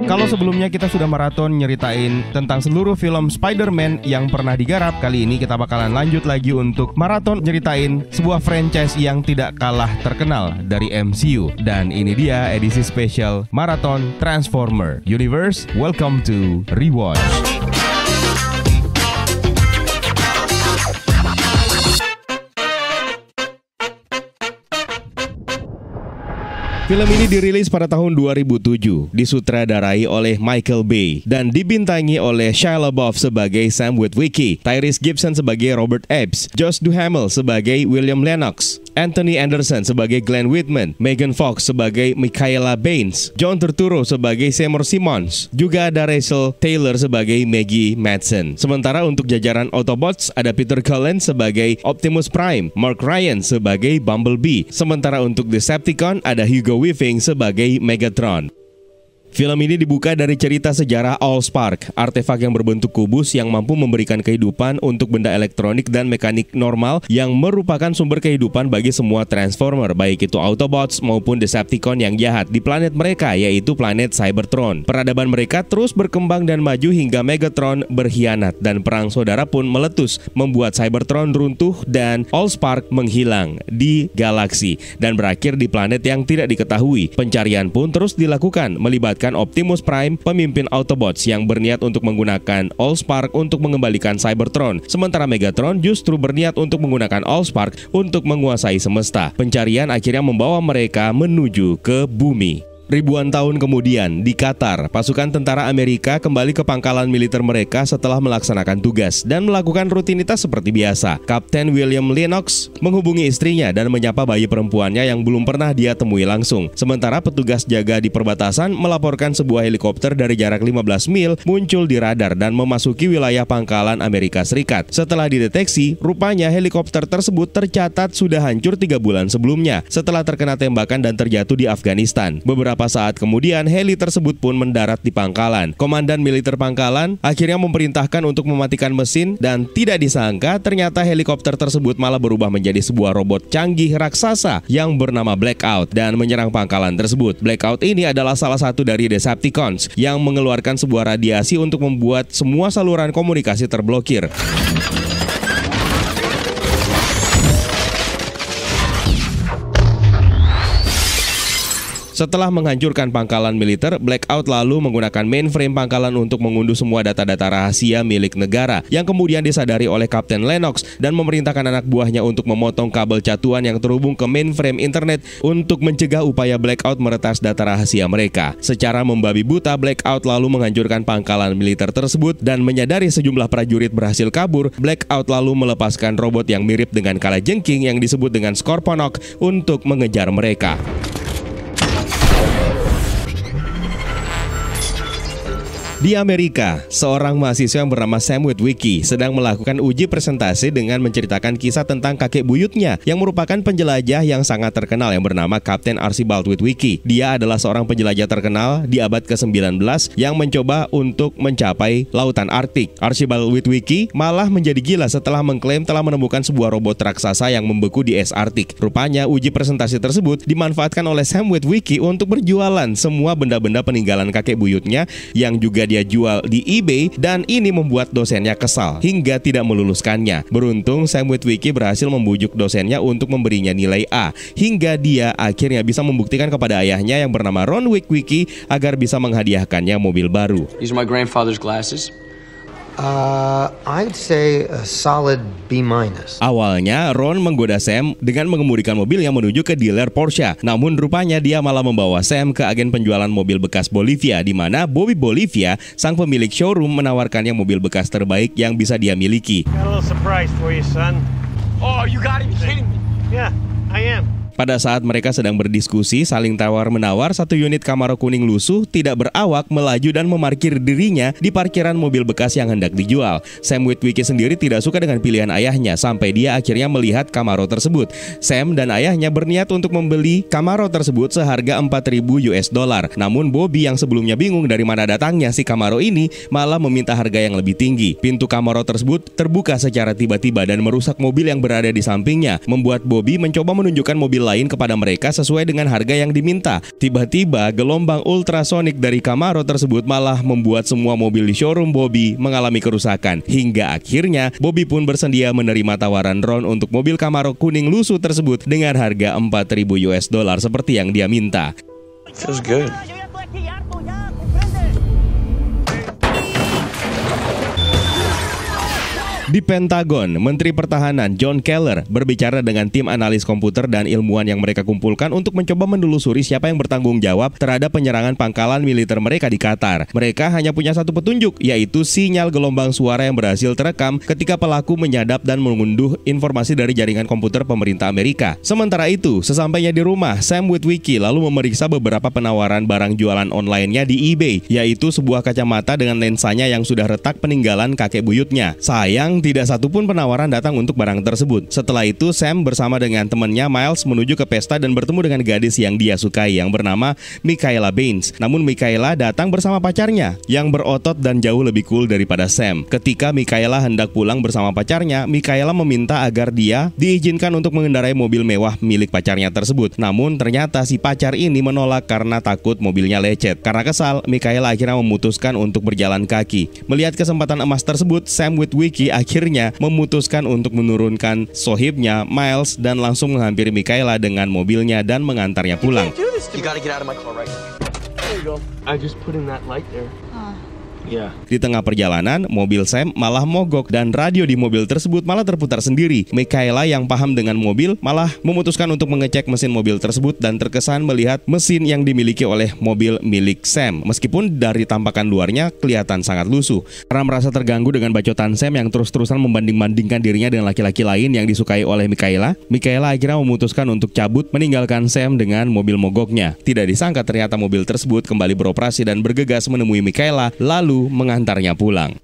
Kalau sebelumnya kita sudah maraton nyeritain tentang seluruh film Spider-Man yang pernah digarap, kali ini kita bakalan lanjut lagi untuk maraton nyeritain sebuah franchise yang tidak kalah terkenal dari MCU. Dan ini dia edisi spesial Marathon Transformer Universe. Welcome to Rewatch. Film ini dirilis pada tahun 2007, disutradarai oleh Michael Bay dan dibintangi oleh Shia LaBeouf sebagai Sam Witwicky, Tyrese Gibson sebagai Robert Epps, Josh Duhamel sebagai William Lennox, Anthony Anderson sebagai Glenn Whitman, Megan Fox sebagai Michaela Baines, John Turturro sebagai Seymour Simons, juga ada Rachel Taylor sebagai Maggie Madsen. Sementara untuk jajaran Autobots ada Peter Cullen sebagai Optimus Prime, Mark Ryan sebagai Bumblebee. Sementara untuk Decepticon ada Hugo Weaving sebagai Megatron. Film ini dibuka dari cerita sejarah Allspark, artefak yang berbentuk kubus yang mampu memberikan kehidupan untuk benda elektronik dan mekanik normal yang merupakan sumber kehidupan bagi semua Transformer, baik itu Autobots maupun Decepticon yang jahat di planet mereka, yaitu planet Cybertron. Peradaban mereka terus berkembang dan maju hingga Megatron berkhianat dan perang saudara pun meletus, membuat Cybertron runtuh dan Allspark menghilang di galaksi dan berakhir di planet yang tidak diketahui. Pencarian pun terus dilakukan, melibatkan Optimus Prime, pemimpin Autobots yang berniat untuk menggunakan Allspark untuk mengembalikan Cybertron. Sementara Megatron justru berniat untuk menggunakan Allspark untuk menguasai semesta. Pencarian akhirnya membawa mereka menuju ke bumi. Ribuan tahun kemudian, di Qatar, pasukan tentara Amerika kembali ke pangkalan militer mereka setelah melaksanakan tugas dan melakukan rutinitas seperti biasa. Kapten William Lennox menghubungi istrinya dan menyapa bayi perempuannya yang belum pernah dia temui langsung. Sementara petugas jaga di perbatasan melaporkan sebuah helikopter dari jarak 15 mil muncul di radar dan memasuki wilayah pangkalan Amerika Serikat. Setelah dideteksi, rupanya helikopter tersebut tercatat sudah hancur 3 bulan sebelumnya setelah terkena tembakan dan terjatuh di Afghanistan. Beberapa saat kemudian, heli tersebut pun mendarat di pangkalan. Komandan militer pangkalan akhirnya memerintahkan untuk mematikan mesin dan tidak disangka ternyata helikopter tersebut malah berubah menjadi sebuah robot canggih raksasa yang bernama Blackout dan menyerang pangkalan tersebut. Blackout ini adalah salah satu dari Decepticons yang mengeluarkan sebuah radiasi untuk membuat semua saluran komunikasi terblokir. Setelah menghancurkan pangkalan militer, Blackout lalu menggunakan mainframe pangkalan untuk mengunduh semua data-data rahasia milik negara yang kemudian disadari oleh Kapten Lennox dan memerintahkan anak buahnya untuk memotong kabel catuan yang terhubung ke mainframe internet untuk mencegah upaya Blackout meretas data rahasia mereka. Secara membabi buta, Blackout lalu menghancurkan pangkalan militer tersebut dan menyadari sejumlah prajurit berhasil kabur. Blackout lalu melepaskan robot yang mirip dengan kalajengking yang disebut dengan Scorponok untuk mengejar mereka. Di Amerika, seorang mahasiswa yang bernama Sam Witwicky sedang melakukan uji presentasi dengan menceritakan kisah tentang kakek buyutnya yang merupakan penjelajah yang sangat terkenal yang bernama Kapten Archibald Witwicky. Dia adalah seorang penjelajah terkenal di abad ke-19 yang mencoba untuk mencapai lautan Arktik. Archibald Witwicky malah menjadi gila setelah mengklaim telah menemukan sebuah robot raksasa yang membeku di es Arktik. Rupanya uji presentasi tersebut dimanfaatkan oleh Sam Witwicky untuk berjualan semua benda-benda peninggalan kakek buyutnya yang juga dia jual di eBay, dan ini membuat dosennya kesal hingga tidak meluluskannya. Beruntung Sam Witwicky berhasil membujuk dosennya untuk memberinya nilai A hingga dia akhirnya bisa membuktikan kepada ayahnya yang bernama Ron Witwicky agar bisa menghadiahkannya mobil baru. These are my grandfather's glasses. I'd say a solid B-. Awalnya Ron menggoda Sam dengan mengemudikan mobil yang menuju ke dealer Porsche. Namun rupanya dia malah membawa Sam ke agen penjualan mobil bekas Bolivia, di mana Bobby Bolivia, sang pemilik showroom, menawarkannya mobil bekas terbaik yang bisa dia miliki. Got a little surprise for you, son. Oh, you gotta be kidding me. Yeah, I am. Pada saat mereka sedang berdiskusi saling tawar-menawar, satu unit Camaro kuning lusuh tidak berawak melaju dan memarkir dirinya di parkiran mobil bekas yang hendak dijual. Sam Witwicky sendiri tidak suka dengan pilihan ayahnya sampai dia akhirnya melihat Camaro tersebut. Sam dan ayahnya berniat untuk membeli Camaro tersebut seharga $4.000. Namun Bobby yang sebelumnya bingung dari mana datangnya si Camaro ini malah meminta harga yang lebih tinggi. Pintu Camaro tersebut terbuka secara tiba-tiba dan merusak mobil yang berada di sampingnya, membuat Bobby mencoba menunjukkan mobil lain kepada mereka sesuai dengan harga yang diminta. Tiba-tiba gelombang ultrasonik dari Camaro tersebut malah membuat semua mobil di showroom Bobby mengalami kerusakan. Hingga akhirnya Bobby pun bersedia menerima tawaran Ron untuk mobil Camaro kuning lusuh tersebut dengan harga $4.000 seperti yang dia minta. Feels good. Di Pentagon, Menteri Pertahanan John Keller berbicara dengan tim analis komputer dan ilmuwan yang mereka kumpulkan untuk mencoba menelusuri siapa yang bertanggung jawab terhadap penyerangan pangkalan militer mereka di Qatar. Mereka hanya punya satu petunjuk, yaitu sinyal gelombang suara yang berhasil terekam ketika pelaku menyadap dan mengunduh informasi dari jaringan komputer pemerintah Amerika. Sementara itu, sesampainya di rumah, Sam Witwicky lalu memeriksa beberapa penawaran barang jualan online-nya di eBay, yaitu sebuah kacamata dengan lensanya yang sudah retak peninggalan kakek buyutnya. Sayang, tidak satupun penawaran datang untuk barang tersebut. Setelah itu, Sam bersama dengan temannya Miles menuju ke pesta dan bertemu dengan gadis yang dia sukai yang bernama Michaela Baines. Namun Michaela datang bersama pacarnya yang berotot dan jauh lebih cool daripada Sam. Ketika Michaela hendak pulang bersama pacarnya, Michaela meminta agar dia diizinkan untuk mengendarai mobil mewah milik pacarnya tersebut. Namun ternyata si pacar ini menolak karena takut mobilnya lecet. Karena kesal, Michaela akhirnya memutuskan untuk berjalan kaki. Melihat kesempatan emas tersebut, Sam Witwicky akhirnya memutuskan untuk menurunkan sohibnya Miles dan langsung menghampiri Michaela dengan mobilnya dan mengantarnya pulang. You gotta get out of my car right now. There you go. I just put in that light there. Yeah. Di tengah perjalanan, mobil Sam malah mogok dan radio di mobil tersebut malah terputar sendiri. Michaela yang paham dengan mobil malah memutuskan untuk mengecek mesin mobil tersebut dan terkesan melihat mesin yang dimiliki oleh mobil milik Sam. Meskipun dari tampakan luarnya kelihatan sangat lusuh. Karena merasa terganggu dengan bacotan Sam yang terus-terusan membanding-bandingkan dirinya dengan laki-laki lain yang disukai oleh Michaela, Michaela akhirnya memutuskan untuk cabut meninggalkan Sam dengan mobil mogoknya. Tidak disangka ternyata mobil tersebut kembali beroperasi dan bergegas menemui Michaela lalu mengantarnya pulang.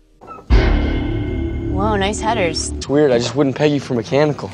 Wow, nice headers. It's weird. I just wouldn't peg you for mechanical.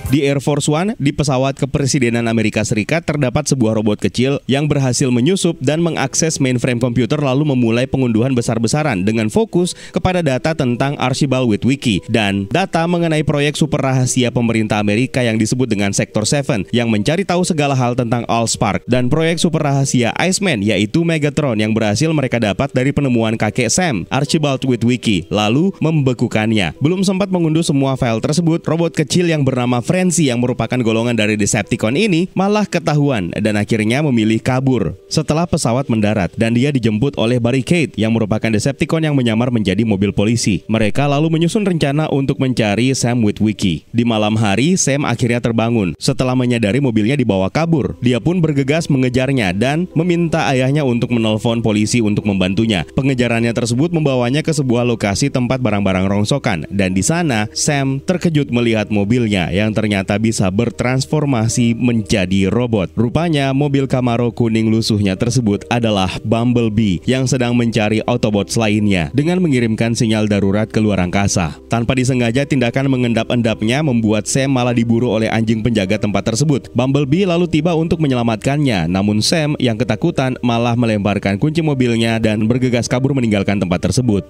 Di Air Force One, di pesawat kepresidenan Amerika Serikat, terdapat sebuah robot kecil yang berhasil menyusup dan mengakses mainframe komputer lalu memulai pengunduhan besar-besaran dengan fokus kepada data tentang Archibald Witwicky dan data mengenai proyek super rahasia pemerintah Amerika yang disebut dengan Sector 7 yang mencari tahu segala hal tentang Allspark dan proyek super rahasia Iceman yaitu Megatron yang berhasil mereka dapat dari penemuan kakek Sam, Archibald Witwicky, lalu membekukannya. Belum sempat mengunduh semua file tersebut, robot kecil yang bernama Frenzy yang merupakan golongan dari Decepticon ini malah ketahuan dan akhirnya memilih kabur setelah pesawat mendarat dan dia dijemput oleh Barricade yang merupakan Decepticon yang menyamar menjadi mobil polisi. Mereka lalu menyusun rencana untuk mencari Sam Witwicky. Di malam hari, Sam akhirnya terbangun setelah menyadari mobilnya dibawa kabur. Dia pun bergegas mengejarnya dan meminta ayahnya untuk menelpon polisi untuk membantunya. Pengejarannya tersebut membawanya ke sebuah lokasi tempat barang-barang rongsokan dan di sana Sam terkejut melihat mobilnya yang ternyata bisa bertransformasi menjadi robot. Rupanya mobil Camaro kuning lusuhnya tersebut adalah Bumblebee yang sedang mencari Autobots lainnya dengan mengirimkan sinyal darurat ke luar angkasa. Tanpa disengaja, tindakan mengendap-endapnya membuat Sam malah diburu oleh anjing penjaga tempat tersebut. Bumblebee lalu tiba untuk menyelamatkannya, namun Sam yang ketakutan malah melemparkan kunci mobilnya dan bergegas kabur meninggalkan tempat tersebut.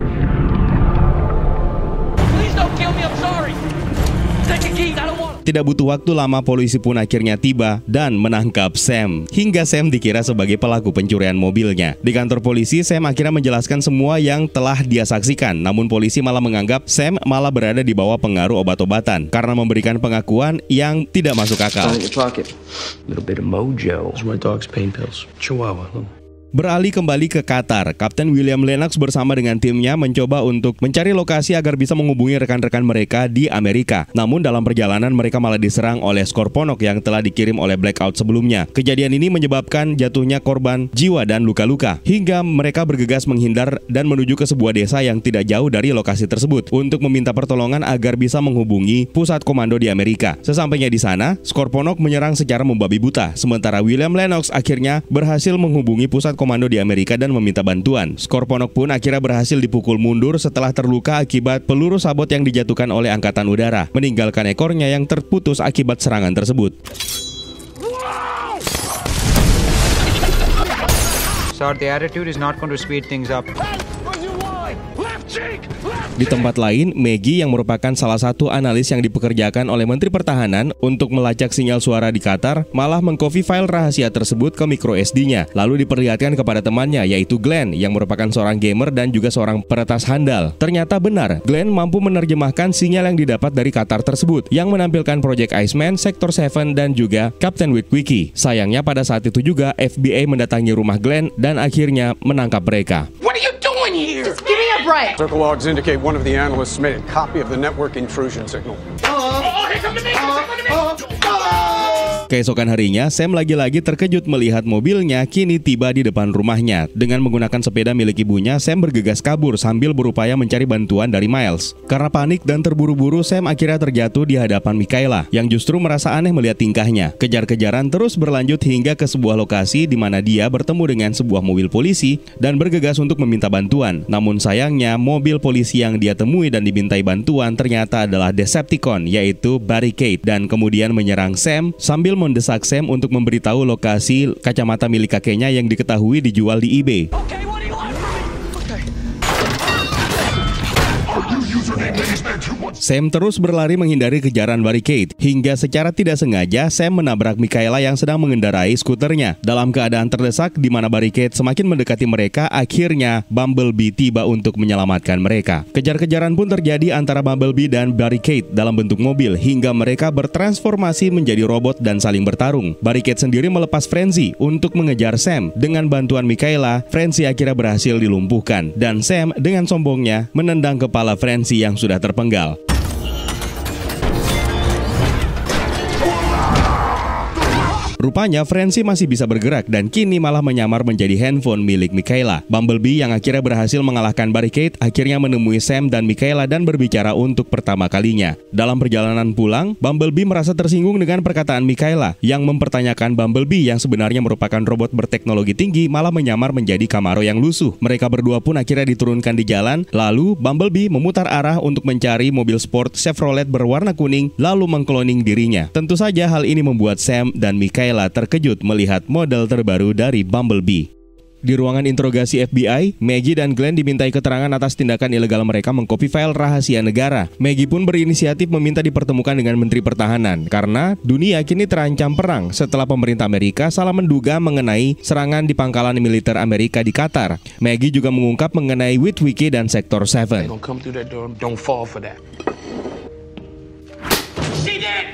Tidak butuh waktu lama, polisi pun akhirnya tiba dan menangkap Sam. Hingga Sam dikira sebagai pelaku pencurian mobilnya. Di kantor polisi, Sam akhirnya menjelaskan semua yang telah dia saksikan. Namun polisi malah menganggap Sam malah berada di bawah pengaruh obat-obatan karena memberikan pengakuan yang tidak masuk akal. Little bit of mojo. Those are my dog's pain pills. Chihuahua. Beralih kembali ke Qatar, Kapten William Lennox bersama dengan timnya mencoba untuk mencari lokasi agar bisa menghubungi rekan-rekan mereka di Amerika. Namun dalam perjalanan mereka malah diserang oleh Skorponok yang telah dikirim oleh Blackout sebelumnya. Kejadian ini menyebabkan jatuhnya korban jiwa dan luka-luka, hingga mereka bergegas menghindar dan menuju ke sebuah desa yang tidak jauh dari lokasi tersebut untuk meminta pertolongan agar bisa menghubungi pusat komando di Amerika. Sesampainya di sana, Skorponok menyerang secara membabi buta, sementara William Lennox akhirnya berhasil menghubungi pusat komando di Amerika dan meminta bantuan. Skorponok pun akhirnya berhasil dipukul mundur setelah terluka akibat peluru sabot yang dijatuhkan oleh Angkatan Udara, meninggalkan ekornya yang terputus akibat serangan tersebut. Sir, the attitude is not going to speed things up. Left cheek! Left Di tempat lain, Maggie yang merupakan salah satu analis yang dipekerjakan oleh Menteri Pertahanan untuk melacak sinyal suara di Qatar, malah meng-copy file rahasia tersebut ke micro SD-nya, lalu diperlihatkan kepada temannya, yaitu Glenn, yang merupakan seorang gamer dan juga seorang peretas handal. Ternyata benar, Glenn mampu menerjemahkan sinyal yang didapat dari Qatar tersebut, yang menampilkan Project Iceman, Sector 7, dan juga Captain Witwicky. Sayangnya pada saat itu juga FBI mendatangi rumah Glenn dan akhirnya menangkap mereka. What are you doing here? Just give me a break. Circle logs indicate one of the analysts made a copy of the network intrusion signal. Here come the Keesokan harinya, Sam lagi-lagi terkejut melihat mobilnya kini tiba di depan rumahnya. Dengan menggunakan sepeda milik ibunya, Sam bergegas kabur sambil berupaya mencari bantuan dari Miles. Karena panik dan terburu-buru, Sam akhirnya terjatuh di hadapan Michaela, yang justru merasa aneh melihat tingkahnya. Kejar-kejaran terus berlanjut hingga ke sebuah lokasi di mana dia bertemu dengan sebuah mobil polisi dan bergegas untuk meminta bantuan. Namun sayangnya, mobil polisi yang dia temui dan dimintai bantuan ternyata adalah Decepticon, yaitu Barricade, dan kemudian menyerang Sam sambil mendesak Sam untuk memberitahu lokasi kacamata milik kakeknya yang diketahui dijual di eBay. Sam terus berlari menghindari kejaran Barricade, hingga secara tidak sengaja Sam menabrak Michaela yang sedang mengendarai skuternya. Dalam keadaan terdesak di mana Barricade semakin mendekati mereka, akhirnya Bumblebee tiba untuk menyelamatkan mereka. Kejar-kejaran pun terjadi antara Bumblebee dan Barricade dalam bentuk mobil, hingga mereka bertransformasi menjadi robot dan saling bertarung. Barricade sendiri melepas Frenzy untuk mengejar Sam. Dengan bantuan Michaela, Frenzy akhirnya berhasil dilumpuhkan, dan Sam dengan sombongnya menendang kepala Frenzy yang sudah terpenggal. Rupanya Frenzy masih bisa bergerak dan kini malah menyamar menjadi handphone milik Michaela. Bumblebee yang akhirnya berhasil mengalahkan Barricade akhirnya menemui Sam dan Michaela dan berbicara untuk pertama kalinya. Dalam perjalanan pulang, Bumblebee merasa tersinggung dengan perkataan Michaela yang mempertanyakan Bumblebee yang sebenarnya merupakan robot berteknologi tinggi malah menyamar menjadi Camaro yang lusuh. Mereka berdua pun akhirnya diturunkan di jalan, lalu Bumblebee memutar arah untuk mencari mobil sport Chevrolet berwarna kuning lalu mengkloning dirinya. Tentu saja hal ini membuat Sam dan Michaela terkejut melihat model terbaru dari Bumblebee. Di ruangan interogasi FBI, Maggie dan Glenn dimintai keterangan atas tindakan ilegal mereka mengcopy file rahasia negara. Maggie pun berinisiatif meminta dipertemukan dengan Menteri Pertahanan karena dunia kini terancam perang setelah pemerintah Amerika salah menduga mengenai serangan di pangkalan militer Amerika di Qatar. Maggie juga mengungkap mengenai Witwicky dan Sector 7.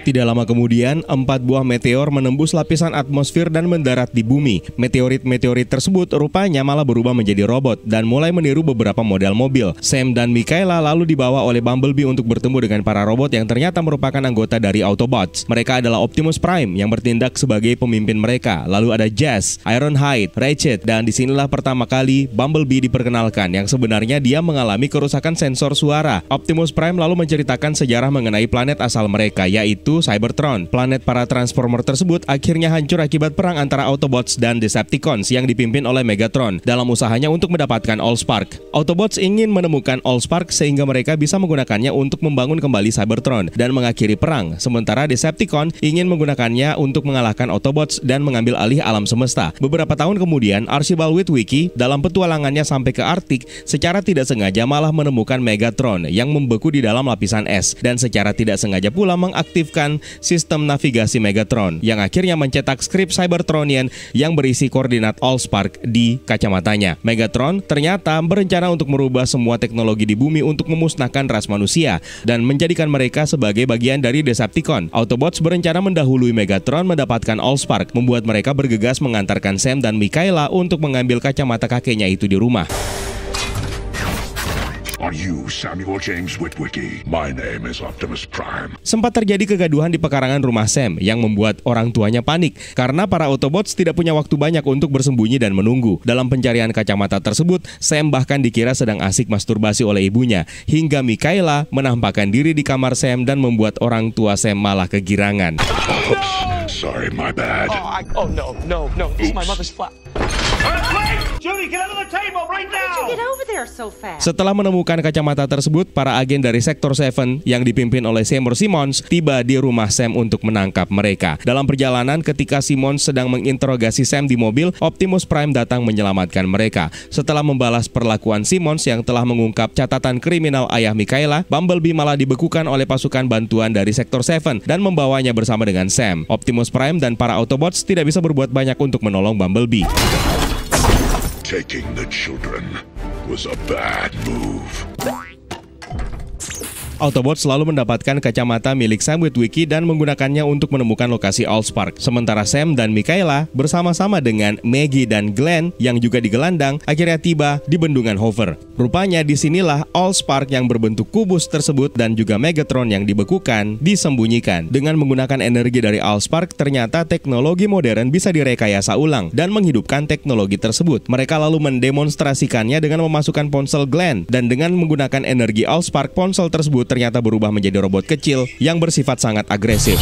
Tidak lama kemudian, 4 buah meteor menembus lapisan atmosfer dan mendarat di bumi. Meteorit-meteorit tersebut rupanya malah berubah menjadi robot dan mulai meniru beberapa model mobil. Sam dan Michaela lalu dibawa oleh Bumblebee untuk bertemu dengan para robot yang ternyata merupakan anggota dari Autobots. Mereka adalah Optimus Prime yang bertindak sebagai pemimpin mereka. Lalu ada Jazz, Ironhide, Ratchet, dan disinilah pertama kali Bumblebee diperkenalkan yang sebenarnya dia mengalami kerusakan sensor suara. Optimus Prime lalu menceritakan sejarah mengenai planet asal mereka, yaitu Cybertron. Planet para Transformer tersebut akhirnya hancur akibat perang antara Autobots dan Decepticons yang dipimpin oleh Megatron dalam usahanya untuk mendapatkan Allspark. Autobots ingin menemukan Allspark sehingga mereka bisa menggunakannya untuk membangun kembali Cybertron dan mengakhiri perang, sementara Decepticon ingin menggunakannya untuk mengalahkan Autobots dan mengambil alih alam semesta. Beberapa tahun kemudian, Archibald Witwicky dalam petualangannya sampai ke Arktik secara tidak sengaja malah menemukan Megatron yang membeku di dalam lapisan es dan secara tidak sengaja pula mengaktifkan sistem navigasi Megatron yang akhirnya mencetak skrip Cybertronian yang berisi koordinat Allspark di kacamatanya. Megatron ternyata berencana untuk merubah semua teknologi di bumi untuk memusnahkan ras manusia dan menjadikan mereka sebagai bagian dari Decepticon. Autobots berencana mendahului Megatron mendapatkan Allspark, membuat mereka bergegas mengantarkan Sam dan Michaela untuk mengambil kacamata kakeknya itu di rumah. Are you Samuel James Witwicky? My name is Optimus Prime. Sempat terjadi kegaduhan di pekarangan rumah Sam yang membuat orang tuanya panik karena para Autobots tidak punya waktu banyak untuk bersembunyi dan menunggu. Dalam pencarian kacamata tersebut, Sam bahkan dikira sedang asik masturbasi oleh ibunya hingga Michaela menampakkan diri di kamar Sam dan membuat orang tua Sam malah kegirangan. Oops. Sorry, my bad. No. This is my mother's flat. Judy, get under the table right now! Get over there so fast. Setelah menemukan kacamata tersebut, para agen dari Sektor 7 yang dipimpin oleh Seymour Simmons tiba di rumah Sam untuk menangkap mereka. Dalam perjalanan, ketika Simmons sedang menginterogasi Sam di mobil, Optimus Prime datang menyelamatkan mereka. Setelah membalas perlakuan Simmons yang telah mengungkap catatan kriminal ayah Mikaela, Bumblebee malah dibekukan oleh pasukan bantuan dari Sektor 7 dan membawanya bersama dengan Sam. Optimus Prime dan para Autobots tidak bisa berbuat banyak untuk menolong Bumblebee. Taking the children was a bad move. Autobots selalu mendapatkan kacamata milik Sam Witwicky dan menggunakannya untuk menemukan lokasi Allspark. Sementara Sam dan Mikaela bersama-sama dengan Maggie dan Glenn yang juga digelandang akhirnya tiba di bendungan Hover. Rupanya disinilah Allspark yang berbentuk kubus tersebut dan juga Megatron yang dibekukan disembunyikan. Dengan menggunakan energi dari Allspark, ternyata teknologi modern bisa direkayasa ulang dan menghidupkan teknologi tersebut. Mereka lalu mendemonstrasikannya dengan memasukkan ponsel Glenn dan dengan menggunakan energi Allspark, ponsel tersebut ternyata berubah menjadi robot kecil yang bersifat sangat agresif.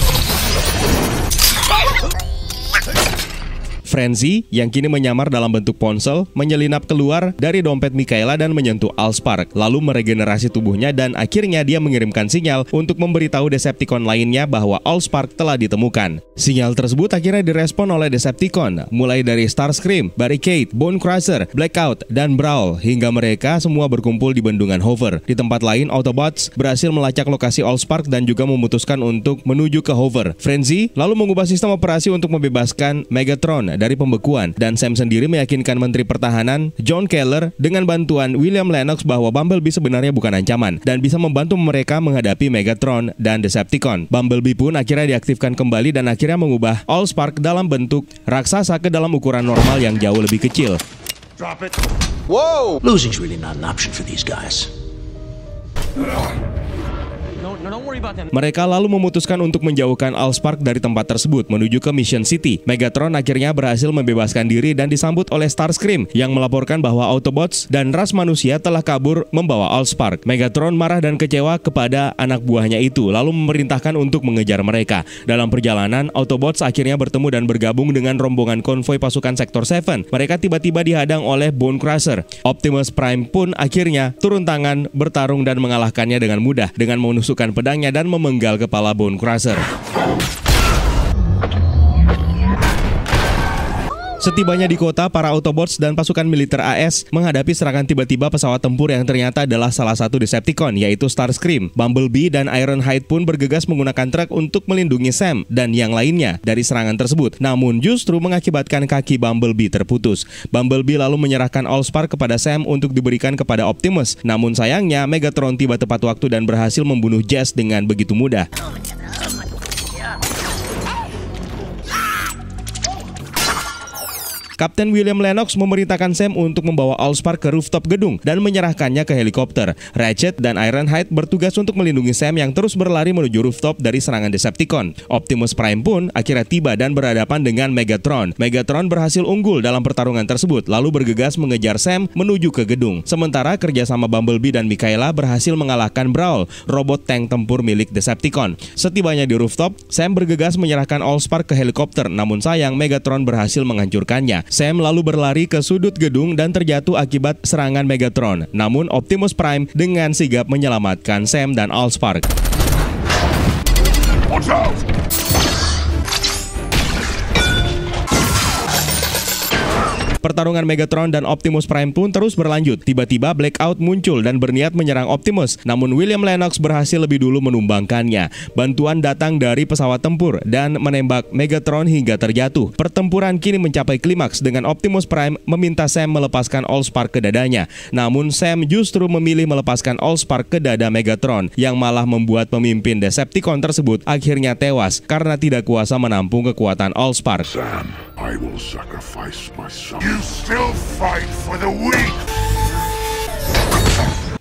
Frenzy, yang kini menyamar dalam bentuk ponsel, menyelinap keluar dari dompet Mikaela dan menyentuh Allspark, lalu meregenerasi tubuhnya dan akhirnya dia mengirimkan sinyal untuk memberitahu Decepticon lainnya bahwa Allspark telah ditemukan. Sinyal tersebut akhirnya direspon oleh Decepticon, mulai dari Starscream, Barricade, Bonecrusher, Blackout, dan Brawl, hingga mereka semua berkumpul di bendungan Hover. Di tempat lain, Autobots berhasil melacak lokasi Allspark dan juga memutuskan untuk menuju ke Hover. Frenzy lalu mengubah sistem operasi untuk membebaskan Megatron dari pembekuan, dan Sam sendiri meyakinkan Menteri Pertahanan John Keller dengan bantuan William Lennox bahwa Bumblebee sebenarnya bukan ancaman dan bisa membantu mereka menghadapi Megatron dan Decepticon. Bumblebee pun akhirnya diaktifkan kembali dan akhirnya mengubah Allspark dalam bentuk raksasa ke dalam ukuran normal yang jauh lebih kecil. Drop it. Whoa! Losing's really not an option for these guys. No, don't worry about them. Mereka lalu memutuskan untuk menjauhkan Allspark dari tempat tersebut menuju ke Mission City. Megatron akhirnya berhasil membebaskan diri dan disambut oleh Starscream yang melaporkan bahwa Autobots dan ras manusia telah kabur membawa Allspark. Megatron marah dan kecewa kepada anak buahnya itu, lalu memerintahkan untuk mengejar mereka. Dalam perjalanan, Autobots akhirnya bertemu dan bergabung dengan rombongan konvoi pasukan Sektor 7. Mereka tiba-tiba dihadang oleh Bonecrusher. Optimus Prime pun akhirnya turun tangan, bertarung dan mengalahkannya dengan mudah dengan menusukkan pedangnya dan memenggal kepala Bonecrusher. Setibanya di kota, para Autobots dan pasukan militer AS menghadapi serangan tiba-tiba pesawat tempur yang ternyata adalah salah satu Decepticon, yaitu Starscream. Bumblebee dan Ironhide pun bergegas menggunakan truk untuk melindungi Sam dan yang lainnya dari serangan tersebut. Namun justru mengakibatkan kaki Bumblebee terputus. Bumblebee lalu menyerahkan Allspark kepada Sam untuk diberikan kepada Optimus. Namun sayangnya Megatron tiba tepat waktu dan berhasil membunuh Jazz dengan begitu mudah. Kapten William Lennox memerintahkan Sam untuk membawa Allspark ke rooftop gedung dan menyerahkannya ke helikopter. Ratchet dan Ironhide bertugas untuk melindungi Sam yang terus berlari menuju rooftop dari serangan Decepticon. Optimus Prime pun akhirnya tiba dan berhadapan dengan Megatron. Megatron berhasil unggul dalam pertarungan tersebut, lalu bergegas mengejar Sam menuju ke gedung. Sementara kerjasama Bumblebee dan Mikaela berhasil mengalahkan Brawl, robot tank tempur milik Decepticon. Setibanya di rooftop, Sam bergegas menyerahkan Allspark ke helikopter, namun sayang Megatron berhasil menghancurkannya. Sam lalu berlari ke sudut gedung dan terjatuh akibat serangan Megatron. Namun Optimus Prime dengan sigap menyelamatkan Sam dan Allspark. Watch out! Pertarungan Megatron dan Optimus Prime pun terus berlanjut. Tiba-tiba Blackout muncul dan berniat menyerang Optimus, namun William Lennox berhasil lebih dulu menumbangkannya. Bantuan datang dari pesawat tempur dan menembak Megatron hingga terjatuh. Pertempuran kini mencapai klimaks dengan Optimus Prime meminta Sam melepaskan Allspark ke dadanya. Namun Sam justru memilih melepaskan Allspark ke dada Megatron, yang malah membuat pemimpin Decepticon tersebut akhirnya tewas karena tidak kuasa menampung kekuatan Allspark. Sam, I will sacrifice my son. You still fight for the weak!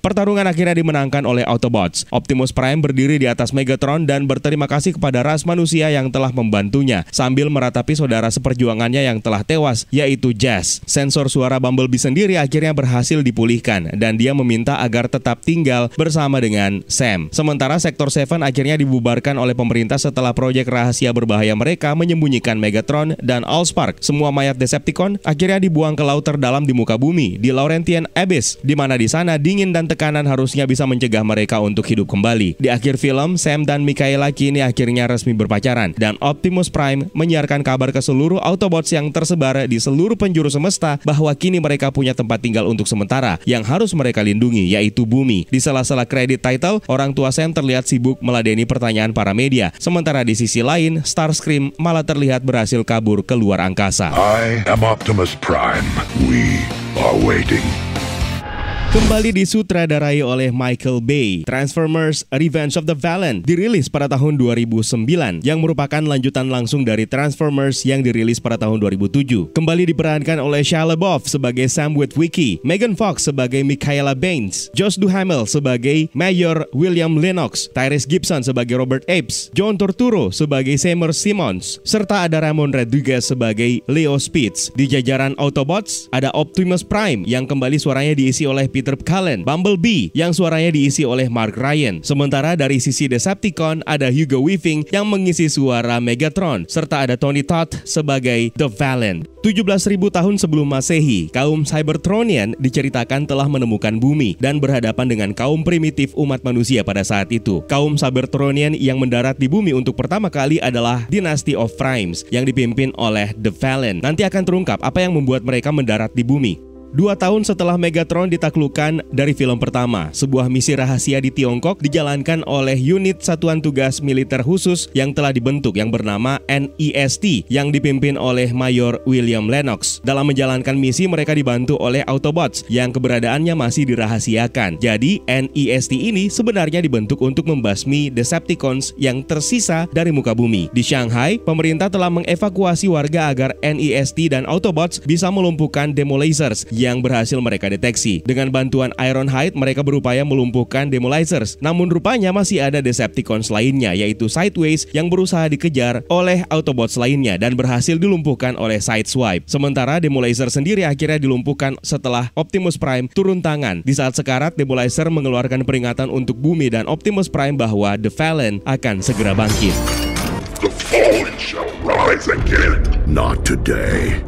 Pertarungan akhirnya dimenangkan oleh Autobots. Optimus Prime berdiri di atas Megatron dan berterima kasih kepada ras manusia yang telah membantunya, sambil meratapi saudara seperjuangannya yang telah tewas, yaitu Jazz. Sensor suara Bumblebee sendiri akhirnya berhasil dipulihkan, dan dia meminta agar tetap tinggal bersama dengan Sam. Sementara Sektor 7 akhirnya dibubarkan oleh pemerintah setelah proyek rahasia berbahaya mereka menyembunyikan Megatron dan Allspark. Semua mayat Decepticon akhirnya dibuang ke laut terdalam di muka bumi, di Laurentian Abyss, di mana di sana dingin dan tekanan harusnya bisa mencegah mereka untuk hidup kembali. Di akhir film, Sam dan Mikaela kini akhirnya resmi berpacaran, dan Optimus Prime menyiarkan kabar ke seluruh Autobots yang tersebar di seluruh penjuru semesta bahwa kini mereka punya tempat tinggal untuk sementara yang harus mereka lindungi, yaitu bumi. Di sela-sela kredit title, orang tua Sam terlihat sibuk meladeni pertanyaan para media. Sementara di sisi lain, Starscream malah terlihat berhasil kabur ke luar angkasa. I am Optimus Prime. We are waiting. Kembali disutradarai oleh Michael Bay, Transformers Revenge of the Fallen dirilis pada tahun 2009 yang merupakan lanjutan langsung dari Transformers yang dirilis pada tahun 2007. Kembali diperankan oleh Shia LaBeouf sebagai Sam Witwicky, Megan Fox sebagai Mikaela Baines, Josh Duhamel sebagai Mayor William Lennox, Tyrese Gibson sebagai Robert Apes, John Turturro sebagai Seymour Simmons, serta ada Ramon Rodriguez sebagai Leo Spitz. Di jajaran Autobots ada Optimus Prime yang kembali suaranya diisi oleh Peter Cullen, Bumblebee yang suaranya diisi oleh Mark Ryan. Sementara dari sisi Decepticon ada Hugo Weaving yang mengisi suara Megatron, serta ada Tony Todd sebagai The Fallen. 17.000 tahun sebelum Masehi, kaum Cybertronian diceritakan telah menemukan bumi dan berhadapan dengan kaum primitif umat manusia pada saat itu. Kaum Cybertronian yang mendarat di bumi untuk pertama kali adalah Dynasty of Primes yang dipimpin oleh The Fallen. Nanti akan terungkap apa yang membuat mereka mendarat di bumi. 2 tahun setelah Megatron ditaklukkan dari film pertama, sebuah misi rahasia di Tiongkok dijalankan oleh unit Satuan Tugas Militer Khusus yang telah dibentuk yang bernama NEST yang dipimpin oleh Mayor William Lennox. Dalam menjalankan misi mereka dibantu oleh Autobots yang keberadaannya masih dirahasiakan. Jadi NEST ini sebenarnya dibentuk untuk membasmi Decepticons yang tersisa dari muka bumi. Di Shanghai, pemerintah telah mengevakuasi warga agar NEST dan Autobots bisa melumpuhkan Demolizers yang berhasil mereka deteksi. Dengan bantuan Ironhide, mereka berupaya melumpuhkan Demolizers. Namun rupanya masih ada Decepticons lainnya, yaitu Sideways yang berusaha dikejar oleh Autobots lainnya dan berhasil dilumpuhkan oleh Sideswipe. Sementara Demolizer sendiri akhirnya dilumpuhkan setelah Optimus Prime turun tangan. Di saat sekarat, Demolizer mengeluarkan peringatan untuk bumi dan Optimus Prime bahwa The Fallen akan segera bangkit. The fallen shall rise again. Not today.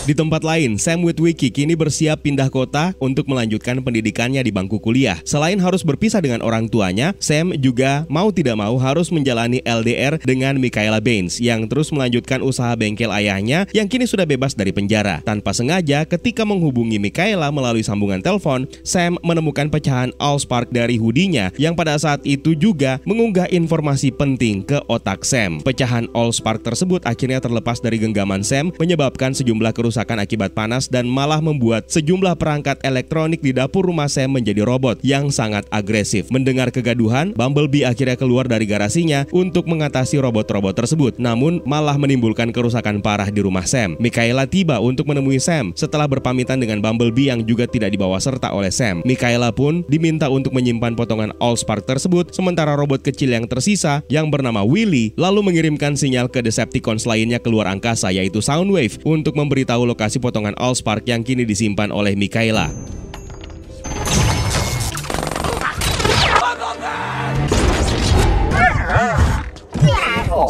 Di tempat lain, Sam Witwicky kini bersiap pindah kota untuk melanjutkan pendidikannya di bangku kuliah. Selain harus berpisah dengan orang tuanya, Sam juga mau tidak mau harus menjalani LDR dengan Mikaela Baines yang terus melanjutkan usaha bengkel ayahnya yang kini sudah bebas dari penjara. Tanpa sengaja, ketika menghubungi Mikaela melalui sambungan telepon, Sam menemukan pecahan Allspark dari hoodie-nya yang pada saat itu juga mengunggah informasi penting ke otak Sam. Pecahan Allspark tersebut akhirnya terlepas dari genggaman Sam, menyebabkan sejumlah kerusakan akibat panas dan malah membuat sejumlah perangkat elektronik di dapur rumah Sam menjadi robot yang sangat agresif. Mendengar kegaduhan, Bumblebee akhirnya keluar dari garasinya untuk mengatasi robot-robot tersebut, namun malah menimbulkan kerusakan parah di rumah Sam. Mikaela tiba untuk menemui Sam setelah berpamitan dengan Bumblebee yang juga tidak dibawa serta oleh Sam. Mikaela pun diminta untuk menyimpan potongan Allspark tersebut, sementara robot kecil yang tersisa yang bernama Willy lalu mengirimkan sinyal ke Decepticons lainnya keluar angkasa, yaitu Soundwave, untuk memberitahu lokasi potongan Allspark yang kini disimpan oleh Mikaela.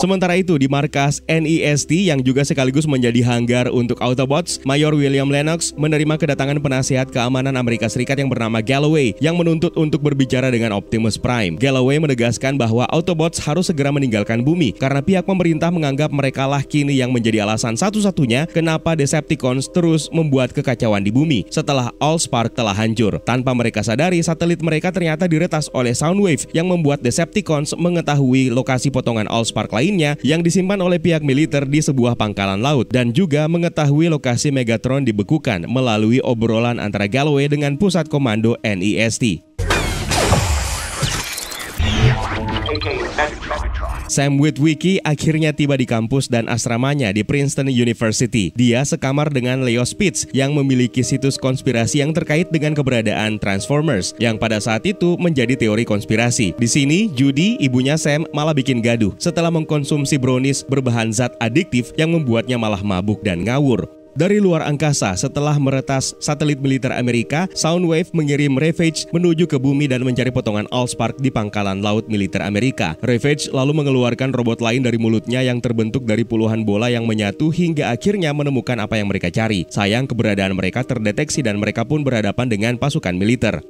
Sementara itu, di markas NEST yang juga sekaligus menjadi hanggar untuk Autobots, Mayor William Lennox menerima kedatangan penasihat keamanan Amerika Serikat yang bernama Galloway yang menuntut untuk berbicara dengan Optimus Prime. Galloway menegaskan bahwa Autobots harus segera meninggalkan bumi karena pihak pemerintah menganggap mereka lah kini yang menjadi alasan satu-satunya kenapa Decepticons terus membuat kekacauan di bumi setelah Allspark telah hancur. Tanpa mereka sadari, satelit mereka ternyata diretas oleh Soundwave yang membuat Decepticons mengetahui lokasi potongan Allspark lainnya yang disimpan oleh pihak militer di sebuah pangkalan laut, dan juga mengetahui lokasi Megatron dibekukan melalui obrolan antara Galloway dengan pusat komando NEST. Sam Witwicky akhirnya tiba di kampus dan asramanya di Princeton University. Dia sekamar dengan Leo Spitz yang memiliki situs konspirasi yang terkait dengan keberadaan Transformers yang pada saat itu menjadi teori konspirasi. Di sini, Judy, ibunya Sam, malah bikin gaduh setelah mengkonsumsi brownies berbahan zat adiktif yang membuatnya malah mabuk dan ngawur. Dari luar angkasa, setelah meretas satelit militer Amerika, Soundwave mengirim Ravage menuju ke bumi dan mencari potongan Allspark di pangkalan laut militer Amerika. Ravage lalu mengeluarkan robot lain dari mulutnya yang terbentuk dari puluhan bola yang menyatu hingga akhirnya menemukan apa yang mereka cari. Sayang, keberadaan mereka terdeteksi dan mereka pun berhadapan dengan pasukan militer.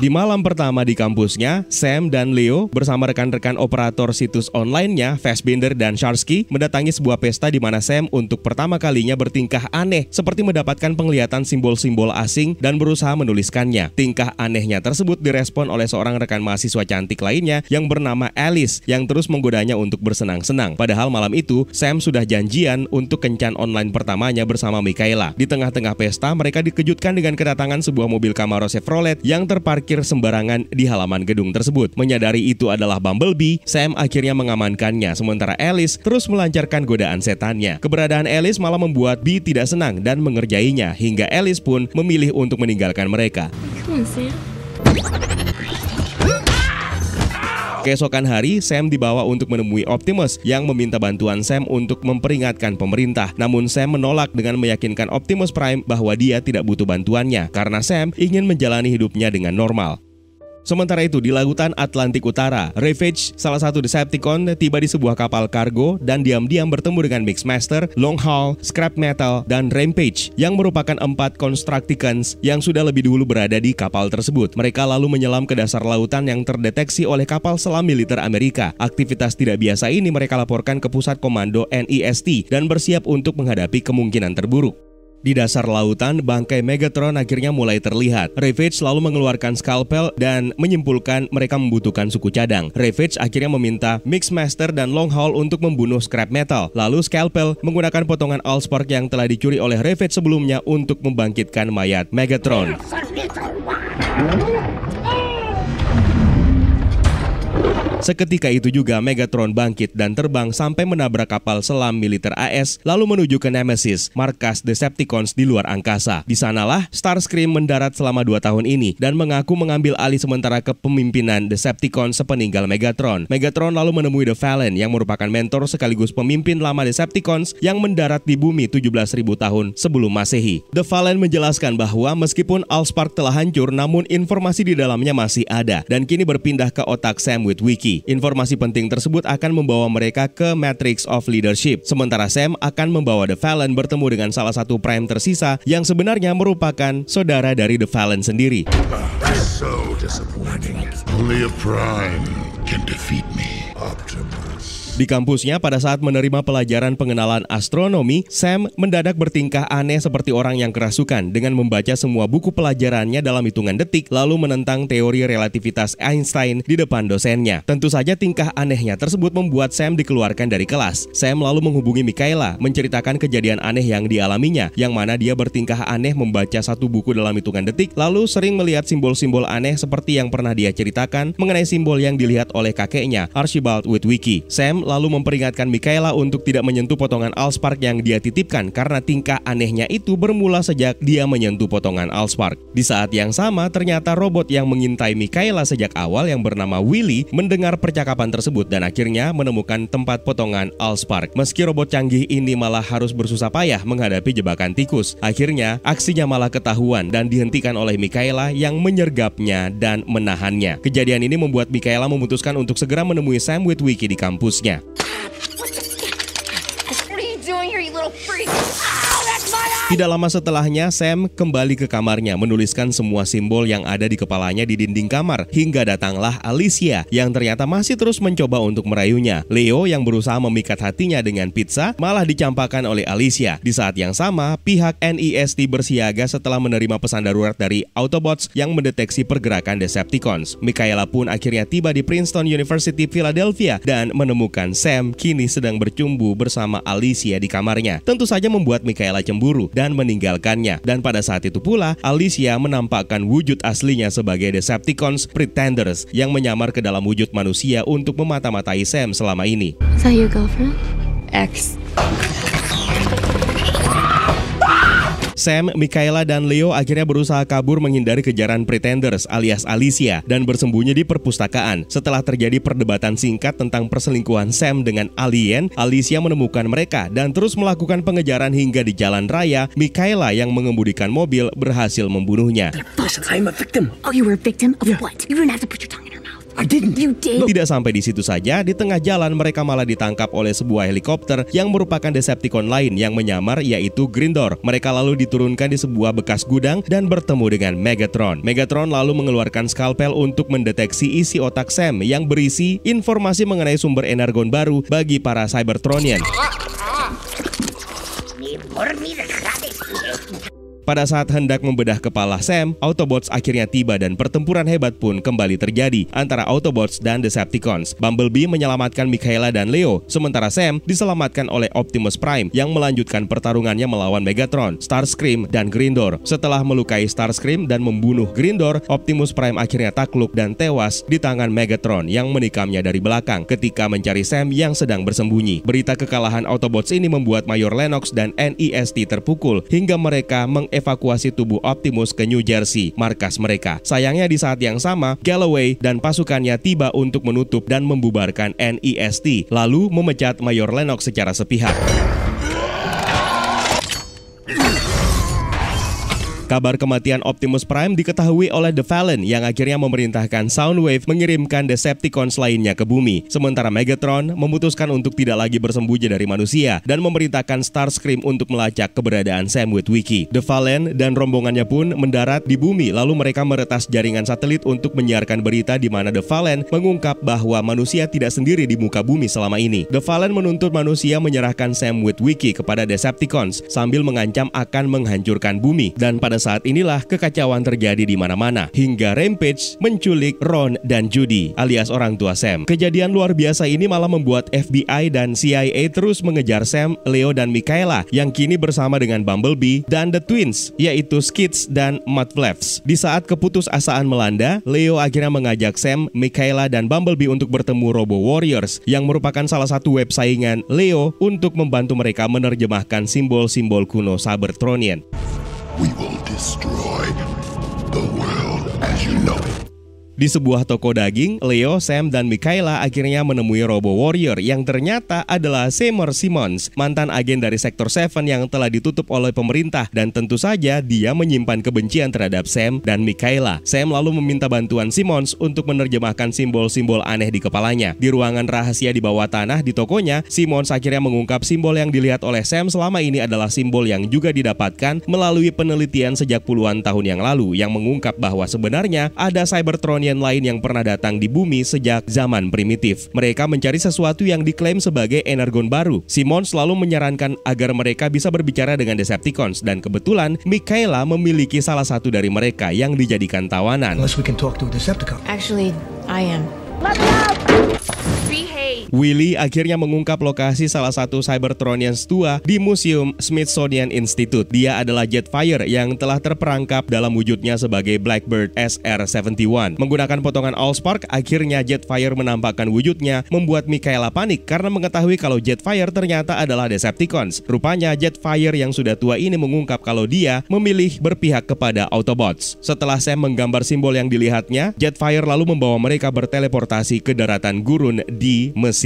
Di malam pertama di kampusnya, Sam dan Leo bersama rekan-rekan operator situs online-nya, Fassbinder dan Sharsky, mendatangi sebuah pesta di mana Sam untuk pertama kalinya bertingkah aneh, seperti mendapatkan penglihatan simbol-simbol asing dan berusaha menuliskannya. Tingkah anehnya tersebut direspon oleh seorang rekan mahasiswa cantik lainnya yang bernama Alice, yang terus menggodanya untuk bersenang-senang. Padahal malam itu, Sam sudah janjian untuk kencan online pertamanya bersama Michaela. Di tengah-tengah pesta, mereka dikejutkan dengan kedatangan sebuah mobil Camaro Chevrolet yang terparkir sembarangan di halaman gedung tersebut. Menyadari itu adalah Bumblebee, Sam akhirnya mengamankannya, sementara Alice terus melancarkan godaan setannya. Keberadaan Alice malah membuat Bee tidak senang dan mengerjainya, hingga Alice pun memilih untuk meninggalkan mereka. Keesokan hari, Sam dibawa untuk menemui Optimus yang meminta bantuan Sam untuk memperingatkan pemerintah. Namun Sam menolak dengan meyakinkan Optimus Prime bahwa dia tidak butuh bantuannya karena Sam ingin menjalani hidupnya dengan normal. Sementara itu, di lautan Atlantik Utara, Ravage, salah satu Decepticon, tiba di sebuah kapal kargo dan diam-diam bertemu dengan Mixmaster, Longhaul, Scrap Metal, dan Rampage yang merupakan 4 Constructicons yang sudah lebih dulu berada di kapal tersebut. Mereka lalu menyelam ke dasar lautan yang terdeteksi oleh kapal selam militer Amerika. Aktivitas tidak biasa ini mereka laporkan ke pusat komando NEST dan bersiap untuk menghadapi kemungkinan terburuk. Di dasar lautan, bangkai Megatron akhirnya mulai terlihat. Ravage lalu mengeluarkan skalpel dan menyimpulkan mereka membutuhkan suku cadang. Ravage akhirnya meminta Mixmaster dan Longhaul untuk membunuh Scrap Metal. Lalu Skalpel menggunakan potongan Allspark yang telah dicuri oleh Ravage sebelumnya untuk membangkitkan mayat Megatron. Seketika itu juga Megatron bangkit dan terbang sampai menabrak kapal selam militer AS lalu menuju ke Nemesis, markas Decepticons di luar angkasa. Di sanalah Starscream mendarat selama 2 tahun ini dan mengaku mengambil alih sementara kepemimpinan Decepticons sepeninggal Megatron. Megatron lalu menemui The Fallen yang merupakan mentor sekaligus pemimpin lama Decepticons yang mendarat di bumi 17.000 tahun sebelum Masehi. The Fallen menjelaskan bahwa meskipun Allspark telah hancur, namun informasi di dalamnya masih ada dan kini berpindah ke otak Sam Witwicky. Informasi penting tersebut akan membawa mereka ke Matrix of Leadership. Sementara Sam akan membawa The Fallen bertemu dengan salah satu Prime tersisa yang sebenarnya merupakan saudara dari The Fallen sendiri. So disappointing. Only a Prime can defeat me, Optimus. Di kampusnya, pada saat menerima pelajaran pengenalan astronomi, Sam mendadak bertingkah aneh seperti orang yang kerasukan dengan membaca semua buku pelajarannya dalam hitungan detik lalu menentang teori relativitas Einstein di depan dosennya. Tentu saja tingkah anehnya tersebut membuat Sam dikeluarkan dari kelas. Sam lalu menghubungi Michaela, menceritakan kejadian aneh yang dialaminya, yang mana dia bertingkah aneh membaca satu buku dalam hitungan detik lalu sering melihat simbol-simbol aneh seperti yang pernah dia ceritakan mengenai simbol yang dilihat oleh kakeknya, Archibald Witwicky. Sam lalu memperingatkan Michaela untuk tidak menyentuh potongan Allspark yang dia titipkan karena tingkah anehnya itu bermula sejak dia menyentuh potongan Allspark. Di saat yang sama, ternyata robot yang mengintai Michaela sejak awal yang bernama Willy mendengar percakapan tersebut dan akhirnya menemukan tempat potongan Allspark. Meski robot canggih ini malah harus bersusah payah menghadapi jebakan tikus, akhirnya aksinya malah ketahuan dan dihentikan oleh Michaela yang menyergapnya dan menahannya. Kejadian ini membuat Michaela memutuskan untuk segera menemui Sam Witwicky di kampusnya. Tidak lama setelahnya, Sam kembali ke kamarnya menuliskan semua simbol yang ada di kepalanya di dinding kamar. Hingga datanglah Alicia yang ternyata masih terus mencoba untuk merayunya. Leo yang berusaha memikat hatinya dengan pizza malah dicampakkan oleh Alicia. Di saat yang sama, pihak NEST bersiaga setelah menerima pesan darurat dari Autobots yang mendeteksi pergerakan Decepticons. Michaela pun akhirnya tiba di Princeton University, Philadelphia dan menemukan Sam kini sedang bercumbu bersama Alicia di kamarnya. Tentu saja membuat Michaela cemburu. dan meninggalkannya. Dan pada saat itu pula, Alicia menampakkan wujud aslinya sebagai Decepticons Pretenders yang menyamar ke dalam wujud manusia untuk memata-matai Sam selama ini. Is that your girlfriend? Ex. Sam, Mikaela, dan Leo akhirnya berusaha kabur menghindari kejaran Pretenders alias Alicia dan bersembunyi di perpustakaan. Setelah terjadi perdebatan singkat tentang perselingkuhan Sam dengan alien, Alicia menemukan mereka dan terus melakukan pengejaran hingga di jalan raya. Mikaela yang mengemudikan mobil berhasil membunuhnya. I'm a victim. Oh, you were a victim of what? You didn't have to put your tongue in her mouth. I didn't. You did. Tidak sampai di situ saja, di tengah jalan mereka malah ditangkap oleh sebuah helikopter yang merupakan Decepticon lain yang menyamar, yaitu Grindor. Mereka lalu diturunkan di sebuah bekas gudang dan bertemu dengan Megatron. Megatron lalu mengeluarkan skalpel untuk mendeteksi isi otak Sam yang berisi informasi mengenai sumber energon baru bagi para Cybertronian. Pada saat hendak membedah kepala Sam, Autobots akhirnya tiba dan pertempuran hebat pun kembali terjadi antara Autobots dan Decepticons. Bumblebee menyelamatkan Mikaela dan Leo, sementara Sam diselamatkan oleh Optimus Prime yang melanjutkan pertarungannya melawan Megatron, Starscream, dan Grindor. Setelah melukai Starscream dan membunuh Grindor, Optimus Prime akhirnya takluk dan tewas di tangan Megatron yang menikamnya dari belakang ketika mencari Sam yang sedang bersembunyi. Berita kekalahan Autobots ini membuat Mayor Lennox dan NEST terpukul hingga mereka evakuasi tubuh Optimus ke New Jersey, markas mereka. Sayangnya di saat yang sama, Galloway dan pasukannya tiba untuk menutup dan membubarkan NEST, lalu memecat Mayor Lennox secara sepihak. Kabar kematian Optimus Prime diketahui oleh The Fallen yang akhirnya memerintahkan Soundwave mengirimkan Decepticons lainnya ke bumi. Sementara Megatron memutuskan untuk tidak lagi bersembunyi dari manusia dan memerintahkan Starscream untuk melacak keberadaan Sam Witwicky. The Fallen dan rombongannya pun mendarat di bumi, lalu mereka meretas jaringan satelit untuk menyiarkan berita di mana The Fallen mengungkap bahwa manusia tidak sendiri di muka bumi selama ini. The Fallen menuntut manusia menyerahkan Sam Witwicky kepada Decepticons sambil mengancam akan menghancurkan bumi. Dan pada saat inilah kekacauan terjadi di mana-mana hingga Rampage menculik Ron dan Judy alias orang tua Sam. Kejadian luar biasa ini malah membuat FBI dan CIA terus mengejar Sam, Leo, dan Mikaela yang kini bersama dengan Bumblebee dan The Twins, yaitu Skids dan Mudflaps. Di saat keputusasaan melanda, Leo akhirnya mengajak Sam, Mikaela, dan Bumblebee untuk bertemu Robo Warriors yang merupakan salah satu web saingan Leo untuk membantu mereka menerjemahkan simbol-simbol kuno Cybertronian. We will destroy the world as you know it. Di sebuah toko daging, Leo, Sam, dan Mikaela akhirnya menemui Robo Warrior yang ternyata adalah Seymour Simmons, mantan agen dari Sektor 7 yang telah ditutup oleh pemerintah, dan tentu saja dia menyimpan kebencian terhadap Sam dan Mikaela. Sam lalu meminta bantuan Simmons untuk menerjemahkan simbol-simbol aneh di kepalanya. Di ruangan rahasia di bawah tanah di tokonya, Simmons akhirnya mengungkap simbol yang dilihat oleh Sam selama ini adalah simbol yang juga didapatkan melalui penelitian sejak puluhan tahun yang lalu yang mengungkap bahwa sebenarnya ada Cybertronian lain yang pernah datang di bumi sejak zaman primitif. Mereka mencari sesuatu yang diklaim sebagai energon baru. Simmons selalu menyarankan agar mereka bisa berbicara dengan Decepticons, dan kebetulan Mikaela memiliki salah satu dari mereka yang dijadikan tawanan. Actually, I am. Willy akhirnya mengungkap lokasi salah satu Cybertronians tua di Museum Smithsonian Institute. Dia adalah Jetfire yang telah terperangkap dalam wujudnya sebagai Blackbird SR-71. Menggunakan potongan Allspark, akhirnya Jetfire menampakkan wujudnya, membuat Mikaela panik karena mengetahui kalau Jetfire ternyata adalah Decepticons. Rupanya Jetfire yang sudah tua ini mengungkap kalau dia memilih berpihak kepada Autobots. Setelah Sam menggambar simbol yang dilihatnya, Jetfire lalu membawa mereka berteleportasi ke daratan gurun di Mesir.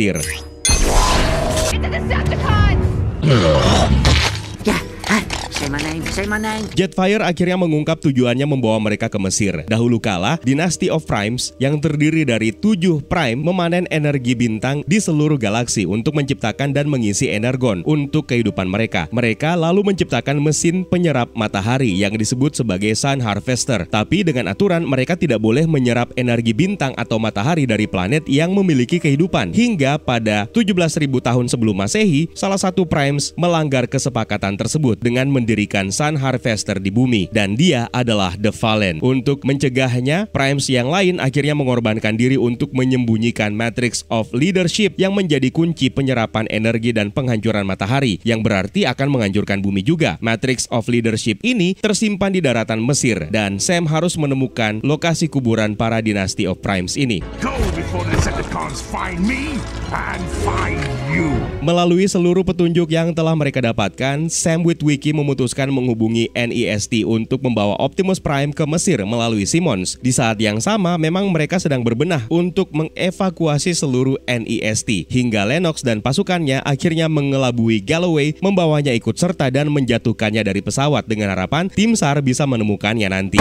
Jetfire akhirnya mengungkap tujuannya membawa mereka ke Mesir. Dahulu kala, Dynasty of Primes yang terdiri dari 7 Prime memanen energi bintang di seluruh galaksi untuk menciptakan dan mengisi energon untuk kehidupan mereka. Mereka lalu menciptakan mesin penyerap matahari yang disebut sebagai Sun Harvester. Tapi dengan aturan mereka tidak boleh menyerap energi bintang atau matahari dari planet yang memiliki kehidupan. Hingga pada 17.000 tahun sebelum Masehi, salah satu Primes melanggar kesepakatan tersebut dengan mendirikan Sun Harvester di bumi, dan dia adalah The Fallen. Untuk mencegahnya, Primes yang lain akhirnya mengorbankan diri untuk menyembunyikan Matrix of Leadership yang menjadi kunci penyerapan energi dan penghancuran matahari, yang berarti akan menghancurkan bumi juga. Matrix of Leadership ini tersimpan di daratan Mesir, dan Sam harus menemukan lokasi kuburan para dinasti of Primes ini. Go before the Decepticons find me and find you. Melalui seluruh petunjuk yang telah mereka dapatkan, Sam Witwicky memutuskan menghubungi NEST untuk membawa Optimus Prime ke Mesir melalui Simmons. Di saat yang sama, memang mereka sedang berbenah untuk mengevakuasi seluruh NEST, hingga Lennox dan pasukannya akhirnya mengelabui Galloway, membawanya ikut serta dan menjatuhkannya dari pesawat dengan harapan tim SAR bisa menemukannya nanti.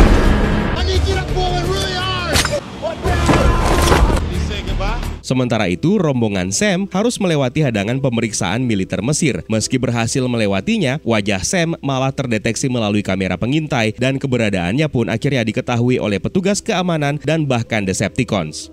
Sementara itu, rombongan Sam harus melewati hadangan pemeriksaan militer Mesir. Meski berhasil melewatinya, wajah Sam malah terdeteksi melalui kamera pengintai dan keberadaannya pun akhirnya diketahui oleh petugas keamanan dan bahkan Decepticons.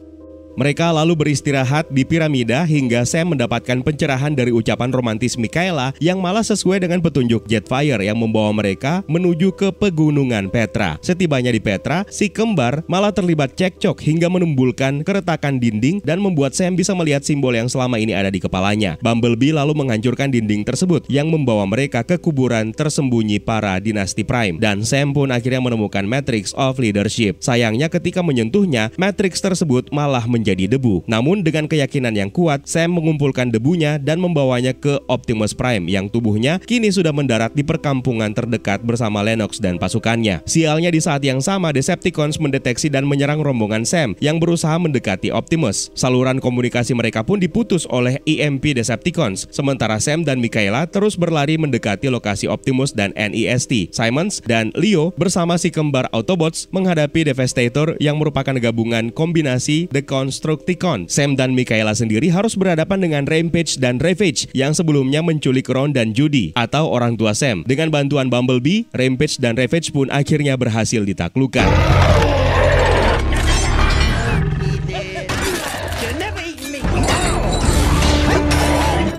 Mereka lalu beristirahat di piramida hingga Sam mendapatkan pencerahan dari ucapan romantis Mikaela yang malah sesuai dengan petunjuk Jetfire yang membawa mereka menuju ke pegunungan Petra. Setibanya di Petra, si kembar malah terlibat cekcok hingga menimbulkan keretakan dinding dan membuat Sam bisa melihat simbol yang selama ini ada di kepalanya. Bumblebee lalu menghancurkan dinding tersebut yang membawa mereka ke kuburan tersembunyi para dinasti Prime, dan Sam pun akhirnya menemukan Matrix of Leadership. Sayangnya ketika menyentuhnya, Matrix tersebut malah menjadi debu. Namun dengan keyakinan yang kuat, Sam mengumpulkan debunya dan membawanya ke Optimus Prime yang tubuhnya kini sudah mendarat di perkampungan terdekat bersama Lennox dan pasukannya. Sialnya di saat yang sama, Decepticons mendeteksi dan menyerang rombongan Sam yang berusaha mendekati Optimus. Saluran komunikasi mereka pun diputus oleh EMP Decepticons, sementara Sam dan Mikaela terus berlari mendekati lokasi Optimus dan NEST. Simmons dan Leo bersama si kembar Autobots menghadapi Devastator yang merupakan gabungan kombinasi The Constructicon. Sam dan Mikaela sendiri harus berhadapan dengan Rampage dan Ravage yang sebelumnya menculik Ron dan Judy atau orang tua Sam. Dengan bantuan Bumblebee, Rampage dan Ravage pun akhirnya berhasil ditaklukkan.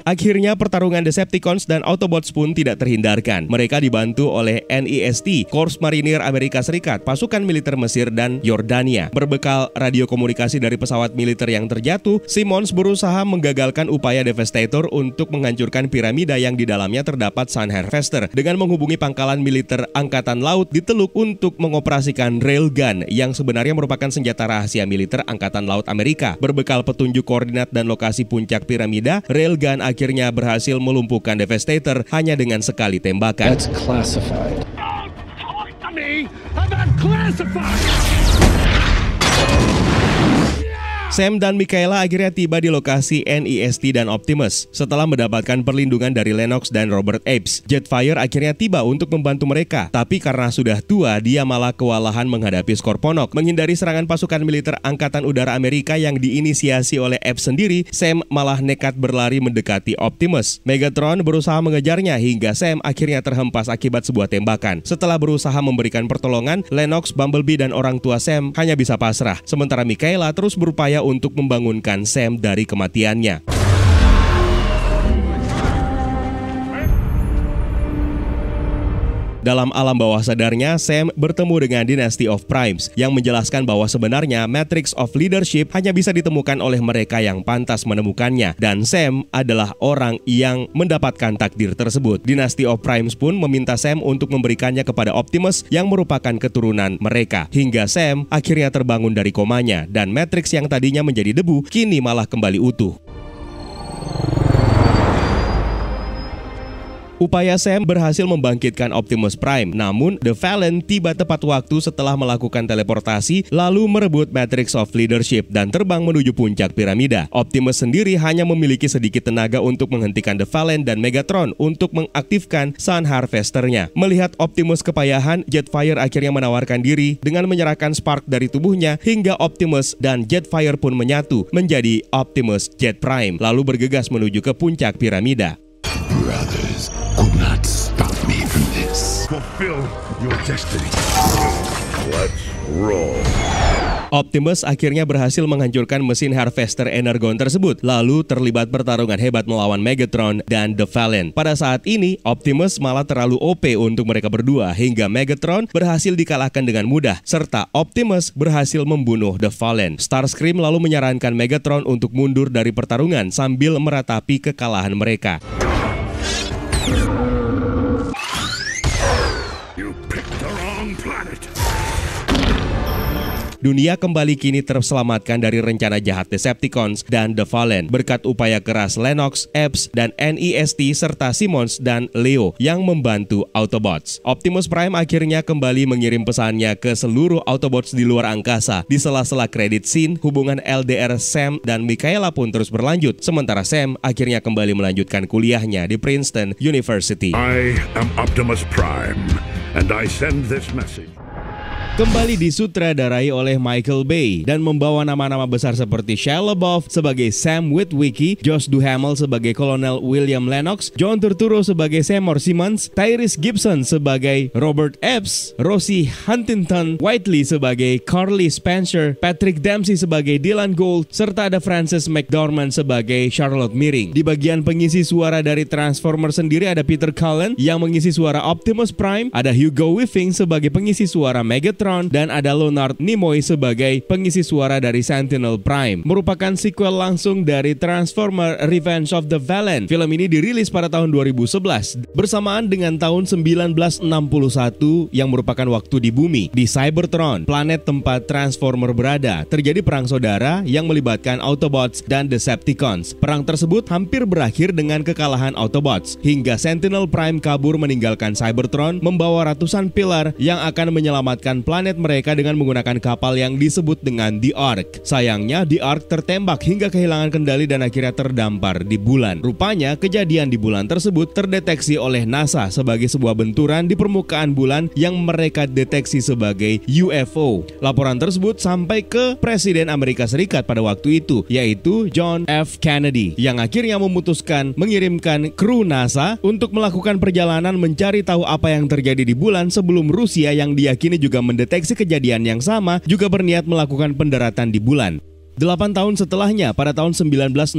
Akhirnya pertarungan Decepticons dan Autobots pun tidak terhindarkan. Mereka dibantu oleh NEST, Korps Marinir Amerika Serikat, pasukan militer Mesir dan Yordania. Berbekal radio komunikasi dari pesawat militer yang terjatuh, Simmons berusaha menggagalkan upaya Devastator untuk menghancurkan piramida yang di dalamnya terdapat Sun Harvester dengan menghubungi pangkalan militer Angkatan Laut di Teluk untuk mengoperasikan railgun yang sebenarnya merupakan senjata rahasia militer Angkatan Laut Amerika. Berbekal petunjuk koordinat dan lokasi puncak piramida, railgun akhirnya berhasil melumpuhkan Devastator hanya dengan sekali tembakan. That's classified. Don't talk to me about classified! Sam dan Mikaela akhirnya tiba di lokasi NEST dan Optimus. Setelah mendapatkan perlindungan dari Lennox dan Robert Apes, Jetfire akhirnya tiba untuk membantu mereka. Tapi karena sudah tua, dia malah kewalahan menghadapi Scorponok. Menghindari serangan pasukan militer Angkatan Udara Amerika yang diinisiasi oleh Apes sendiri, Sam malah nekat berlari mendekati Optimus. Megatron berusaha mengejarnya hingga Sam akhirnya terhempas akibat sebuah tembakan. Setelah berusaha memberikan pertolongan, Lennox, Bumblebee, dan orang tua Sam hanya bisa pasrah. Sementara Mikaela terus berupaya untuk membangunkan Sam dari kematiannya. Dalam alam bawah sadarnya, Sam bertemu dengan Dynasty of Primes yang menjelaskan bahwa sebenarnya Matrix of Leadership hanya bisa ditemukan oleh mereka yang pantas menemukannya, dan Sam adalah orang yang mendapatkan takdir tersebut. Dynasty of Primes pun meminta Sam untuk memberikannya kepada Optimus yang merupakan keturunan mereka, hingga Sam akhirnya terbangun dari komanya dan Matrix yang tadinya menjadi debu kini malah kembali utuh. Upaya Sam berhasil membangkitkan Optimus Prime, namun The Fallen tiba tepat waktu setelah melakukan teleportasi lalu merebut Matrix of Leadership dan terbang menuju puncak piramida. Optimus sendiri hanya memiliki sedikit tenaga untuk menghentikan The Fallen dan Megatron untuk mengaktifkan Sun Harvester-nya. Melihat Optimus kepayahan, Jetfire akhirnya menawarkan diri dengan menyerahkan spark dari tubuhnya hingga Optimus dan Jetfire pun menyatu menjadi Optimus Jet Prime, lalu bergegas menuju ke puncak piramida. Brothers could not stop me from this. Fulfill your destiny. Let's roll. Optimus akhirnya berhasil menghancurkan mesin Harvester Energon tersebut, lalu terlibat pertarungan hebat melawan Megatron dan The Fallen. Pada saat ini, Optimus malah terlalu OP untuk mereka berdua, hingga Megatron berhasil dikalahkan dengan mudah, serta Optimus berhasil membunuh The Fallen. Starscream lalu menyarankan Megatron untuk mundur dari pertarungan sambil meratapi kekalahan mereka. You picked the wrong planet. Dunia kembali kini terselamatkan dari rencana jahat Decepticons dan The Fallen berkat upaya keras Lennox, Epps, dan NEST serta Simmons dan Leo yang membantu Autobots. Optimus Prime akhirnya kembali mengirim pesannya ke seluruh Autobots di luar angkasa. Di sela-sela kredit scene, hubungan LDR Sam dan Mikaela pun terus berlanjut. Sementara Sam akhirnya kembali melanjutkan kuliahnya di Princeton University. I am Optimus Prime, and I send this message. Kembali disutradarai oleh Michael Bay dan membawa nama-nama besar seperti Shia LaBeouf sebagai Sam Witwicky, Josh Duhamel sebagai Kolonel William Lennox, John Turturro sebagai Seymour Simmons, Tyrese Gibson sebagai Robert Epps, Rosie Huntington Whiteley sebagai Carly Spencer, Patrick Dempsey sebagai Dylan Gould, serta ada Frances McDormand sebagai Charlotte Meering. Di bagian pengisi suara dari Transformers sendiri ada Peter Cullen yang mengisi suara Optimus Prime, ada Hugo Weaving sebagai pengisi suara Megatron, dan ada Leonard Nimoy sebagai pengisi suara dari Sentinel Prime. Merupakan sequel langsung dari Transformer Revenge of the Fallen. Film ini dirilis pada tahun 2011 bersamaan dengan tahun 1961 yang merupakan waktu di bumi. Di Cybertron, planet tempat Transformer berada, terjadi perang saudara yang melibatkan Autobots dan Decepticons. Perang tersebut hampir berakhir dengan kekalahan Autobots hingga Sentinel Prime kabur meninggalkan Cybertron membawa ratusan pilar yang akan menyelamatkan planet mereka dengan menggunakan kapal yang disebut dengan The Ark. Sayangnya The Ark tertembak hingga kehilangan kendali dan akhirnya terdampar di bulan. Rupanya kejadian di bulan tersebut terdeteksi oleh NASA sebagai sebuah benturan di permukaan bulan yang mereka deteksi sebagai UFO. Laporan tersebut sampai ke Presiden Amerika Serikat pada waktu itu, yaitu John F. Kennedy, yang akhirnya memutuskan mengirimkan kru NASA untuk melakukan perjalanan mencari tahu apa yang terjadi di bulan sebelum Rusia yang diyakini juga mendeteksi kejadian yang sama juga berniat melakukan pendaratan di bulan. 8 tahun setelahnya, pada tahun 1969,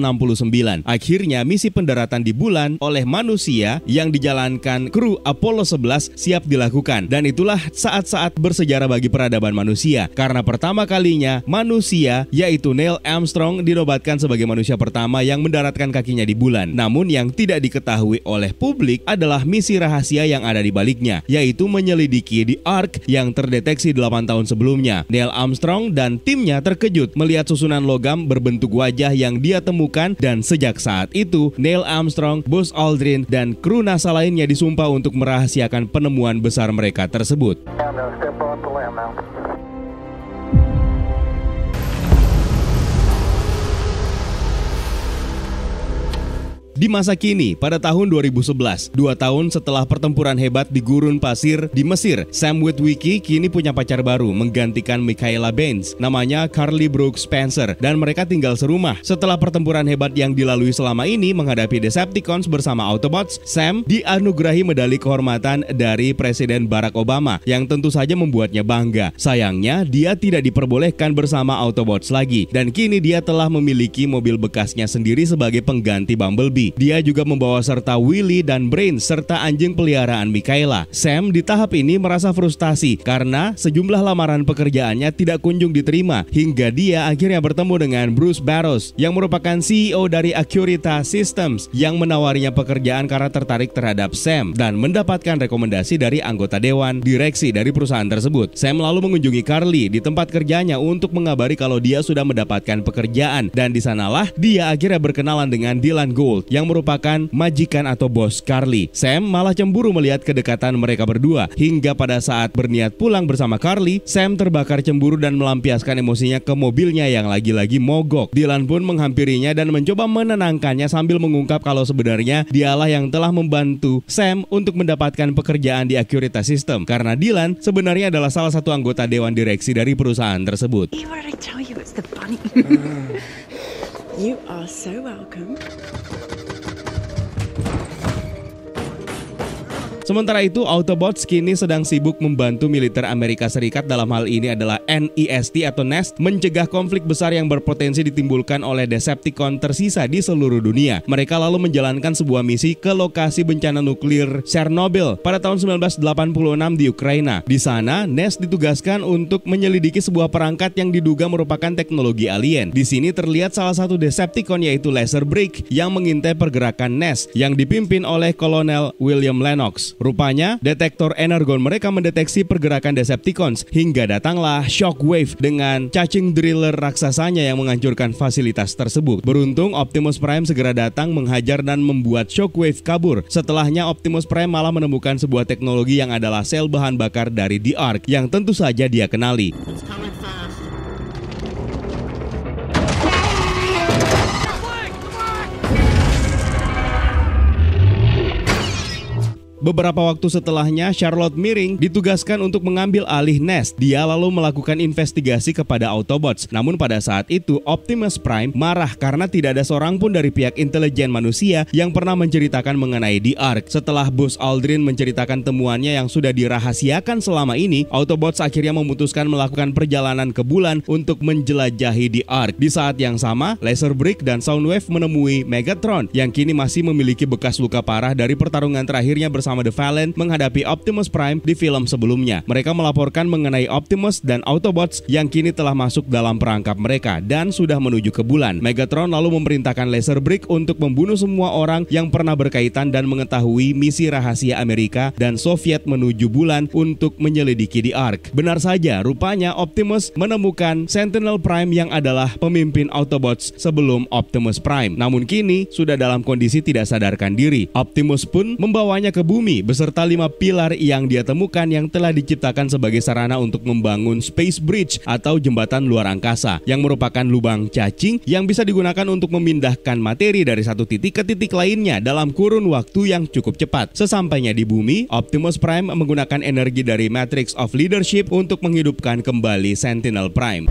akhirnya misi pendaratan di bulan oleh manusia yang dijalankan kru Apollo 11 siap dilakukan. Dan itulah saat-saat bersejarah bagi peradaban manusia, karena pertama kalinya manusia, yaitu Neil Armstrong, dinobatkan sebagai manusia pertama yang mendaratkan kakinya di bulan. Namun yang tidak diketahui oleh publik adalah misi rahasia yang ada di baliknya, yaitu menyelidiki The Ark yang terdeteksi 8 tahun sebelumnya. Neil Armstrong dan timnya terkejut melihat susunan logam berbentuk wajah yang dia temukan, dan sejak saat itu Neil Armstrong, Buzz Aldrin, dan kru NASA lainnya disumpah untuk merahasiakan penemuan besar mereka tersebut. Di masa kini, pada tahun 2011, 2 tahun setelah pertempuran hebat di gurun pasir di Mesir, Sam Witwicky kini punya pacar baru menggantikan Mikaela Banes, namanya Carly Brooke Spencer, dan mereka tinggal serumah. Setelah pertempuran hebat yang dilalui selama ini menghadapi Decepticons bersama Autobots, Sam dianugerahi medali kehormatan dari Presiden Barack Obama yang tentu saja membuatnya bangga. Sayangnya, dia tidak diperbolehkan bersama Autobots lagi, dan kini dia telah memiliki mobil bekasnya sendiri sebagai pengganti Bumblebee. Dia juga membawa serta Willy dan Brains serta anjing peliharaan Mikaela. Sam di tahap ini merasa frustasi karena sejumlah lamaran pekerjaannya tidak kunjung diterima, hingga dia akhirnya bertemu dengan Bruce Barrows yang merupakan CEO dari Accurita Systems yang menawarinya pekerjaan karena tertarik terhadap Sam dan mendapatkan rekomendasi dari anggota dewan direksi dari perusahaan tersebut. Sam lalu mengunjungi Carly di tempat kerjanya untuk mengabari kalau dia sudah mendapatkan pekerjaan, dan di sanalah dia akhirnya berkenalan dengan Dylan Gould yang merupakan majikan atau bos Carly. Sam malah cemburu melihat kedekatan mereka berdua, hingga pada saat berniat pulang bersama Carly, Sam terbakar cemburu dan melampiaskan emosinya ke mobilnya yang lagi-lagi mogok. Dylan pun menghampirinya dan mencoba menenangkannya sambil mengungkap kalau sebenarnya dialah yang telah membantu Sam untuk mendapatkan pekerjaan di Accurita System, karena Dylan sebenarnya adalah salah satu anggota dewan direksi dari perusahaan tersebut. You are so welcome. Sementara itu, Autobots kini sedang sibuk membantu militer Amerika Serikat, dalam hal ini adalah NEST atau NEST, mencegah konflik besar yang berpotensi ditimbulkan oleh Decepticon tersisa di seluruh dunia. Mereka lalu menjalankan sebuah misi ke lokasi bencana nuklir Chernobyl pada tahun 1986 di Ukraina. Di sana, NEST ditugaskan untuk menyelidiki sebuah perangkat yang diduga merupakan teknologi alien. Di sini terlihat salah satu Decepticon yaitu Laserbrick yang mengintai pergerakan NEST yang dipimpin oleh Kolonel William Lennox. Rupanya, detektor energon mereka mendeteksi pergerakan Decepticons hingga datanglah Shockwave dengan cacing driller raksasanya yang menghancurkan fasilitas tersebut. Beruntung Optimus Prime segera datang menghajar dan membuat Shockwave kabur. Setelahnya Optimus Prime malah menemukan sebuah teknologi yang adalah sel bahan bakar dari The Ark yang tentu saja dia kenali. Beberapa waktu setelahnya, Charlotte Meering ditugaskan untuk mengambil alih NEST. Dia lalu melakukan investigasi kepada Autobots. Namun pada saat itu, Optimus Prime marah karena tidak ada seorang pun dari pihak intelijen manusia yang pernah menceritakan mengenai The Ark. Setelah Buzz Aldrin menceritakan temuannya yang sudah dirahasiakan selama ini, Autobots akhirnya memutuskan melakukan perjalanan ke bulan untuk menjelajahi The Ark. Di saat yang sama, Laserbrick dan Soundwave menemui Megatron yang kini masih memiliki bekas luka parah dari pertarungan terakhirnya bersama The Valiant menghadapi Optimus Prime di film sebelumnya. Mereka melaporkan mengenai Optimus dan Autobots yang kini telah masuk dalam perangkap mereka dan sudah menuju ke bulan. Megatron lalu memerintahkan Laserbrick untuk membunuh semua orang yang pernah berkaitan dan mengetahui misi rahasia Amerika dan Soviet menuju bulan untuk menyelidiki The Ark. Benar saja, rupanya Optimus menemukan Sentinel Prime yang adalah pemimpin Autobots sebelum Optimus Prime. Namun kini sudah dalam kondisi tidak sadarkan diri. Optimus pun membawanya ke bumi beserta 5 pilar yang dia temukan yang telah diciptakan sebagai sarana untuk membangun Space Bridge atau jembatan luar angkasa yang merupakan lubang cacing yang bisa digunakan untuk memindahkan materi dari satu titik ke titik lainnya dalam kurun waktu yang cukup cepat. Sesampainya di bumi, Optimus Prime menggunakan energi dari Matrix of Leadership untuk menghidupkan kembali Sentinel Prime.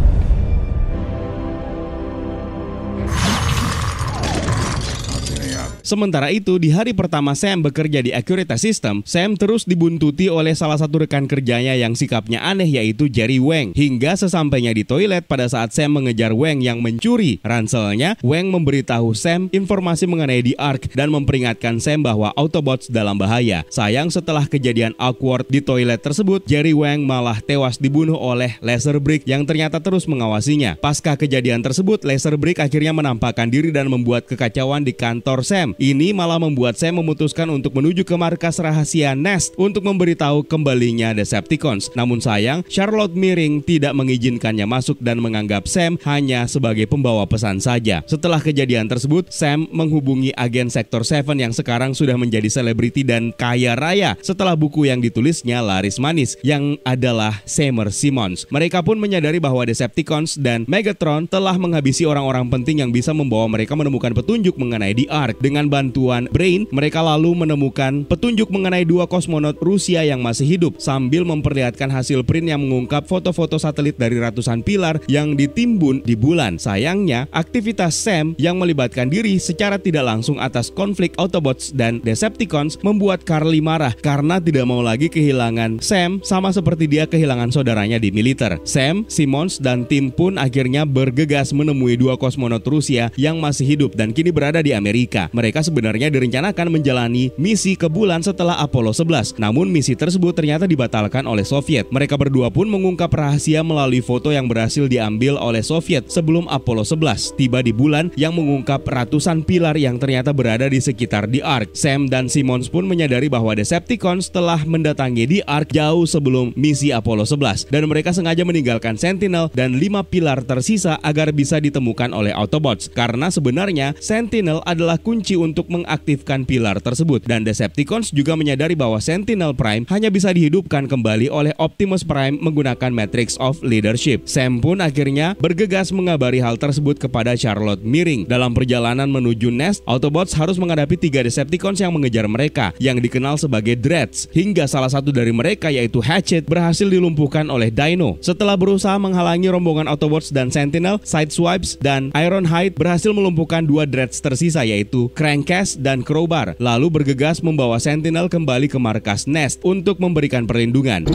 Sementara itu, di hari pertama Sam bekerja di Accurita System, Sam terus dibuntuti oleh salah satu rekan kerjanya yang sikapnya aneh yaitu Jerry Wang. Hingga sesampainya di toilet pada saat Sam mengejar Wang yang mencuri ranselnya, Wang memberitahu Sam informasi mengenai The Ark dan memperingatkan Sam bahwa Autobots dalam bahaya. Sayang setelah kejadian awkward di toilet tersebut, Jerry Wang malah tewas dibunuh oleh Laserbrick yang ternyata terus mengawasinya. Pasca kejadian tersebut, Laserbrick akhirnya menampakkan diri dan membuat kekacauan di kantor Sam. Ini malah membuat Sam memutuskan untuk menuju ke markas rahasia NEST untuk memberitahu kembalinya Decepticons. Namun sayang, Charlotte Meering tidak mengizinkannya masuk dan menganggap Sam hanya sebagai pembawa pesan saja. Setelah kejadian tersebut, Sam menghubungi agen Sektor 7 yang sekarang sudah menjadi selebriti dan kaya raya setelah buku yang ditulisnya laris manis, yang adalah Seymour Simmons. Mereka pun menyadari bahwa Decepticons dan Megatron telah menghabisi orang-orang penting yang bisa membawa mereka menemukan petunjuk mengenai The Ark. Dengan bantuan Brain, mereka lalu menemukan petunjuk mengenai 2 kosmonot Rusia yang masih hidup sambil memperlihatkan hasil print yang mengungkap foto-foto satelit dari ratusan pilar yang ditimbun di bulan. Sayangnya, aktivitas Sam yang melibatkan diri secara tidak langsung atas konflik Autobots dan Decepticons membuat Carly marah karena tidak mau lagi kehilangan Sam sama seperti dia kehilangan saudaranya di militer. Sam, Simmons, dan tim pun akhirnya bergegas menemui 2 kosmonot Rusia yang masih hidup dan kini berada di Amerika. Mereka sebenarnya direncanakan menjalani misi ke bulan setelah Apollo 11. Namun misi tersebut ternyata dibatalkan oleh Soviet. Mereka berdua pun mengungkap rahasia melalui foto yang berhasil diambil oleh Soviet sebelum Apollo 11 tiba di bulan yang mengungkap ratusan pilar yang ternyata berada di sekitar The Ark. Sam dan Simmons pun menyadari bahwa Decepticons telah mendatangi The Ark jauh sebelum misi Apollo 11 dan mereka sengaja meninggalkan Sentinel dan 5 pilar tersisa agar bisa ditemukan oleh Autobots. Karena sebenarnya Sentinel adalah kunci untuk mengaktifkan pilar tersebut dan Decepticons juga menyadari bahwa Sentinel Prime hanya bisa dihidupkan kembali oleh Optimus Prime menggunakan Matrix of Leadership. Sam pun akhirnya bergegas mengabari hal tersebut kepada Charlotte Meering. Dalam perjalanan menuju NEST, Autobots harus menghadapi 3 Decepticons yang mengejar mereka yang dikenal sebagai Dreads, hingga salah satu dari mereka yaitu Hatchet berhasil dilumpuhkan oleh Dino. Setelah berusaha menghalangi rombongan Autobots dan Sentinel, Sideswipes dan Ironhide berhasil melumpuhkan 2 Dreads tersisa yaitu Krang tank cast, dan crowbar, lalu bergegas membawa Sentinel kembali ke markas Nest untuk memberikan perlindungan.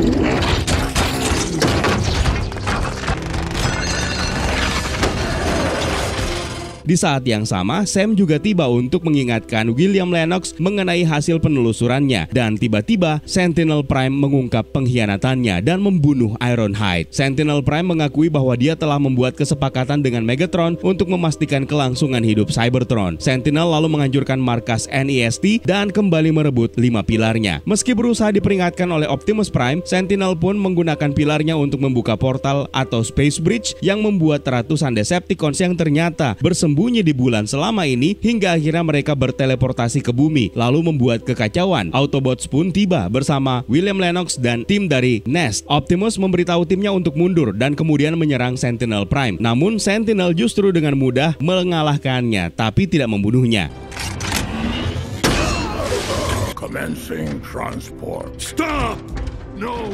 Di saat yang sama, Sam juga tiba untuk mengingatkan William Lennox mengenai hasil penelusurannya, dan tiba-tiba Sentinel Prime mengungkap pengkhianatannya dan membunuh Ironhide. Sentinel Prime mengakui bahwa dia telah membuat kesepakatan dengan Megatron untuk memastikan kelangsungan hidup Cybertron. Sentinel lalu menghancurkan markas NEST dan kembali merebut 5 pilarnya. Meski berusaha diperingatkan oleh Optimus Prime, Sentinel pun menggunakan pilarnya untuk membuka portal atau Space Bridge yang membuat ratusan Decepticons yang ternyata bersembunyi di bulan selama ini hingga akhirnya mereka berteleportasi ke bumi, lalu membuat kekacauan. Autobots pun tiba bersama William Lennox dan tim dari Nest. Optimus memberitahu timnya untuk mundur dan kemudian menyerang Sentinel Prime. Namun Sentinel justru dengan mudah mengalahkannya, tapi tidak membunuhnya. Commencing transport. Stop! No,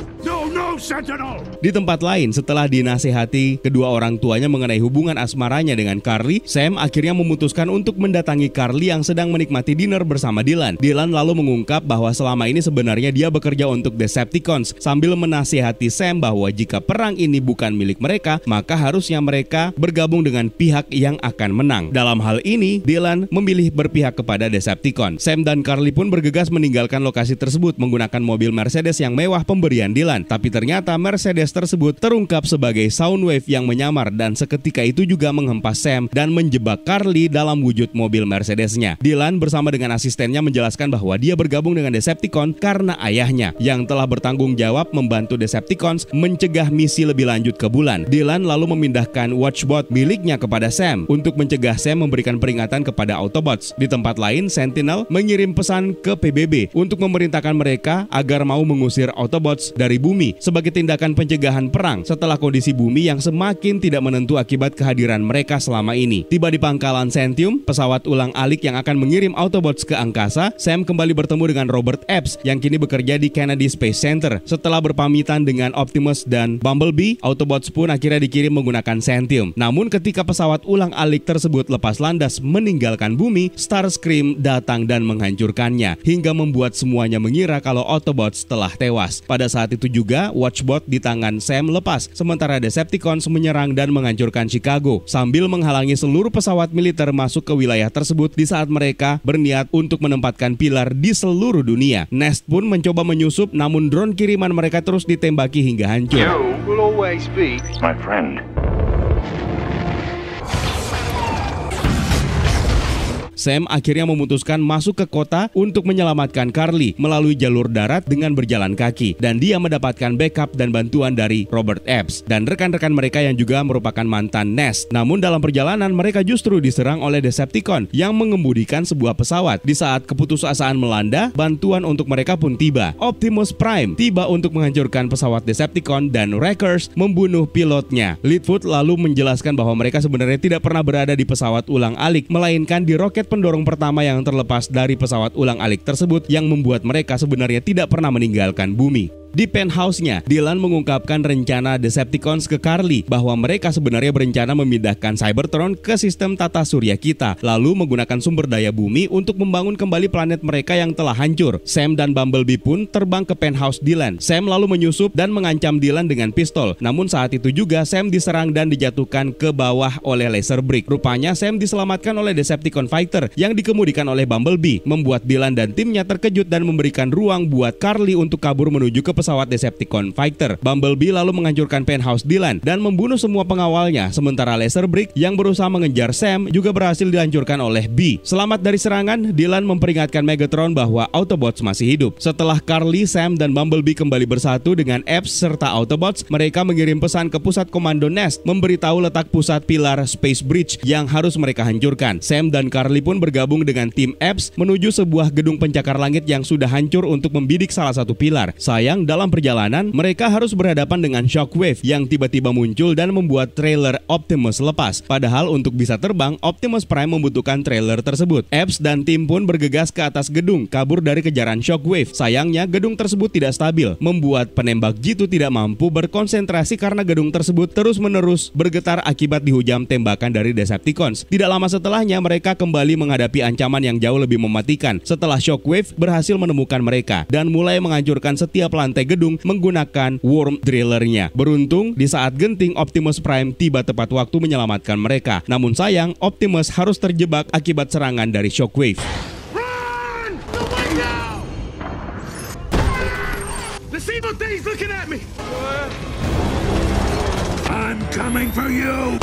Sentinel! Di tempat lain, setelah dinasihati kedua orang tuanya mengenai hubungan asmaranya dengan Carly, Sam akhirnya memutuskan untuk mendatangi Carly yang sedang menikmati dinner bersama Dylan. Dylan lalu mengungkap bahwa selama ini sebenarnya dia bekerja untuk Decepticons, sambil menasihati Sam bahwa jika perang ini bukan milik mereka, maka harusnya mereka bergabung dengan pihak yang akan menang. Dalam hal ini, Dylan memilih berpihak kepada Decepticon. Sam dan Carly pun bergegas meninggalkan lokasi tersebut menggunakan mobil Mercedes yang mewah pemberian Dylan, tapi ternyata Mercedes tersebut terungkap sebagai Soundwave yang menyamar dan seketika itu juga menghempas Sam dan menjebak Carly dalam wujud mobil Mercedesnya. Dylan bersama dengan asistennya menjelaskan bahwa dia bergabung dengan Decepticon karena ayahnya yang telah bertanggung jawab membantu Decepticons mencegah misi lebih lanjut ke bulan. Dylan lalu memindahkan Watchbot miliknya kepada Sam untuk mencegah Sam memberikan peringatan kepada Autobots. Di tempat lain, Sentinel mengirim pesan ke PBB untuk memerintahkan mereka agar mau mengusir Autobots dari bumi sebagai tindakan pencegahan perang setelah kondisi bumi yang semakin tidak menentu akibat kehadiran mereka selama ini. Tiba di pangkalan Centium, pesawat ulang-alik yang akan mengirim Autobots ke angkasa, Sam kembali bertemu dengan Robert Epps yang kini bekerja di Kennedy Space Center. Setelah berpamitan dengan Optimus dan Bumblebee, Autobots pun akhirnya dikirim menggunakan Centium. Namun ketika pesawat ulang-alik tersebut lepas landas meninggalkan bumi, Starscream datang dan menghancurkannya hingga membuat semuanya mengira kalau Autobots telah tewas. Pada saat itu juga, Watchbot di tangan Sam lepas, sementara Decepticons menyerang dan menghancurkan Chicago, sambil menghalangi seluruh pesawat militer masuk ke wilayah tersebut di saat mereka berniat untuk menempatkan pilar di seluruh dunia. Nest pun mencoba menyusup, namun drone kiriman mereka terus ditembaki hingga hancur. You will always be My friend. Sam akhirnya memutuskan masuk ke kota untuk menyelamatkan Carly melalui jalur darat dengan berjalan kaki, dan dia mendapatkan backup dan bantuan dari Robert Epps dan rekan-rekan mereka yang juga merupakan mantan Nest. Namun dalam perjalanan mereka justru diserang oleh Decepticon yang mengemudikan sebuah pesawat. Di saat keputusasaan melanda, bantuan untuk mereka pun tiba. Optimus Prime tiba untuk menghancurkan pesawat Decepticon dan Wreckers membunuh pilotnya. Leadfoot lalu menjelaskan bahwa mereka sebenarnya tidak pernah berada di pesawat ulang-alik, melainkan di roket pendorong pertama yang terlepas dari pesawat ulang-alik tersebut yang membuat mereka sebenarnya tidak pernah meninggalkan bumi. Di penthouse-nya, Dylan mengungkapkan rencana Decepticons ke Carly bahwa mereka sebenarnya berencana memindahkan Cybertron ke sistem tata surya kita, lalu menggunakan sumber daya bumi untuk membangun kembali planet mereka yang telah hancur. Sam dan Bumblebee pun terbang ke penthouse Dylan. Sam lalu menyusup dan mengancam Dylan dengan pistol. Namun saat itu juga Sam diserang dan dijatuhkan ke bawah oleh laser brick. Rupanya Sam diselamatkan oleh Decepticon Fighter yang dikemudikan oleh Bumblebee, membuat Dylan dan timnya terkejut dan memberikan ruang buat Carly untuk kabur menuju ke pesawat Decepticon Fighter. Bumblebee lalu menghancurkan penthouse Dylan dan membunuh semua pengawalnya, sementara laser brick yang berusaha mengejar Sam juga berhasil dihancurkan oleh B. Selamat dari serangan, Dylan memperingatkan Megatron bahwa Autobots masih hidup. Setelah Carly, Sam, dan Bumblebee kembali bersatu dengan Epps serta Autobots, mereka mengirim pesan ke pusat komando Nest memberitahu letak pusat pilar Space Bridge yang harus mereka hancurkan. Sam dan Carly pun bergabung dengan tim Epps menuju sebuah gedung pencakar langit yang sudah hancur untuk membidik salah satu pilar. Sayang, dalam perjalanan, mereka harus berhadapan dengan Shockwave yang tiba-tiba muncul dan membuat trailer Optimus lepas. Padahal untuk bisa terbang, Optimus Prime membutuhkan trailer tersebut. Epps dan tim pun bergegas ke atas gedung, kabur dari kejaran Shockwave. Sayangnya, gedung tersebut tidak stabil, membuat penembak jitu tidak mampu berkonsentrasi karena gedung tersebut terus-menerus bergetar akibat dihujam tembakan dari Decepticons. Tidak lama setelahnya, mereka kembali menghadapi ancaman yang jauh lebih mematikan setelah Shockwave berhasil menemukan mereka dan mulai menghancurkan setiap lantai gedung menggunakan worm drillernya. Beruntung, di saat genting Optimus Prime tiba tepat waktu menyelamatkan mereka. Namun sayang, Optimus harus terjebak akibat serangan dari Shockwave. Run! Away now! This evil thing's looking at me! I'm coming for you!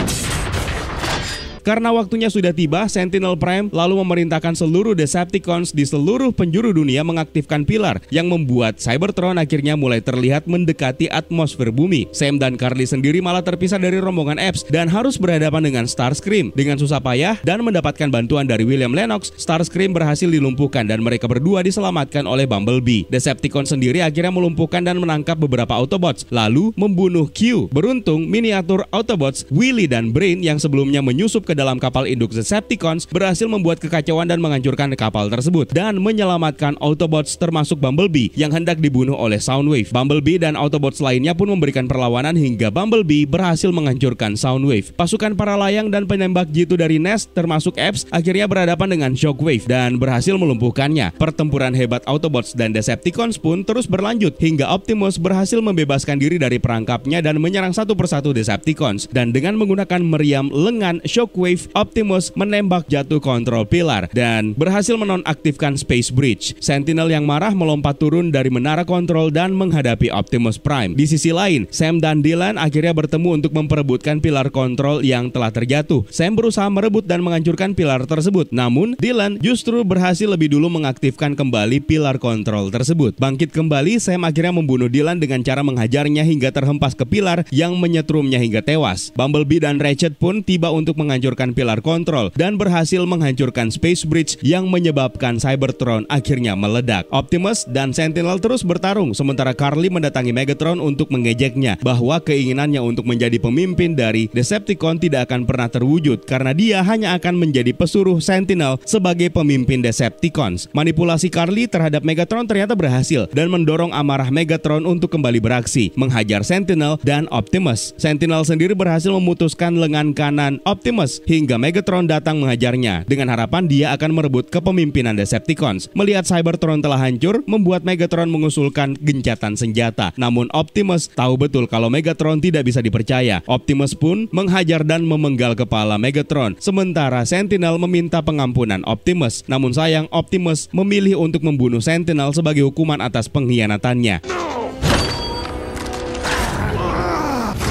Karena waktunya sudah tiba, Sentinel Prime lalu memerintahkan seluruh Decepticons di seluruh penjuru dunia mengaktifkan pilar yang membuat Cybertron akhirnya mulai terlihat mendekati atmosfer bumi. Sam dan Carly sendiri malah terpisah dari rombongan Epps dan harus berhadapan dengan Starscream. Dengan susah payah dan mendapatkan bantuan dari William Lennox, Starscream berhasil dilumpuhkan dan mereka berdua diselamatkan oleh Bumblebee. Decepticon sendiri akhirnya melumpuhkan dan menangkap beberapa Autobots, lalu membunuh Q. Beruntung, miniatur Autobots Willy dan Brain yang sebelumnya menyusup ke dalam kapal induk Decepticons berhasil membuat kekacauan dan menghancurkan kapal tersebut dan menyelamatkan Autobots termasuk Bumblebee yang hendak dibunuh oleh Soundwave. Bumblebee dan Autobots lainnya pun memberikan perlawanan hingga Bumblebee berhasil menghancurkan Soundwave. Pasukan para layang dan penembak jitu dari Nest termasuk Epps akhirnya berhadapan dengan Shockwave dan berhasil melumpuhkannya. Pertempuran hebat Autobots dan Decepticons pun terus berlanjut hingga Optimus berhasil membebaskan diri dari perangkapnya dan menyerang satu persatu Decepticons. Dan dengan menggunakan meriam lengan Shockwave, Optimus menembak jatuh kontrol pilar dan berhasil menonaktifkan Space Bridge. Sentinel yang marah melompat turun dari menara kontrol dan menghadapi Optimus Prime. Di sisi lain, Sam dan Dylan akhirnya bertemu untuk memperebutkan pilar kontrol yang telah terjatuh. Sam berusaha merebut dan menghancurkan pilar tersebut. Namun, Dylan justru berhasil lebih dulu mengaktifkan kembali pilar kontrol tersebut. Bangkit kembali, Sam akhirnya membunuh Dylan dengan cara menghajarnya hingga terhempas ke pilar yang menyetrumnya hingga tewas. Bumblebee dan Ratchet pun tiba untuk menghancurkan pilar kontrol dan berhasil menghancurkan Space Bridge yang menyebabkan Cybertron akhirnya meledak. Optimus dan Sentinel terus bertarung sementara Carly mendatangi Megatron untuk mengejeknya bahwa keinginannya untuk menjadi pemimpin dari Decepticon tidak akan pernah terwujud karena dia hanya akan menjadi pesuruh Sentinel sebagai pemimpin Decepticons. Manipulasi Carly terhadap Megatron ternyata berhasil dan mendorong amarah Megatron untuk kembali beraksi, menghajar Sentinel dan Optimus. Sentinel sendiri berhasil memutuskan lengan kanan Optimus hingga Megatron datang menghajarnya dengan harapan dia akan merebut kepemimpinan Decepticons. Melihat Cybertron telah hancur, membuat Megatron mengusulkan gencatan senjata. Namun Optimus tahu betul kalau Megatron tidak bisa dipercaya. Optimus pun menghajar dan memenggal kepala Megatron. Sementara Sentinel meminta pengampunan Optimus. Namun sayang, Optimus memilih untuk membunuh Sentinel sebagai hukuman atas pengkhianatannya.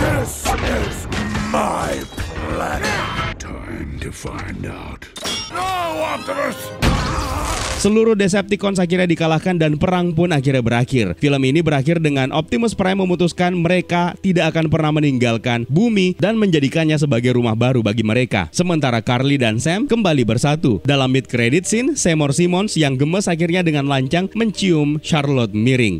This is my planet. Time to find out. No, Optimus! Seluruh Decepticons akhirnya dikalahkan dan perang pun akhirnya berakhir. Film ini berakhir dengan Optimus Prime memutuskan mereka tidak akan pernah meninggalkan bumi dan menjadikannya sebagai rumah baru bagi mereka. Sementara Carly dan Sam kembali bersatu. Dalam mid-credit scene, Seymour Simmons yang gemes akhirnya dengan lancang mencium Charlotte miring.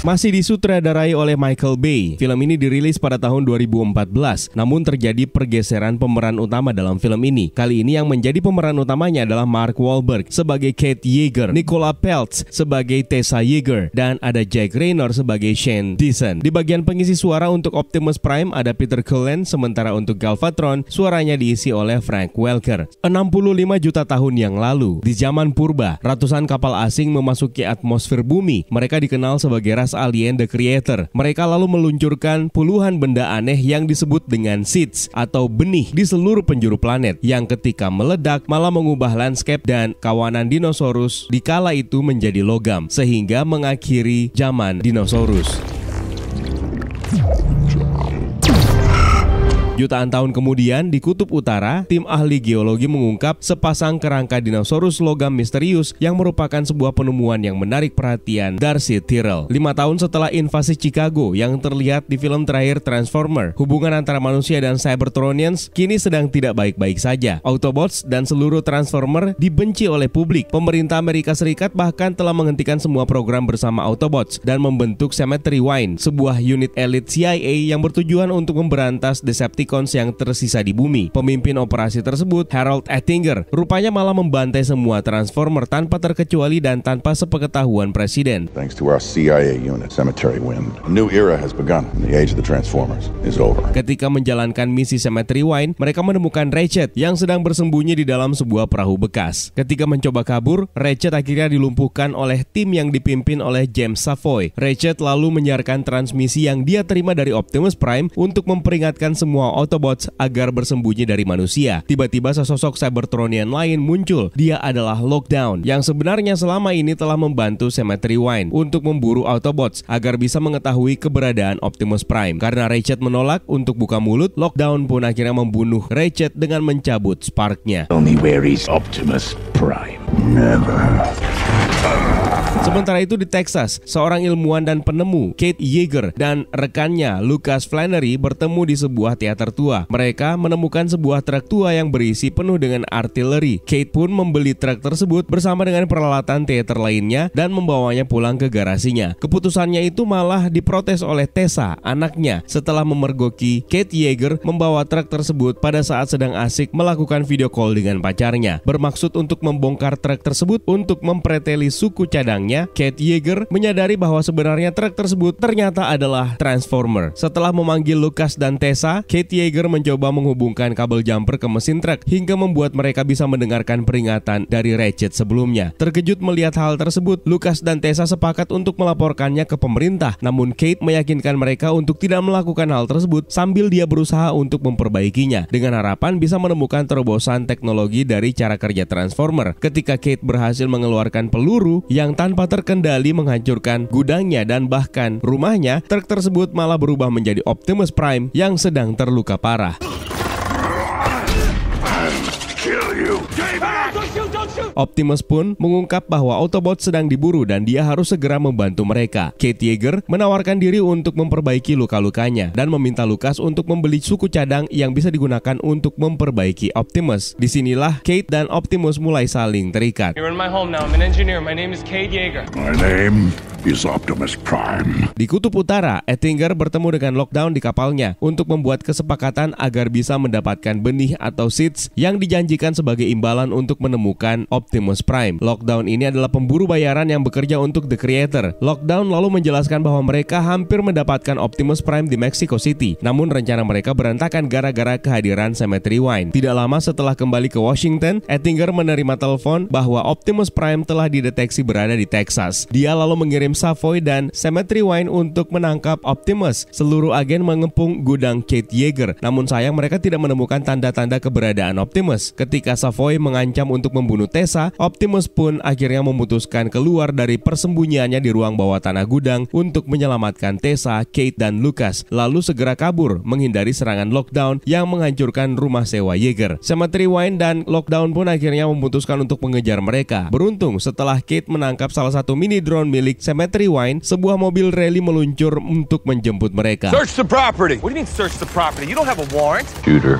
Masih disutradarai oleh Michael Bay, film ini dirilis pada tahun 2014. Namun terjadi pergeseran pemeran utama dalam film ini. Kali ini yang menjadi pemeran utamanya adalah Mark Wahlberg sebagai Kate Yeager, Nicola Peltz sebagai Tessa Yeager, dan ada Jack Raynor sebagai Shane Dyson. Di bagian pengisi suara untuk Optimus Prime ada Peter Cullen, sementara untuk Galvatron suaranya diisi oleh Frank Welker. 65 juta tahun yang lalu, di zaman purba, ratusan kapal asing memasuki atmosfer bumi. Mereka dikenal sebagai ras alien The Creator. Mereka lalu meluncurkan puluhan benda aneh yang disebut dengan seeds atau benih di seluruh penjuru planet yang ketika meledak malah mengubah landscape dan kawanan dinosaurus di kala itu menjadi logam sehingga mengakhiri zaman dinosaurus. Jutaan tahun kemudian, di Kutub Utara, tim ahli geologi mengungkap sepasang kerangka dinosaurus logam misterius yang merupakan sebuah penemuan yang menarik perhatian Darcy Tyrrell. 5 tahun setelah invasi Chicago yang terlihat di film terakhir Transformer, hubungan antara manusia dan Cybertronians kini sedang tidak baik-baik saja. Autobots dan seluruh Transformer dibenci oleh publik. Pemerintah Amerika Serikat bahkan telah menghentikan semua program bersama Autobots dan membentuk Cemetery Wine, sebuah unit elit CIA yang bertujuan untuk memberantas Decepticons yang tersisa di bumi. Pemimpin operasi tersebut, Harold Ettinger, rupanya malah membantai semua Transformer tanpa terkecuali dan tanpa sepengetahuan presiden. Thanks to our CIA unit, Cemetery Wind, a new era has begun. The age of the Transformers is over. Ketika menjalankan misi Cemetery Wine, mereka menemukan Ratchet yang sedang bersembunyi di dalam sebuah perahu bekas. Ketika mencoba kabur, Ratchet akhirnya dilumpuhkan oleh tim yang dipimpin oleh James Savoy. Ratchet lalu menyiarkan transmisi yang dia terima dari Optimus Prime untuk memperingatkan semua Autobots agar bersembunyi dari manusia. Tiba-tiba sesosok Cybertronian lain muncul. Dia adalah Lockdown, yang sebenarnya selama ini telah membantu Cemetery Wine untuk memburu Autobots agar bisa mengetahui keberadaan Optimus Prime. Karena Ratchet menolak untuk buka mulut, Lockdown pun akhirnya membunuh Ratchet dengan mencabut sparknya. Tell me where is Optimus Prime? Never. Sementara itu di Texas, seorang ilmuwan dan penemu, Kate Yeager, dan rekannya Lucas Flannery bertemu di sebuah teater tua. Mereka menemukan sebuah truk tua yang berisi penuh dengan artileri. Kate pun membeli truk tersebut bersama dengan peralatan teater lainnya dan membawanya pulang ke garasinya. Keputusannya itu malah diprotes oleh Tessa, anaknya, setelah memergoki Kate Yeager membawa truk tersebut pada saat sedang asik melakukan video call dengan pacarnya. Bermaksud untuk membongkar truk tersebut untuk mempreteli suku cadangnya, Kate Yeager menyadari bahwa sebenarnya truk tersebut ternyata adalah Transformer. Setelah memanggil Lucas dan Tessa, Kate Yeager mencoba menghubungkan kabel jumper ke mesin truk hingga membuat mereka bisa mendengarkan peringatan dari Ratchet sebelumnya. Terkejut melihat hal tersebut, Lucas dan Tessa sepakat untuk melaporkannya ke pemerintah. Namun Kate meyakinkan mereka untuk tidak melakukan hal tersebut sambil dia berusaha untuk memperbaikinya dengan harapan bisa menemukan terobosan teknologi dari cara kerja Transformer. Ketika Kate berhasil mengeluarkan peluru yang tanpa terkendali menghancurkan gudangnya dan bahkan rumahnya, truk tersebut malah berubah menjadi Optimus Prime yang sedang terluka parah. Optimus pun mengungkap bahwa Autobots sedang diburu dan dia harus segera membantu mereka. Kate Yeager menawarkan diri untuk memperbaiki luka-lukanya dan meminta Lucas untuk membeli suku cadang yang bisa digunakan untuk memperbaiki Optimus. Disinilah Kate dan Optimus mulai saling terikat. You're in my home now. I'm an engineer. My name is Kate Yeager. My name is Optimus Prime. Di Kutub Utara, Ettinger bertemu dengan Lockdown di kapalnya untuk membuat kesepakatan agar bisa mendapatkan benih atau seeds yang dijanjikan sebagai imbalan untuk menemukan Optimus Prime. Lockdown ini adalah pemburu bayaran yang bekerja untuk The Creator. Lockdown lalu menjelaskan bahwa mereka hampir mendapatkan Optimus Prime di Mexico City. Namun rencana mereka berantakan gara-gara kehadiran Cemetery Wine. Tidak lama setelah kembali ke Washington, Ettinger menerima telepon bahwa Optimus Prime telah dideteksi berada di Texas. Dia lalu mengirim Savoy dan Cemetery Wine untuk menangkap Optimus. Seluruh agen mengepung gudang Kate Yeager. Namun sayang mereka tidak menemukan tanda-tanda keberadaan Optimus. Ketika Savoy mengancam untuk membunuh Tessa, Optimus pun akhirnya memutuskan keluar dari persembunyiannya di ruang bawah tanah gudang untuk menyelamatkan Tessa, Kate, dan Lucas, lalu segera kabur menghindari serangan Lockdown yang menghancurkan rumah sewa Yeager. Cemetery Wine dan Lockdown pun akhirnya memutuskan untuk mengejar mereka. Beruntung setelah Kate menangkap salah satu mini drone milik Cemetery Wine, sebuah mobil rally meluncur untuk menjemput mereka. Search the property. What do you mean search the property? You don't have a warrant. Shooter.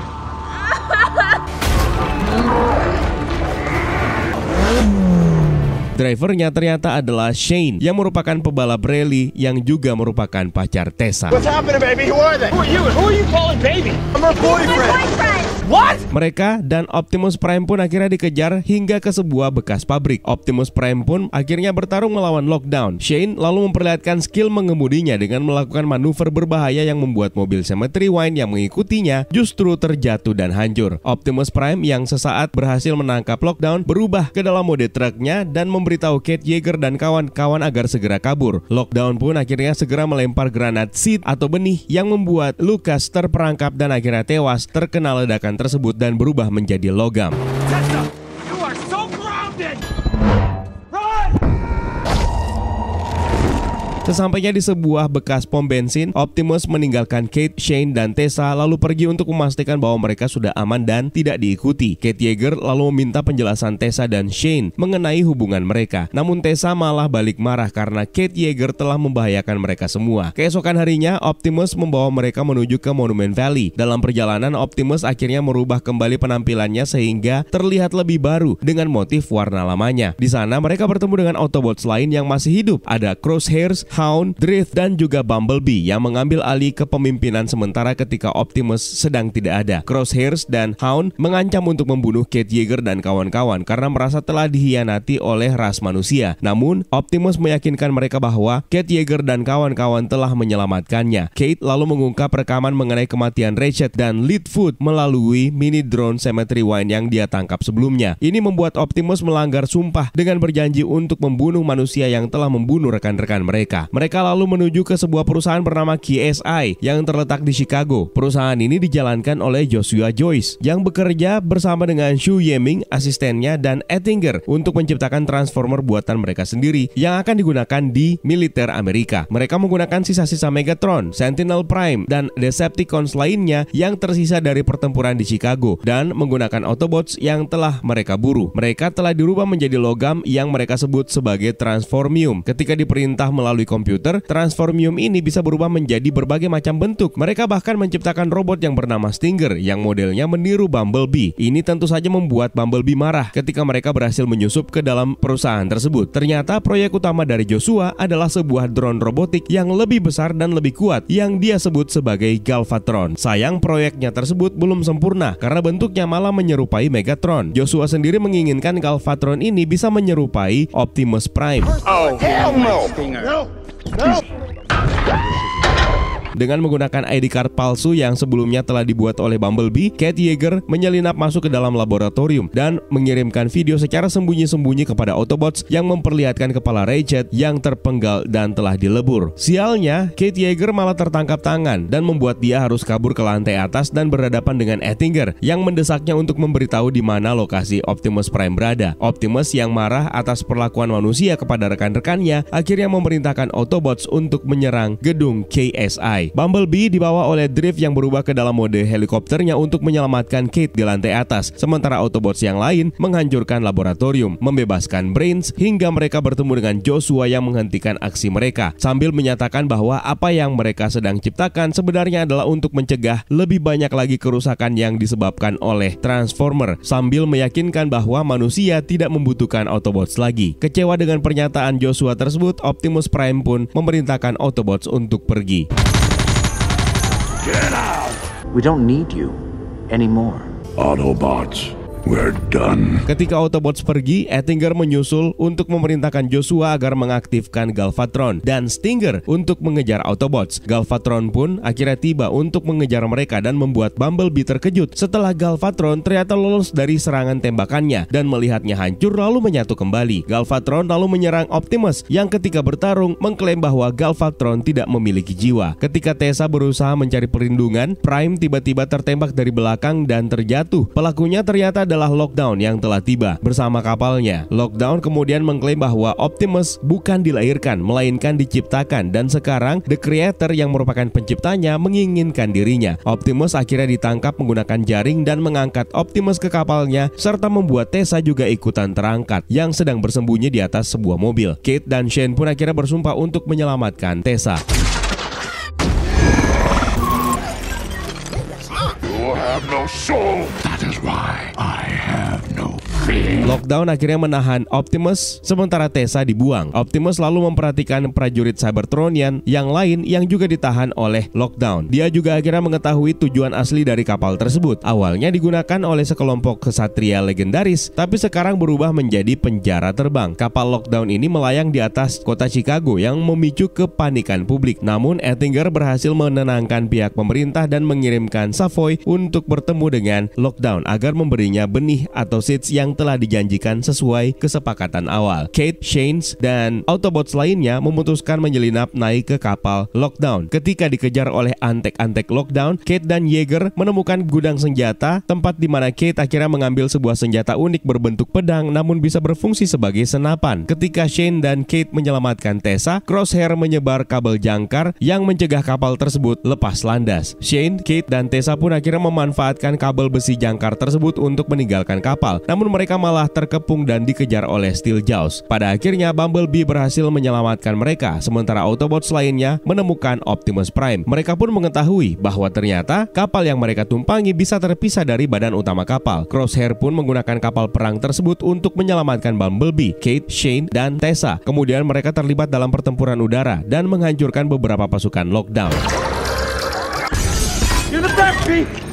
Drivernya ternyata adalah Shane yang merupakan pebalap rally yang juga merupakan pacar Tessa. What's happening, baby? Who are they? Who are you? Who are you calling baby? I'm her boyfriend. What? Mereka dan Optimus Prime pun akhirnya dikejar hingga ke sebuah bekas pabrik. Optimus Prime pun akhirnya bertarung melawan Lockdown. Shane lalu memperlihatkan skill mengemudinya dengan melakukan manuver berbahaya yang membuat mobil Cemetery Wine yang mengikutinya justru terjatuh dan hancur. Optimus Prime yang sesaat berhasil menangkap Lockdown berubah ke dalam mode truknya dan memberitahu Kate Yeager dan kawan-kawan agar segera kabur. Lockdown pun akhirnya segera melempar granat seed atau benih yang membuat Lucas terperangkap dan akhirnya tewas terkena ledakan tersebut dan berubah menjadi logam. Tessa, you are so grounded! Run! Sesampainya di sebuah bekas pom bensin, Optimus meninggalkan Kate, Shane, dan Tessa lalu pergi untuk memastikan bahwa mereka sudah aman dan tidak diikuti. Kate Yeager lalu meminta penjelasan Tessa dan Shane mengenai hubungan mereka. Namun Tessa malah balik marah karena Kate Yeager telah membahayakan mereka semua. Keesokan harinya, Optimus membawa mereka menuju ke Monument Valley. Dalam perjalanan, Optimus akhirnya merubah kembali penampilannya sehingga terlihat lebih baru dengan motif warna lamanya. Di sana mereka bertemu dengan Autobots lain yang masih hidup. Ada Crosshairs, Hound, Drift, dan juga Bumblebee yang mengambil alih kepemimpinan sementara ketika Optimus sedang tidak ada. Crosshairs dan Hound mengancam untuk membunuh Kate Yeager dan kawan-kawan karena merasa telah dihianati oleh ras manusia. Namun, Optimus meyakinkan mereka bahwa Kate Yeager dan kawan-kawan telah menyelamatkannya. Kate lalu mengungkap rekaman mengenai kematian Ratchet dan Leadfoot melalui mini drone Cemetery Wind yang dia tangkap sebelumnya. Ini membuat Optimus melanggar sumpah dengan berjanji untuk membunuh manusia yang telah membunuh rekan-rekan mereka. Mereka lalu menuju ke sebuah perusahaan bernama KSI yang terletak di Chicago. Perusahaan ini dijalankan oleh Joshua Joyce yang bekerja bersama dengan Shu Yeming, asistennya, dan Ettinger untuk menciptakan Transformer buatan mereka sendiri yang akan digunakan di militer Amerika. Mereka menggunakan sisa-sisa Megatron, Sentinel Prime, dan Decepticons lainnya yang tersisa dari pertempuran di Chicago dan menggunakan Autobots yang telah mereka buru. Mereka telah dirubah menjadi logam yang mereka sebut sebagai Transformium. Ketika diperintah melalui komputer, Transformium ini bisa berubah menjadi berbagai macam bentuk. Mereka bahkan menciptakan robot yang bernama Stinger yang modelnya meniru Bumblebee. Ini tentu saja membuat Bumblebee marah ketika mereka berhasil menyusup ke dalam perusahaan tersebut. Ternyata proyek utama dari Joshua adalah sebuah drone robotik yang lebih besar dan lebih kuat yang dia sebut sebagai Galvatron. Sayang proyeknya tersebut belum sempurna karena bentuknya malah menyerupai Megatron. Joshua sendiri menginginkan Galvatron ini bisa menyerupai Optimus Prime. Oh, hell no! Dengan menggunakan ID card palsu yang sebelumnya telah dibuat oleh Bumblebee, Kate Yeager menyelinap masuk ke dalam laboratorium dan mengirimkan video secara sembunyi-sembunyi kepada Autobots yang memperlihatkan kepala Ratchet yang terpenggal dan telah dilebur. Sialnya, Kate Yeager malah tertangkap tangan dan membuat dia harus kabur ke lantai atas dan berhadapan dengan Ettinger yang mendesaknya untuk memberitahu di mana lokasi Optimus Prime berada. Optimus yang marah atas perlakuan manusia kepada rekan-rekannya akhirnya memerintahkan Autobots untuk menyerang gedung KSI. Bumblebee dibawa oleh Drift yang berubah ke dalam mode helikopternya untuk menyelamatkan Kate di lantai atas, sementara Autobots yang lain menghancurkan laboratorium, membebaskan Brains hingga mereka bertemu dengan Joshua yang menghentikan aksi mereka, sambil menyatakan bahwa apa yang mereka sedang ciptakan sebenarnya adalah untuk mencegah lebih banyak lagi kerusakan yang disebabkan oleh Transformer, sambil meyakinkan bahwa manusia tidak membutuhkan Autobots lagi. Kecewa dengan pernyataan Joshua tersebut, Optimus Prime pun memerintahkan Autobots untuk pergi. Get out! We don't need you anymore. Autobots, we're done. Ketika Autobots pergi, Ettinger menyusul untuk memerintahkan Joshua agar mengaktifkan Galvatron dan Stinger untuk mengejar Autobots. Galvatron pun akhirnya tiba untuk mengejar mereka dan membuat Bumblebee terkejut setelah Galvatron ternyata lolos dari serangan tembakannya dan melihatnya hancur lalu menyatu kembali. Galvatron lalu menyerang Optimus yang ketika bertarung mengklaim bahwa Galvatron tidak memiliki jiwa. Ketika Tessa berusaha mencari perlindungan, Prime tiba-tiba tertembak dari belakang dan terjatuh. Pelakunya ternyata adalah Lockdown yang telah tiba bersama kapalnya. Lockdown kemudian mengklaim bahwa Optimus bukan dilahirkan, melainkan diciptakan, dan sekarang The Creator yang merupakan penciptanya menginginkan dirinya. Optimus akhirnya ditangkap menggunakan jaring dan mengangkat Optimus ke kapalnya, serta membuat Tessa juga ikutan terangkat yang sedang bersembunyi di atas sebuah mobil. Kate dan Shane pun akhirnya bersumpah untuk menyelamatkan Tessa. You have no soul. That is why I have no fear. Lockdown akhirnya menahan Optimus, sementara Tessa dibuang. Optimus lalu memperhatikan prajurit Cybertronian yang lain yang juga ditahan oleh Lockdown. Dia juga akhirnya mengetahui tujuan asli dari kapal tersebut. Awalnya digunakan oleh sekelompok kesatria legendaris, tapi sekarang berubah menjadi penjara terbang. Kapal Lockdown ini melayang di atas kota Chicago yang memicu kepanikan publik. Namun Ettinger berhasil menenangkan pihak pemerintah dan mengirimkan Savoy untuk bertemu dengan Lockdown agar memberinya benih atau seeds yang telah dijanjikan dijanjikan sesuai kesepakatan awal. Kate, Shane, dan Autobots lainnya memutuskan menyelinap naik ke kapal Lockdown. Ketika dikejar oleh antek-antek Lockdown, Kate dan Yeager menemukan gudang senjata, tempat di mana Kate akhirnya mengambil sebuah senjata unik berbentuk pedang namun bisa berfungsi sebagai senapan. Ketika Shane dan Kate menyelamatkan Tessa, Crosshair menyebar kabel jangkar yang mencegah kapal tersebut lepas landas. Shane, Kate, dan Tessa pun akhirnya memanfaatkan kabel besi jangkar tersebut untuk meninggalkan kapal, namun mereka malah terkepung dan dikejar oleh Steeljaws. Pada akhirnya Bumblebee berhasil menyelamatkan mereka, sementara Autobots lainnya menemukan Optimus Prime. Mereka pun mengetahui bahwa ternyata kapal yang mereka tumpangi bisa terpisah dari badan utama kapal. Crosshair pun menggunakan kapal perang tersebut untuk menyelamatkan Bumblebee, Kate, Shane, dan Tessa. Kemudian mereka terlibat dalam pertempuran udara dan menghancurkan beberapa pasukan Lockdown. You're the best, Pete!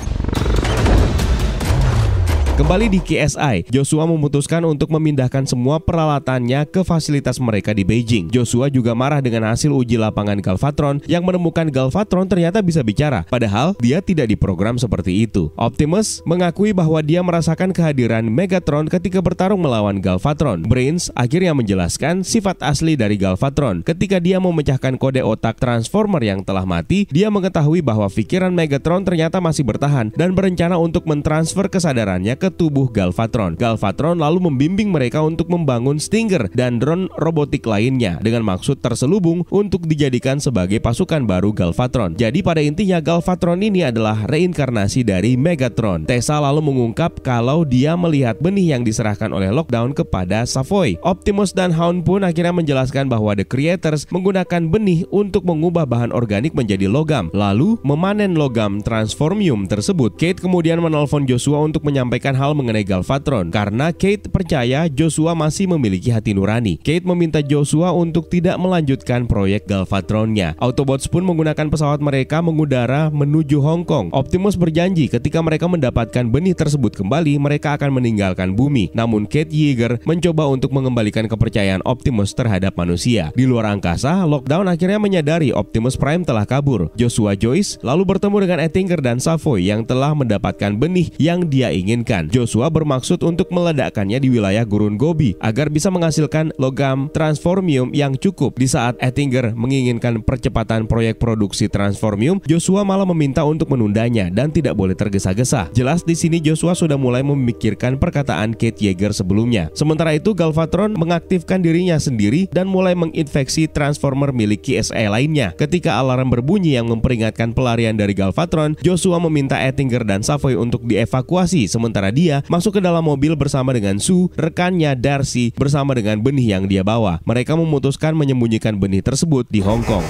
Kembali di KSI, Joshua memutuskan untuk memindahkan semua peralatannya ke fasilitas mereka di Beijing. Joshua juga marah dengan hasil uji lapangan Galvatron yang menemukan Galvatron ternyata bisa bicara, padahal dia tidak diprogram seperti itu. Optimus mengakui bahwa dia merasakan kehadiran Megatron ketika bertarung melawan Galvatron. Brains akhirnya menjelaskan sifat asli dari Galvatron. Ketika dia memecahkan kode otak Transformer yang telah mati, dia mengetahui bahwa pikiran Megatron ternyata masih bertahan dan berencana untuk mentransfer kesadarannya ke tubuh Galvatron. Galvatron lalu membimbing mereka untuk membangun Stinger dan drone robotik lainnya dengan maksud terselubung untuk dijadikan sebagai pasukan baru Galvatron. Jadi pada intinya Galvatron ini adalah reinkarnasi dari Megatron. Tessa lalu mengungkap kalau dia melihat benih yang diserahkan oleh Lockdown kepada Savoy. Optimus dan Hound pun akhirnya menjelaskan bahwa The Creators menggunakan benih untuk mengubah bahan organik menjadi logam, lalu memanen logam transformium tersebut. Kate kemudian menelpon Joshua untuk menyampaikan hal mengenai Galvatron karena Kate percaya Joshua masih memiliki hati nurani. Kate meminta Joshua untuk tidak melanjutkan proyek Galvatronnya. Autobots pun menggunakan pesawat mereka mengudara menuju Hong Kong. Optimus berjanji ketika mereka mendapatkan benih tersebut kembali, mereka akan meninggalkan bumi. Namun Kate Yeager mencoba untuk mengembalikan kepercayaan Optimus terhadap manusia. Di luar angkasa, Lockdown akhirnya menyadari Optimus Prime telah kabur. Joshua Joyce lalu bertemu dengan Ettinger dan Savoy yang telah mendapatkan benih yang dia inginkan. Joshua bermaksud untuk meledakkannya di wilayah Gurun Gobi agar bisa menghasilkan logam transformium yang cukup. Di saat Ettinger menginginkan percepatan proyek produksi transformium, Joshua malah meminta untuk menundanya dan tidak boleh tergesa-gesa. Jelas di sini Joshua sudah mulai memikirkan perkataan Kate Yeager sebelumnya. Sementara itu Galvatron mengaktifkan dirinya sendiri dan mulai menginfeksi Transformer milik KSI lainnya. Ketika alarm berbunyi yang memperingatkan pelarian dari Galvatron, Joshua meminta Ettinger dan Savoy untuk dievakuasi, sementara dia masuk ke dalam mobil bersama dengan Sue, rekannya Darcy, bersama dengan benih yang dia bawa. Mereka memutuskan menyembunyikan benih tersebut di Hong Kong.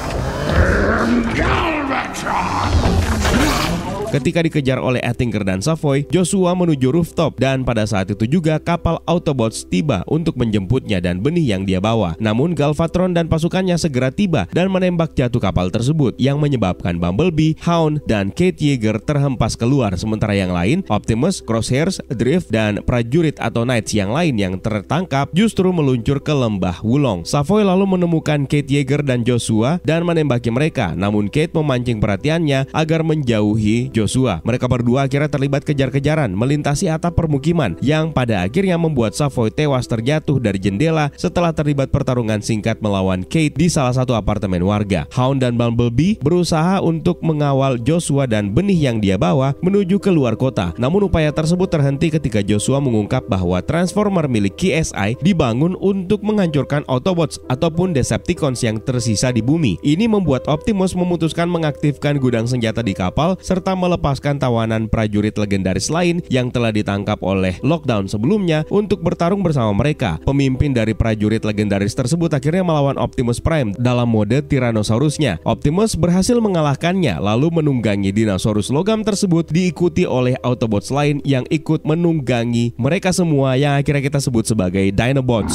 Ketika dikejar oleh Ettinger dan Savoy, Joshua menuju rooftop dan pada saat itu juga kapal Autobots tiba untuk menjemputnya dan benih yang dia bawa. Namun Galvatron dan pasukannya segera tiba dan menembak jatuh kapal tersebut yang menyebabkan Bumblebee, Hound, dan Kate Yeager terhempas keluar, sementara yang lain, Optimus, Crosshairs, Drift, dan prajurit atau Knights yang lain yang tertangkap justru meluncur ke lembah Wulong. Savoy lalu menemukan Kate Yeager dan Joshua dan menembaki mereka, namun Kate memancing perhatiannya agar menjauhi Joshua. Mereka berdua akhirnya terlibat kejar-kejaran melintasi atap permukiman yang pada akhirnya membuat Savoy tewas terjatuh dari jendela setelah terlibat pertarungan singkat melawan Kate di salah satu apartemen warga. Hound dan Bumblebee berusaha untuk mengawal Joshua dan benih yang dia bawa menuju ke luar kota. Namun upaya tersebut terhenti ketika Joshua mengungkap bahwa Transformer milik KSI dibangun untuk menghancurkan Autobots ataupun Decepticons yang tersisa di bumi. Ini membuat Optimus memutuskan mengaktifkan gudang senjata di kapal serta melepaskan tawanan prajurit legendaris lain yang telah ditangkap oleh Lockdown sebelumnya untuk bertarung bersama mereka. Pemimpin dari prajurit legendaris tersebut akhirnya melawan Optimus Prime dalam mode Tyrannosaurusnya. Optimus berhasil mengalahkannya lalu menunggangi dinosaurus logam tersebut diikuti oleh Autobots lain yang ikut menunggangi mereka semua yang akhirnya kita sebut sebagai Dinobots.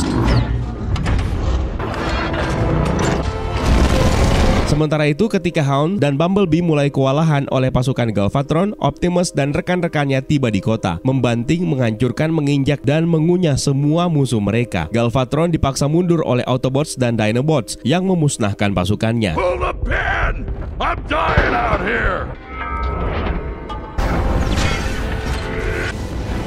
Sementara itu ketika Hound dan Bumblebee mulai kewalahan oleh pasukan Galvatron, Optimus dan rekan-rekannya tiba di kota, membanting, menghancurkan, menginjak, dan mengunyah semua musuh mereka. Galvatron dipaksa mundur oleh Autobots dan Dinobots yang memusnahkan pasukannya. Pull the pin! I'm dying out here!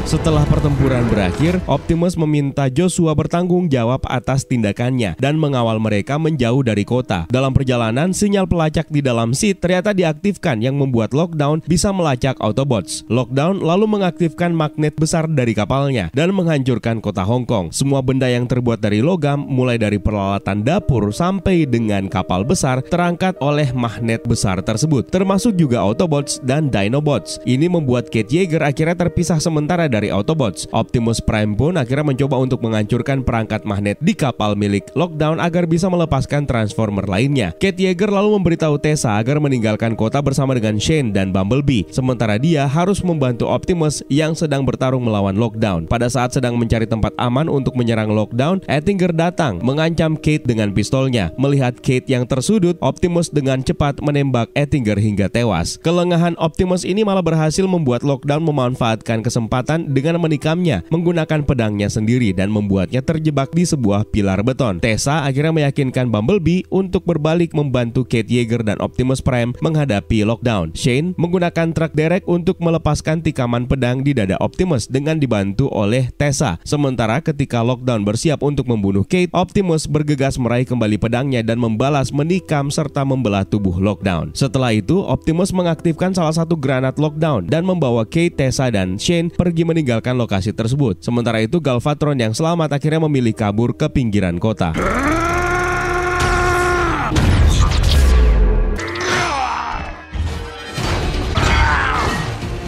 Setelah pertempuran berakhir, Optimus meminta Joshua bertanggung jawab atas tindakannya dan mengawal mereka menjauh dari kota. Dalam perjalanan, sinyal pelacak di dalam seat ternyata diaktifkan yang membuat Lockdown bisa melacak Autobots. Lockdown lalu mengaktifkan magnet besar dari kapalnya dan menghancurkan kota Hong Kong. Semua benda yang terbuat dari logam, mulai dari peralatan dapur sampai dengan kapal besar, terangkat oleh magnet besar tersebut, termasuk juga Autobots dan Dinobots. Ini membuat Kate Yeager akhirnya terpisah sementara dari Autobots. Optimus Prime pun akhirnya mencoba untuk menghancurkan perangkat magnet di kapal milik Lockdown agar bisa melepaskan Transformer lainnya. Kate Yeager lalu memberitahu Tessa agar meninggalkan kota bersama dengan Shane dan Bumblebee, sementara dia harus membantu Optimus yang sedang bertarung melawan Lockdown. Pada saat sedang mencari tempat aman untuk menyerang Lockdown, Attinger datang mengancam Kate dengan pistolnya. Melihat Kate yang tersudut, Optimus dengan cepat menembak Attinger hingga tewas. Kelengahan Optimus ini malah berhasil membuat Lockdown memanfaatkan kesempatan dengan menikamnya menggunakan pedangnya sendiri dan membuatnya terjebak di sebuah pilar beton. Tessa akhirnya meyakinkan Bumblebee untuk berbalik membantu Kate Yeager dan Optimus Prime menghadapi Lockdown. Shane menggunakan truk derek untuk melepaskan tikaman pedang di dada Optimus dengan dibantu oleh Tessa. Sementara ketika Lockdown bersiap untuk membunuh Kate, Optimus bergegas meraih kembali pedangnya dan membalas menikam serta membelah tubuh Lockdown. Setelah itu, Optimus mengaktifkan salah satu granat Lockdown dan membawa Kate, Tessa, dan Shane pergi meninggalkan lokasi tersebut. Sementara itu, Galvatron yang selamat akhirnya memilih kabur ke pinggiran kota.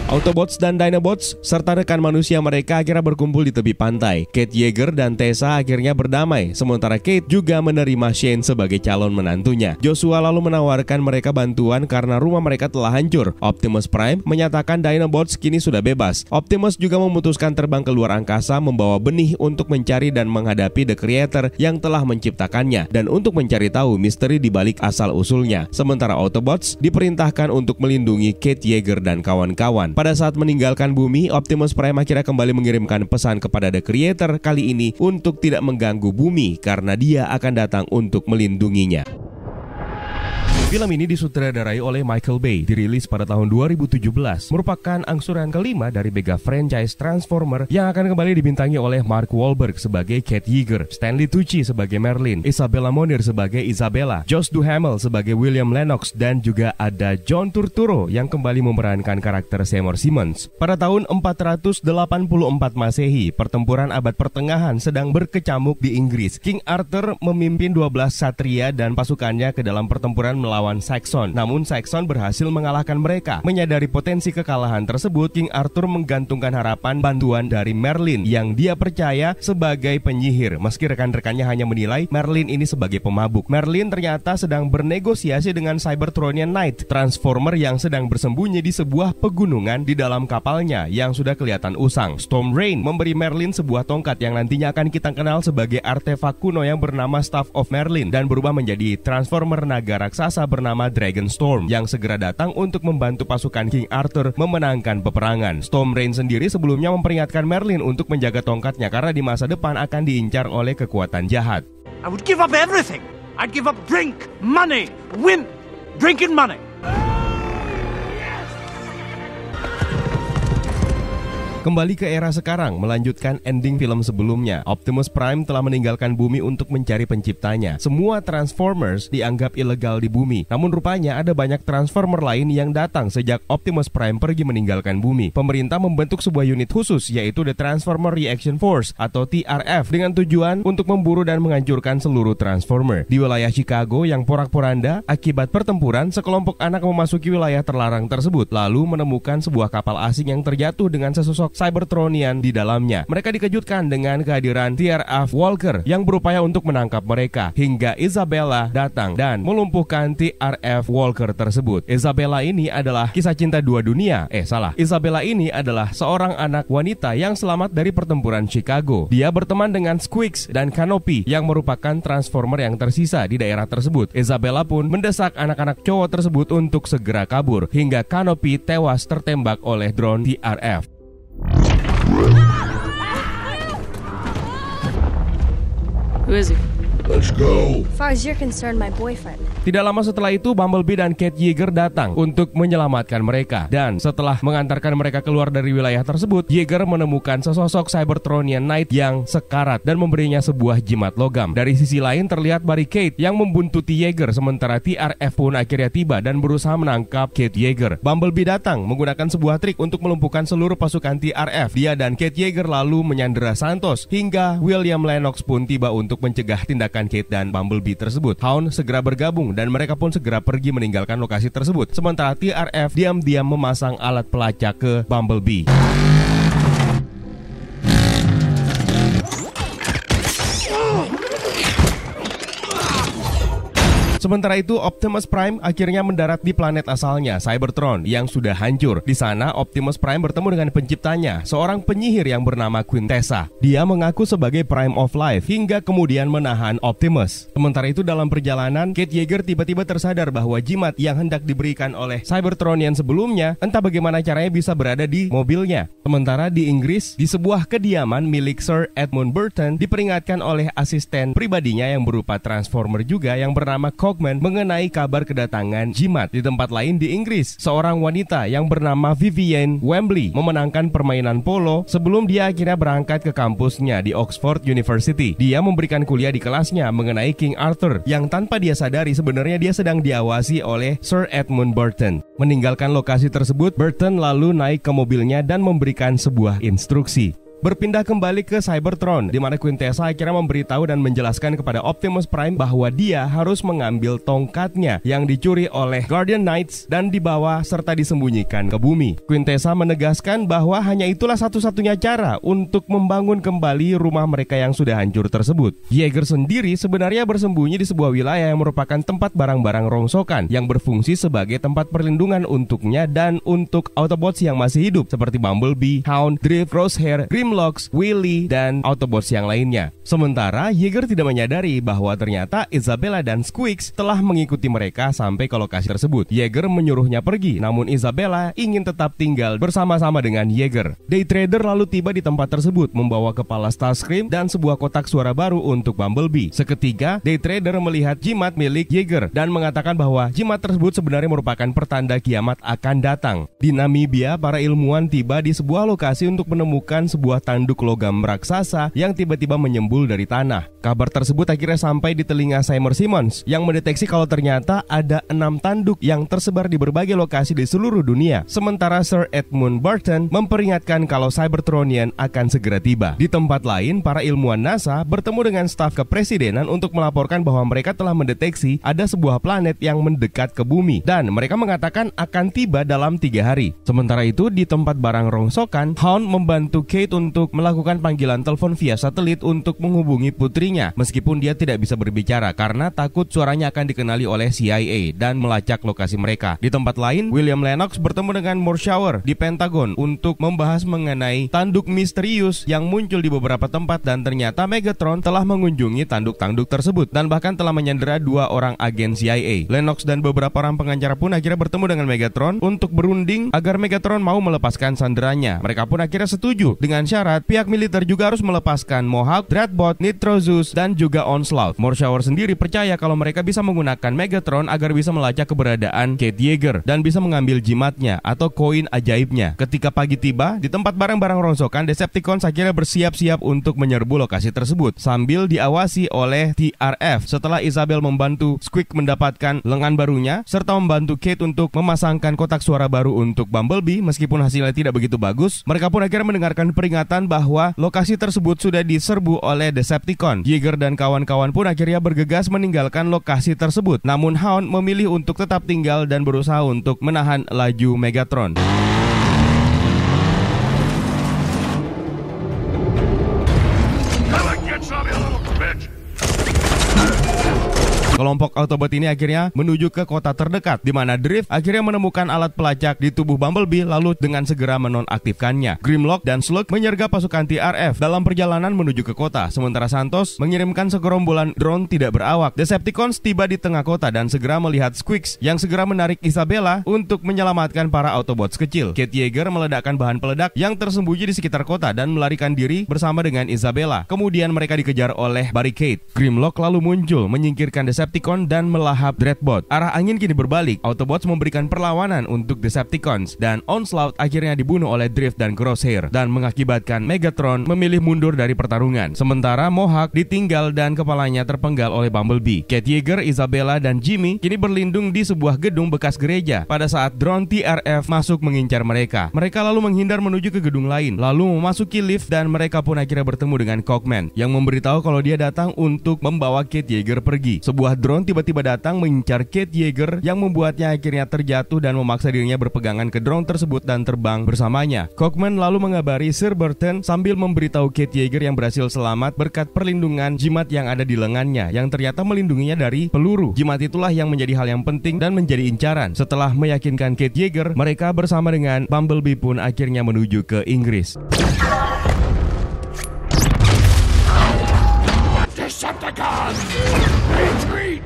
Autobots dan Dinobots serta rekan manusia mereka akhirnya berkumpul di tepi pantai. Kate Yeager dan Tessa akhirnya berdamai, sementara Kate juga menerima Shane sebagai calon menantunya. Joshua lalu menawarkan mereka bantuan karena rumah mereka telah hancur. Optimus Prime menyatakan Dinobots kini sudah bebas. Optimus juga memutuskan terbang ke luar angkasa membawa benih untuk mencari dan menghadapi The Creator yang telah menciptakannya dan untuk mencari tahu misteri di balik asal-usulnya. Sementara Autobots diperintahkan untuk melindungi Kate Yeager dan kawan-kawan. Pada saat meninggalkan bumi, Optimus Prime akhirnya kembali mengirimkan pesan kepada The Creator kali ini untuk tidak mengganggu bumi karena dia akan datang untuk melindunginya. Film ini disutradarai oleh Michael Bay, dirilis pada tahun 2017, merupakan angsuran kelima dari mega franchise Transformer yang akan kembali dibintangi oleh Mark Wahlberg sebagai Kate Yeager, Stanley Tucci sebagai Merlin, Isabella Moner sebagai Isabella, Josh Duhamel sebagai William Lennox, dan juga ada John Turturro yang kembali memerankan karakter Seymour Simmons. Pada tahun 484 Masehi, pertempuran abad pertengahan sedang berkecamuk di Inggris. King Arthur memimpin 12 satria dan pasukannya ke dalam pertempuran melawan Saxon. Namun Saxon berhasil mengalahkan mereka. Menyadari potensi kekalahan tersebut, King Arthur menggantungkan harapan bantuan dari Merlin yang dia percaya sebagai penyihir. Meski rekan-rekannya hanya menilai Merlin ini sebagai pemabuk. Merlin ternyata sedang bernegosiasi dengan Cybertronian Knight, Transformer yang sedang bersembunyi di sebuah pegunungan di dalam kapalnya yang sudah kelihatan usang. Storm Reign memberi Merlin sebuah tongkat yang nantinya akan kita kenal sebagai artefak kuno yang bernama Staff of Merlin dan berubah menjadi Transformer naga raksasa bernama Dragon Storm yang segera datang untuk membantu pasukan King Arthur memenangkan peperangan. Storm Reign sendiri sebelumnya memperingatkan Merlin untuk menjaga tongkatnya karena di masa depan akan diincar oleh kekuatan jahat. I would give up everything. I'd give up drink, money, women, drink and money. Kembali ke era sekarang, melanjutkan ending film sebelumnya. Optimus Prime telah meninggalkan bumi untuk mencari penciptanya. Semua Transformers dianggap ilegal di bumi. Namun rupanya ada banyak Transformer lain yang datang sejak Optimus Prime pergi meninggalkan bumi. Pemerintah membentuk sebuah unit khusus, yaitu The Transformer Reaction Force atau TRF, dengan tujuan untuk memburu dan menghancurkan seluruh Transformer. Di wilayah Chicago yang porak-poranda, akibat pertempuran, sekelompok anak memasuki wilayah terlarang tersebut, lalu menemukan sebuah kapal asing yang terjatuh dengan sesosok Cybertronian di dalamnya. Mereka dikejutkan dengan kehadiran TRF Walker yang berupaya untuk menangkap mereka, hingga Isabella datang dan melumpuhkan TRF Walker tersebut. Isabella ini adalah kisah cinta dua dunia. Isabella ini adalah seorang anak wanita yang selamat dari pertempuran Chicago. Dia berteman dengan Squeaks dan Canopy yang merupakan Transformer yang tersisa di daerah tersebut. Isabella pun mendesak anak-anak cowok tersebut untuk segera kabur, hingga Canopy tewas tertembak oleh drone TRF. Who is he? Let's go. As far as you're concerned, my boyfriend. Tidak lama setelah itu, Bumblebee dan Kate Yeager datang untuk menyelamatkan mereka. Dan setelah mengantarkan mereka keluar dari wilayah tersebut, Yeager menemukan sesosok Cybertronian Knight yang sekarat dan memberinya sebuah jimat logam. Dari sisi lain terlihat Barricade yang membuntuti Yeager, sementara TRF pun akhirnya tiba dan berusaha menangkap Kate Yeager. Bumblebee datang menggunakan sebuah trik untuk melumpuhkan seluruh pasukan TRF. Dia dan Kate Yeager lalu menyandera Santos hingga William Lennox pun tiba untuk mencegah tindakan Kate dan Bumblebee tersebut. Hound segera bergabung dan mereka pun segera pergi meninggalkan lokasi tersebut. Sementara TRF diam-diam memasang alat pelacak ke Bumblebee. Sementara itu, Optimus Prime akhirnya mendarat di planet asalnya, Cybertron, yang sudah hancur. Di sana, Optimus Prime bertemu dengan penciptanya, seorang penyihir yang bernama Quintessa. Dia mengaku sebagai Prime of Life, hingga kemudian menahan Optimus. Sementara itu, dalam perjalanan, Kate Yeager tiba-tiba tersadar bahwa jimat yang hendak diberikan oleh Cybertronian sebelumnya, entah bagaimana caranya bisa berada di mobilnya. Sementara di Inggris, di sebuah kediaman milik Sir Edmund Burton, diperingatkan oleh asisten pribadinya yang berupa Transformer juga yang bernama mengenai kabar kedatangan jimat. Di tempat lain di Inggris, seorang wanita yang bernama Vivienne Wembley memenangkan permainan polo sebelum dia akhirnya berangkat ke kampusnya di Oxford University. Dia memberikan kuliah di kelasnya mengenai King Arthur yang tanpa dia sadari sebenarnya dia sedang diawasi oleh Sir Edmund Burton. Meninggalkan lokasi tersebut, Burton lalu naik ke mobilnya dan memberikan sebuah instruksi. Berpindah kembali ke Cybertron, di mana Quintessa akhirnya memberitahu dan menjelaskan kepada Optimus Prime bahwa dia harus mengambil tongkatnya yang dicuri oleh Guardian Knights dan dibawa serta disembunyikan ke bumi. Quintessa menegaskan bahwa hanya itulah satu-satunya cara untuk membangun kembali rumah mereka yang sudah hancur tersebut. Yeager sendiri sebenarnya bersembunyi di sebuah wilayah yang merupakan tempat barang-barang rongsokan yang berfungsi sebagai tempat perlindungan untuknya dan untuk Autobots yang masih hidup seperti Bumblebee, Hound, Drift, Crosshair, Grimlock, Willy, dan Autobots yang lainnya. Sementara Yeager tidak menyadari bahwa ternyata Isabella dan Squeaks telah mengikuti mereka sampai ke lokasi tersebut. Yeager menyuruhnya pergi, namun Isabella ingin tetap tinggal bersama-sama dengan Yeager. Daytrader lalu tiba di tempat tersebut membawa kepala Starscream dan sebuah kotak suara baru untuk Bumblebee. Seketika, Daytrader melihat jimat milik Yeager dan mengatakan bahwa jimat tersebut sebenarnya merupakan pertanda kiamat akan datang. Di Namibia, para ilmuwan tiba di sebuah lokasi untuk menemukan sebuah tanduk logam raksasa yang tiba-tiba menyembul dari tanah. Kabar tersebut akhirnya sampai di telinga Seymour Simmons yang mendeteksi kalau ternyata ada 6 tanduk yang tersebar di berbagai lokasi di seluruh dunia. Sementara Sir Edmund Burton memperingatkan kalau Cybertronian akan segera tiba. Di tempat lain, para ilmuwan NASA bertemu dengan staf kepresidenan untuk melaporkan bahwa mereka telah mendeteksi ada sebuah planet yang mendekat ke bumi dan mereka mengatakan akan tiba dalam 3 hari. Sementara itu, di tempat barang rongsokan, Hound membantu Kate untuk melakukan panggilan telepon via satelit untuk menghubungi putrinya, meskipun dia tidak bisa berbicara karena takut suaranya akan dikenali oleh CIA dan melacak lokasi mereka. Di tempat lain, William Lennox bertemu dengan Morshower di Pentagon untuk membahas mengenai tanduk misterius yang muncul di beberapa tempat dan ternyata Megatron telah mengunjungi tanduk-tanduk tersebut dan bahkan telah menyandera 2 orang agen CIA. Lennox dan beberapa orang pengacara pun akhirnya bertemu dengan Megatron untuk berunding agar Megatron mau melepaskan sanderanya. Mereka pun akhirnya setuju dengan syarat pihak militer juga harus melepaskan Mohawk, Dreadbot, Nitrozus, dan juga Onslaught. Morshower sendiri percaya kalau mereka bisa menggunakan Megatron agar bisa melacak keberadaan Kate Yeager dan bisa mengambil jimatnya atau koin ajaibnya. Ketika pagi tiba, di tempat barang-barang rongsokan, Decepticons akhirnya bersiap-siap untuk menyerbu lokasi tersebut sambil diawasi oleh TRF. Setelah Isabel membantu Squeak mendapatkan lengan barunya serta membantu Kate untuk memasangkan kotak suara baru untuk Bumblebee, meskipun hasilnya tidak begitu bagus, mereka pun akhirnya mendengarkan peringatan bahwa lokasi tersebut sudah diserbu oleh Decepticon. Yeager dan kawan-kawan pun akhirnya bergegas meninggalkan lokasi tersebut. Namun Hound memilih untuk tetap tinggal dan berusaha untuk menahan laju Megatron. Kelompok Autobot ini akhirnya menuju ke kota terdekat, di mana Drift akhirnya menemukan alat pelacak di tubuh Bumblebee lalu dengan segera menonaktifkannya. Grimlock dan Slug menyergap pasukan TRF dalam perjalanan menuju ke kota, sementara Santos mengirimkan segerombolan drone tidak berawak. Decepticons tiba di tengah kota dan segera melihat Squeaks yang segera menarik Isabella untuk menyelamatkan para Autobots kecil. Kate Yeager meledakkan bahan peledak yang tersembunyi di sekitar kota dan melarikan diri bersama dengan Isabella. Kemudian mereka dikejar oleh Barricade. Grimlock lalu muncul menyingkirkan Decepticons Decepticon dan melahap Dreadbot. Arah angin kini berbalik, Autobots memberikan perlawanan untuk Decepticons dan Onslaught akhirnya dibunuh oleh Drift dan Crosshair dan mengakibatkan Megatron memilih mundur dari pertarungan. Sementara Mohawk ditinggal dan kepalanya terpenggal oleh Bumblebee. Kate Yeager, Isabella, dan Jimmy kini berlindung di sebuah gedung bekas gereja pada saat drone TRF masuk mengincar mereka. Mereka lalu menghindar menuju ke gedung lain, lalu memasuki lift dan mereka pun akhirnya bertemu dengan Cogman yang memberitahu kalau dia datang untuk membawa Kate Yeager pergi. Sebuah drone tiba-tiba datang mengincar Kate Yeager yang membuatnya akhirnya terjatuh dan memaksa dirinya berpegangan ke drone tersebut dan terbang bersamanya. Cogman lalu mengabari Sir Burton sambil memberitahu Kate Yeager yang berhasil selamat berkat perlindungan jimat yang ada di lengannya yang ternyata melindunginya dari peluru. Jimat itulah yang menjadi hal yang penting dan menjadi incaran. Setelah meyakinkan Kate Yeager, mereka bersama dengan Bumblebee pun akhirnya menuju ke Inggris. Decepticons! Retreat!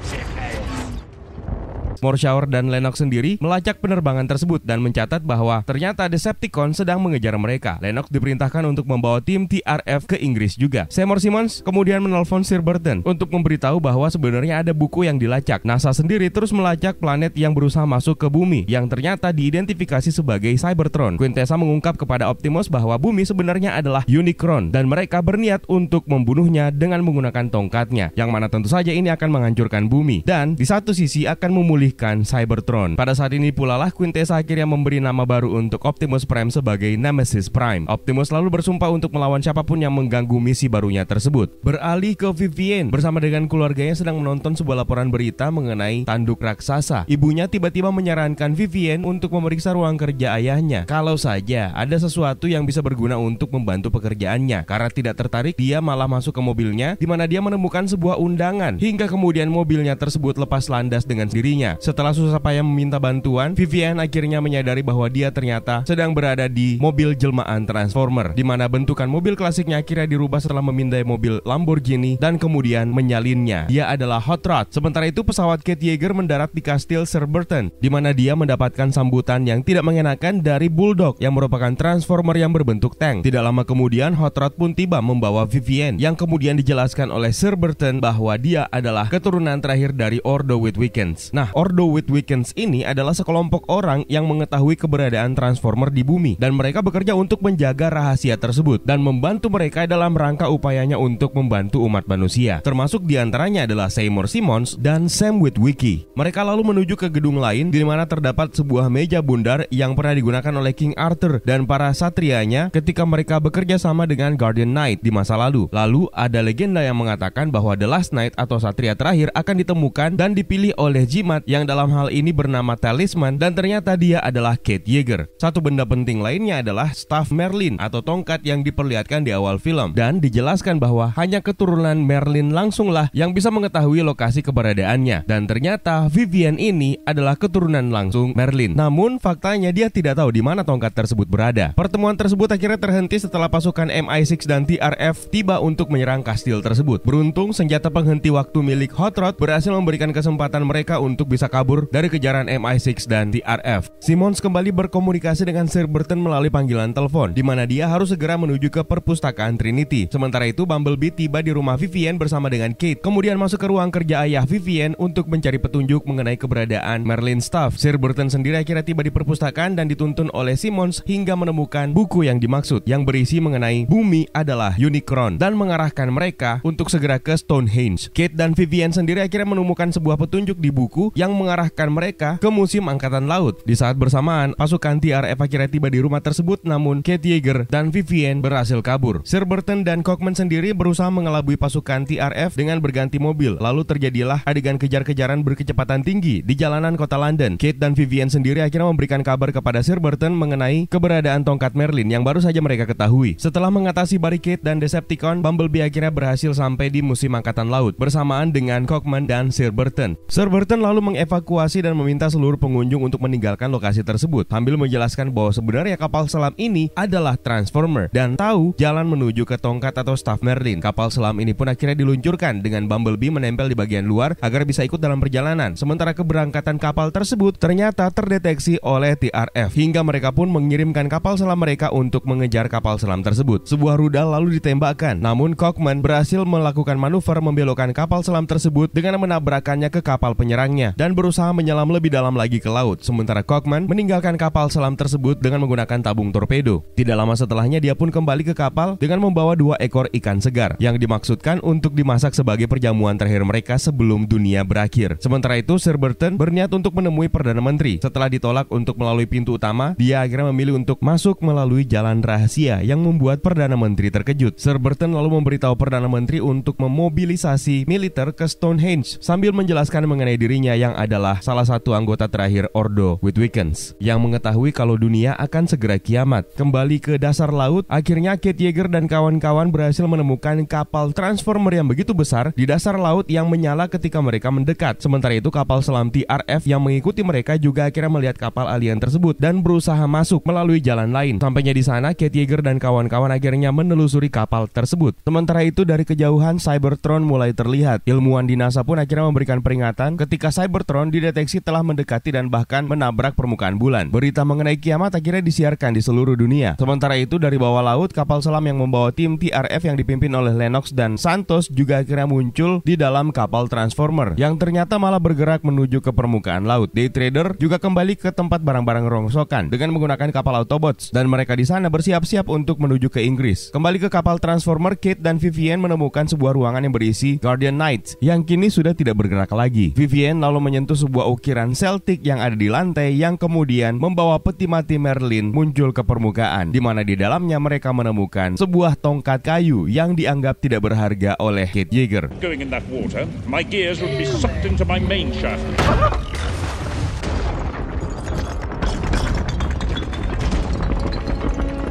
Morshower dan Lennox sendiri melacak penerbangan tersebut dan mencatat bahwa ternyata Decepticon sedang mengejar mereka. Lennox diperintahkan untuk membawa tim TRF ke Inggris juga. Seymour Simmons kemudian menelpon Sir Burton untuk memberitahu bahwa sebenarnya ada buku yang dilacak. NASA sendiri terus melacak planet yang berusaha masuk ke bumi yang ternyata diidentifikasi sebagai Cybertron. Quintessa mengungkap kepada Optimus bahwa bumi sebenarnya adalah Unicron dan mereka berniat untuk membunuhnya dengan menggunakan tongkatnya, yang mana tentu saja ini akan menghancurkan bumi dan di satu sisi akan memulihkan Cybertron. Pada saat ini pula lah Quintessa akhirnya memberi nama baru untuk Optimus Prime sebagai Nemesis Prime. Optimus lalu bersumpah untuk melawan siapapun yang mengganggu misi barunya tersebut. Beralih ke Vivienne bersama dengan keluarganya sedang menonton sebuah laporan berita mengenai tanduk raksasa. Ibunya tiba-tiba menyarankan Vivienne untuk memeriksa ruang kerja ayahnya. Kalau saja ada sesuatu yang bisa berguna untuk membantu pekerjaannya. Karena tidak tertarik, dia malah masuk ke mobilnya di mana dia menemukan sebuah undangan. Hingga kemudian mobilnya tersebut lepas landas dengan sendirinya. Setelah susah payah meminta bantuan, Vivienne akhirnya menyadari bahwa dia ternyata sedang berada di mobil jelmaan Transformer, di mana bentukan mobil klasiknya akhirnya dirubah setelah memindai mobil Lamborghini dan kemudian menyalinnya. Dia adalah Hot Rod. Sementara itu pesawat Kate Yeager mendarat di kastil Sir Burton, di mana dia mendapatkan sambutan yang tidak mengenakan dari Bulldog yang merupakan Transformer yang berbentuk tank. Tidak lama kemudian Hot Rod pun tiba membawa Vivienne, yang kemudian dijelaskan oleh Sir Burton bahwa dia adalah keturunan terakhir dari Ordo Witwickens. Nah, Ordo Witwickens ini adalah sekelompok orang yang mengetahui keberadaan Transformer di bumi dan mereka bekerja untuk menjaga rahasia tersebut dan membantu mereka dalam rangka upayanya untuk membantu umat manusia. Termasuk diantaranya adalah Seymour Simmons dan Sam Witwicky. Mereka lalu menuju ke gedung lain di mana terdapat sebuah meja bundar yang pernah digunakan oleh King Arthur dan para satrianya ketika mereka bekerja sama dengan Guardian Knight di masa lalu. Lalu ada legenda yang mengatakan bahwa The Last Knight atau satria terakhir akan ditemukan dan dipilih oleh jimat yang dalam hal ini bernama Talisman dan ternyata dia adalah Kate Yeager. Satu benda penting lainnya adalah Staff Merlin atau tongkat yang diperlihatkan di awal film dan dijelaskan bahwa hanya keturunan Merlin langsunglah yang bisa mengetahui lokasi keberadaannya dan ternyata Vivienne ini adalah keturunan langsung Merlin. Namun faktanya dia tidak tahu di mana tongkat tersebut berada. Pertemuan tersebut akhirnya terhenti setelah pasukan MI6 dan TRF tiba untuk menyerang kastil tersebut. Beruntung senjata penghenti waktu milik Hot Rod berhasil memberikan kesempatan mereka untuk bisa kabur dari kejaran MI6 dan TRF. Simmons kembali berkomunikasi dengan Sir Burton melalui panggilan telepon, di mana dia harus segera menuju ke perpustakaan Trinity. Sementara itu Bumblebee tiba di rumah Vivienne bersama dengan Kate, kemudian masuk ke ruang kerja ayah Vivienne untuk mencari petunjuk mengenai keberadaan Merlin Staff. Sir Burton sendiri akhirnya tiba di perpustakaan dan dituntun oleh Simmons hingga menemukan buku yang dimaksud, yang berisi mengenai bumi adalah Unicron dan mengarahkan mereka untuk segera ke Stonehenge. Kate dan Vivienne sendiri akhirnya menemukan sebuah petunjuk di buku yang mengarahkan mereka ke Museum Angkatan Laut. Di saat bersamaan, pasukan TRF akhirnya tiba di rumah tersebut, namun Kate Yeager dan Vivienne berhasil kabur. Sir Burton dan Cogman sendiri berusaha mengelabui pasukan TRF dengan berganti mobil. Lalu terjadilah adegan kejar-kejaran berkecepatan tinggi di jalanan kota London. Kate dan Vivienne sendiri akhirnya memberikan kabar kepada Sir Burton mengenai keberadaan tongkat Merlin yang baru saja mereka ketahui. Setelah mengatasi barricade dan Decepticon, Bumblebee akhirnya berhasil sampai di Museum Angkatan Laut bersamaan dengan Cogman dan Sir Burton. Sir Burton lalu mengevakuasi dan meminta seluruh pengunjung untuk meninggalkan lokasi tersebut, sambil menjelaskan bahwa sebenarnya kapal selam ini adalah Transformer dan tahu jalan menuju ke tongkat atau Staff Merlin. Kapal selam ini pun akhirnya diluncurkan dengan Bumblebee menempel di bagian luar agar bisa ikut dalam perjalanan. Sementara keberangkatan kapal tersebut ternyata terdeteksi oleh TRF hingga mereka pun mengirimkan kapal selam mereka untuk mengejar kapal selam tersebut. Sebuah rudal lalu ditembakkan, namun Cockman berhasil melakukan manuver membelokkan kapal selam tersebut dengan menabrakkannya ke kapal penyerangnya dan berusaha menyelam lebih dalam lagi ke laut. Sementara Cockman meninggalkan kapal selam tersebut dengan menggunakan tabung torpedo. Tidak lama setelahnya dia pun kembali ke kapal dengan membawa 2 ekor ikan segar yang dimaksudkan untuk dimasak sebagai perjamuan terakhir mereka sebelum dunia berakhir. Sementara itu Sir Burton berniat untuk menemui Perdana Menteri. Setelah ditolak untuk melalui pintu utama, dia akhirnya memilih untuk masuk melalui jalan rahasia yang membuat Perdana Menteri terkejut. Sir Burton lalu memberitahu Perdana Menteri untuk memobilisasi militer ke Stonehenge sambil menjelaskan mengenai dirinya yang adalah salah satu anggota terakhir Ordo Witwickens yang mengetahui kalau dunia akan segera kiamat. Kembali ke dasar laut, akhirnya Kate Yeager dan kawan-kawan berhasil menemukan kapal Transformer yang begitu besar di dasar laut yang menyala ketika mereka mendekat. Sementara itu kapal selam TRF yang mengikuti mereka juga akhirnya melihat kapal alien tersebut dan berusaha masuk melalui jalan lain. Sampainya di sana, Kate Yeager dan kawan-kawan akhirnya menelusuri kapal tersebut. Sementara itu dari kejauhan Cybertron mulai terlihat. Ilmuwan di NASA pun akhirnya memberikan peringatan ketika Cybertron dideteksi telah mendekati dan bahkan menabrak permukaan bulan. Berita mengenai kiamat akhirnya disiarkan di seluruh dunia. Sementara itu dari bawah laut, kapal selam yang membawa tim TRF yang dipimpin oleh Lennox dan Santos juga akhirnya muncul di dalam kapal Transformer yang ternyata malah bergerak menuju ke permukaan laut. Day Trader juga kembali ke tempat barang-barang rongsokan dengan menggunakan kapal Autobots dan mereka di sana bersiap-siap untuk menuju ke Inggris. Kembali ke kapal Transformer, Kate dan Vivian menemukan sebuah ruangan yang berisi Guardian Knights yang kini sudah tidak bergerak lagi. Vivian lalu menyentuh sebuah ukiran Celtic yang ada di lantai yang kemudian membawa peti mati Merlin muncul ke permukaan, di mana di dalamnya mereka menemukan sebuah tongkat kayu yang dianggap tidak berharga oleh Kate Yeager. Going in that water, my gears would be sucked into my main shaft.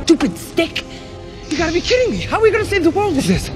Stupid stick! You gotta be kidding me! How are we gonna save the world with this?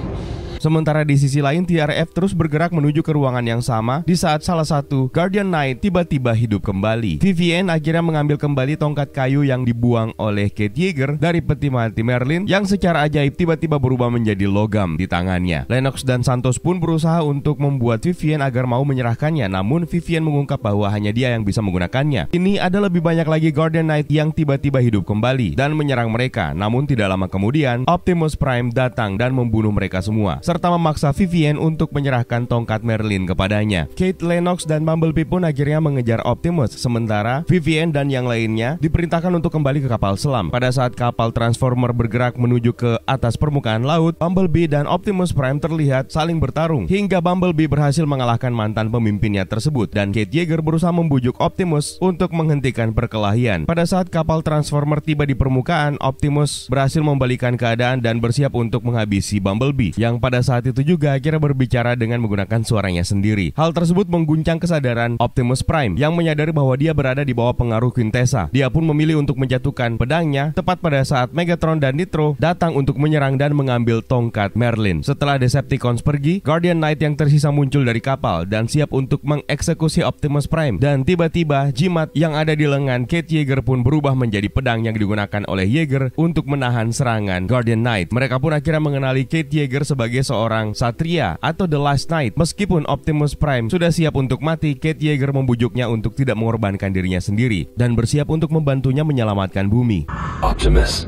Sementara di sisi lain, TRF terus bergerak menuju ke ruangan yang sama di saat salah satu Guardian Knight tiba-tiba hidup kembali. Vivian akhirnya mengambil kembali tongkat kayu yang dibuang oleh Kate Yeager dari peti mati Merlin yang secara ajaib tiba-tiba berubah menjadi logam di tangannya. Lennox dan Santos pun berusaha untuk membuat Vivian agar mau menyerahkannya, namun Vivian mengungkap bahwa hanya dia yang bisa menggunakannya. Ini ada lebih banyak lagi Guardian Knight yang tiba-tiba hidup kembali dan menyerang mereka, namun tidak lama kemudian Optimus Prime datang dan membunuh mereka semua, serta memaksa Vivian untuk menyerahkan tongkat Merlin kepadanya. Kate, Lennox, dan Bumblebee pun akhirnya mengejar Optimus, sementara Vivian dan yang lainnya diperintahkan untuk kembali ke kapal selam. Pada saat kapal Transformer bergerak menuju ke atas permukaan laut, Bumblebee dan Optimus Prime terlihat saling bertarung, hingga Bumblebee berhasil mengalahkan mantan pemimpinnya tersebut, dan Kate Yeager berusaha membujuk Optimus untuk menghentikan perkelahian. Pada saat kapal Transformer tiba di permukaan, Optimus berhasil membalikan keadaan dan bersiap untuk menghabisi Bumblebee, yang pada saat itu juga akhirnya berbicara dengan menggunakan suaranya sendiri. Hal tersebut mengguncang kesadaran Optimus Prime yang menyadari bahwa dia berada di bawah pengaruh Quintessa. Dia pun memilih untuk menjatuhkan pedangnya tepat pada saat Megatron dan Nitro datang untuk menyerang dan mengambil tongkat Merlin. Setelah Decepticons pergi, Guardian Knight yang tersisa muncul dari kapal dan siap untuk mengeksekusi Optimus Prime. Dan tiba-tiba jimat yang ada di lengan Kate Yeager pun berubah menjadi pedang yang digunakan oleh Yeager untuk menahan serangan Guardian Knight. Mereka pun akhirnya mengenali Kate Yeager sebagai seorang Satria atau The Last Knight. Meskipun Optimus Prime sudah siap untuk mati, Kate Yeager membujuknya untuk tidak mengorbankan dirinya sendiri dan bersiap untuk membantunya menyelamatkan bumi. Optimus,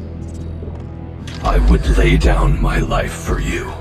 I would lay down my life for you.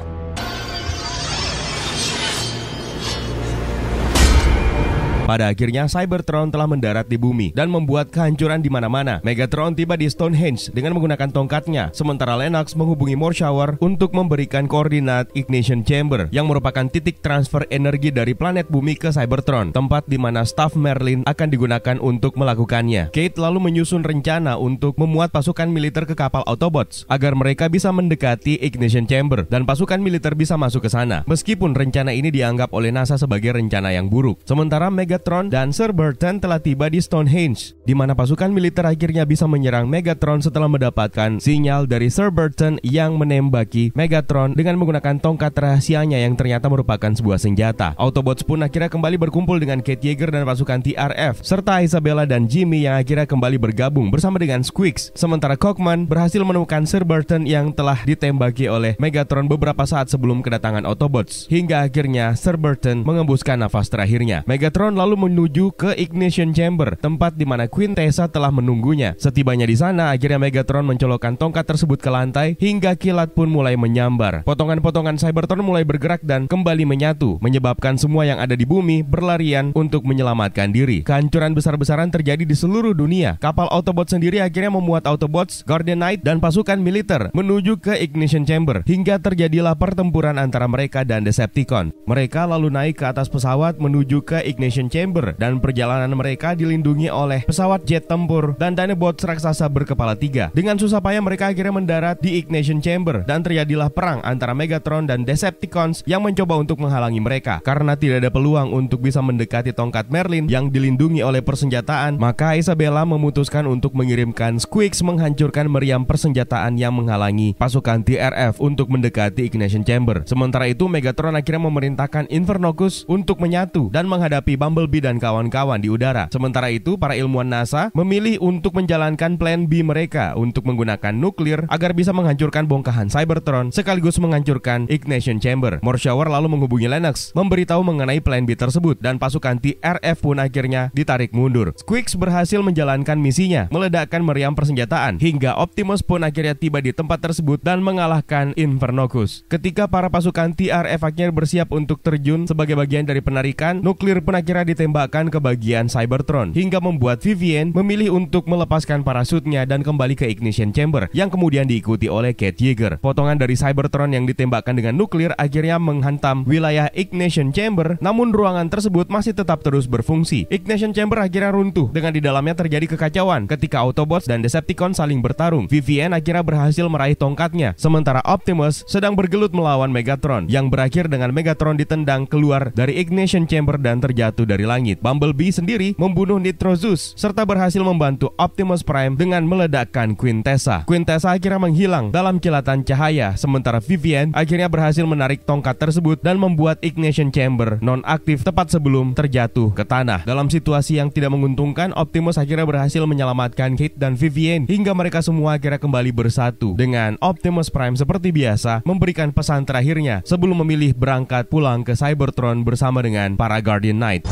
Pada akhirnya Cybertron telah mendarat di bumi dan membuat kehancuran di mana-mana. Megatron tiba di Stonehenge dengan menggunakan tongkatnya, sementara Lennox menghubungi Morshower untuk memberikan koordinat Ignition Chamber yang merupakan titik transfer energi dari planet bumi ke Cybertron, tempat di mana Staff Merlin akan digunakan untuk melakukannya. Kate lalu menyusun rencana untuk memuat pasukan militer ke kapal Autobots agar mereka bisa mendekati Ignition Chamber dan pasukan militer bisa masuk ke sana. Meskipun rencana ini dianggap oleh NASA sebagai rencana yang buruk, sementara Megatron Megatron dan Sir Burton telah tiba di Stonehenge, di mana pasukan militer akhirnya bisa menyerang Megatron setelah mendapatkan sinyal dari Sir Burton yang menembaki Megatron dengan menggunakan tongkat rahasianya yang ternyata merupakan sebuah senjata. Autobots pun akhirnya kembali berkumpul dengan Kate Yeager dan pasukan TRF, serta Isabella dan Jimmy yang akhirnya kembali bergabung bersama dengan Squeaks. Sementara Cockman berhasil menemukan Sir Burton yang telah ditembaki oleh Megatron beberapa saat sebelum kedatangan Autobots, hingga akhirnya Sir Burton mengembuskan nafas terakhirnya. Megatron lalu menuju ke Ignition Chamber, tempat di mana Queen Tessa telah menunggunya. Setibanya di sana, akhirnya Megatron mencolokkan tongkat tersebut ke lantai hingga kilat pun mulai menyambar. Potongan-potongan Cybertron mulai bergerak dan kembali menyatu, menyebabkan semua yang ada di bumi berlarian untuk menyelamatkan diri. Kehancuran besar-besaran terjadi di seluruh dunia. Kapal Autobot sendiri akhirnya memuat Autobots, Guardian Knight, dan pasukan militer menuju ke Ignition Chamber, hingga terjadilah pertempuran antara mereka dan Decepticon. Mereka lalu naik ke atas pesawat menuju ke Ignition Chamber, dan perjalanan mereka dilindungi oleh pesawat jet tempur dan Dinobots raksasa berkepala 3. Dengan susah payah mereka akhirnya mendarat di Ignition Chamber, dan terjadilah perang antara Megatron dan Decepticons yang mencoba untuk menghalangi mereka. Karena tidak ada peluang untuk bisa mendekati tongkat Merlin yang dilindungi oleh persenjataan, maka Isabella memutuskan untuk mengirimkan Squeaks menghancurkan meriam persenjataan yang menghalangi pasukan TRF untuk mendekati Ignition Chamber. Sementara itu Megatron akhirnya memerintahkan Infernocus untuk menyatu dan menghadapi Bumblebee dan kawan-kawan di udara. Sementara itu para ilmuwan NASA memilih untuk menjalankan plan B mereka untuk menggunakan nuklir agar bisa menghancurkan bongkahan Cybertron sekaligus menghancurkan Ignition Chamber. Morshower lalu menghubungi Lennox memberitahu mengenai plan B tersebut, dan pasukan TRF pun akhirnya ditarik mundur. Squeaks berhasil menjalankan misinya, meledakkan meriam persenjataan, hingga Optimus pun akhirnya tiba di tempat tersebut dan mengalahkan Infernocus. Ketika para pasukan TRF akhirnya bersiap untuk terjun sebagai bagian dari penarikan, nuklir pun akhirnya ditembakkan ke bagian Cybertron, hingga membuat Vivian memilih untuk melepaskan parasutnya dan kembali ke Ignition Chamber, yang kemudian diikuti oleh Kate Yeager. Potongan dari Cybertron yang ditembakkan dengan nuklir akhirnya menghantam wilayah Ignition Chamber, namun ruangan tersebut masih tetap terus berfungsi. Ignition Chamber akhirnya runtuh dengan di dalamnya terjadi kekacauan ketika Autobots dan Decepticon saling bertarung. Vivian akhirnya berhasil meraih tongkatnya, sementara Optimus sedang bergelut melawan Megatron, yang berakhir dengan Megatron ditendang keluar dari Ignition Chamber dan terjatuh dari langit. Bumblebee sendiri membunuh Nitrozus serta berhasil membantu Optimus Prime dengan meledakkan Queen Tessa. Queen Tessa akhirnya menghilang dalam kilatan cahaya, sementara Vivian akhirnya berhasil menarik tongkat tersebut dan membuat Ignition Chamber non-aktif tepat sebelum terjatuh ke tanah. Dalam situasi yang tidak menguntungkan, Optimus akhirnya berhasil menyelamatkan Kate dan Vivian hingga mereka semua akhirnya kembali bersatu, dengan Optimus Prime seperti biasa memberikan pesan terakhirnya sebelum memilih berangkat pulang ke Cybertron bersama dengan para Guardian Knight.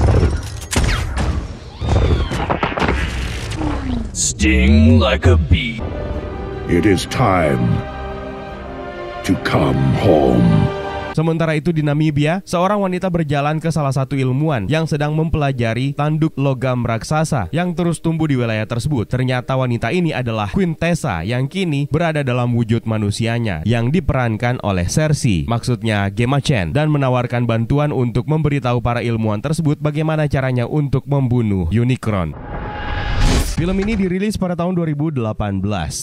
Sting like a bee. It is time to come home. Sementara itu di Namibia, seorang wanita berjalan ke salah satu ilmuwan yang sedang mempelajari tanduk logam raksasa yang terus tumbuh di wilayah tersebut. Ternyata wanita ini adalah Queen Tessa yang kini berada dalam wujud manusianya, yang diperankan oleh Cersei, maksudnya Gemma Chan, dan menawarkan bantuan untuk memberitahu para ilmuwan tersebut bagaimana caranya untuk membunuh Unicron. Film ini dirilis pada tahun 2018,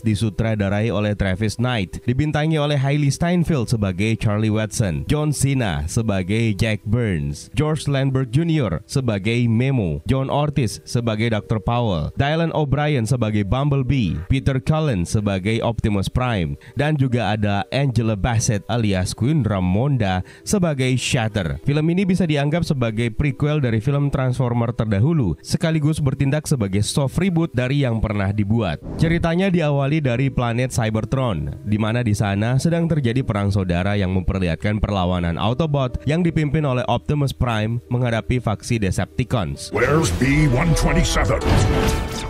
disutradarai oleh Travis Knight, dibintangi oleh Hailey Steinfeld sebagai Charlie Watson, John Cena sebagai Jack Burns, George Lambert Jr. sebagai Memo, John Ortiz sebagai Dr. Powell, Dylan O'Brien sebagai Bumblebee, Peter Cullen sebagai Optimus Prime, dan juga ada Angela Bassett alias Queen Ramonda sebagai Shatter. Film ini bisa dianggap sebagai prequel dari film Transformer terdahulu, sekaligus bertindak sebagai soft reboot dari yang pernah dibuat. Ceritanya diawali dari planet Cybertron, di mana di sana sedang terjadi perang saudara yang memperlihatkan perlawanan Autobot yang dipimpin oleh Optimus Prime menghadapi faksi Decepticons. Where's B-127?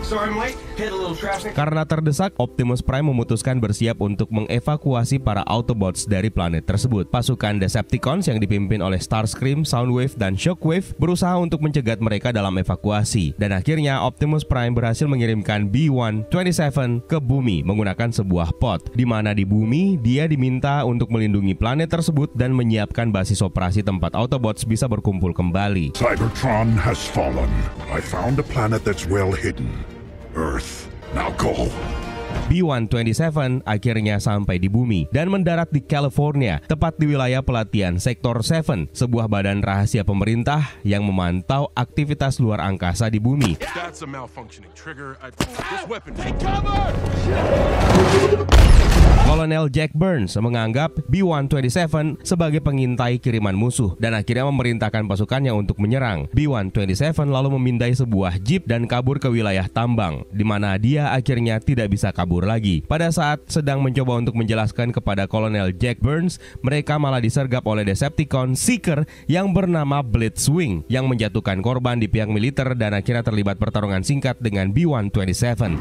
Sorry, Mike. Hit a little traffic. Karena terdesak, Optimus Prime memutuskan bersiap untuk mengevakuasi para Autobots dari planet tersebut. Pasukan Decepticons yang dipimpin oleh Starscream, Soundwave, dan Shockwave berusaha untuk mencegat mereka dalam evakuasi. Dan akhirnya Optimus Prime berhasil mengirimkan B-127 ke bumi menggunakan sebuah pod, di mana di bumi dia diminta untuk melindungi planet tersebut dan menyiapkan basis operasi tempat Autobots bisa berkumpul kembali. Cybertron has fallen. I found a planet that's well hidden. Earth. Now go. B-127 akhirnya sampai di bumi dan mendarat di California, tepat di wilayah pelatihan Sektor 7, sebuah badan rahasia pemerintah yang memantau aktivitas luar angkasa di bumi. Kolonel Jack Burns menganggap B-127 sebagai pengintai kiriman musuh dan akhirnya memerintahkan pasukannya untuk menyerang. B-127 lalu memindai sebuah jeep dan kabur ke wilayah tambang, di mana dia akhirnya tidak bisa kabur lagi. Pada saat sedang mencoba untuk menjelaskan kepada Kolonel Jack Burns, mereka malah disergap oleh Decepticon Seeker yang bernama Blitzwing yang menjatuhkan korban di pihak militer dan akhirnya terlibat pertarungan singkat dengan B-127.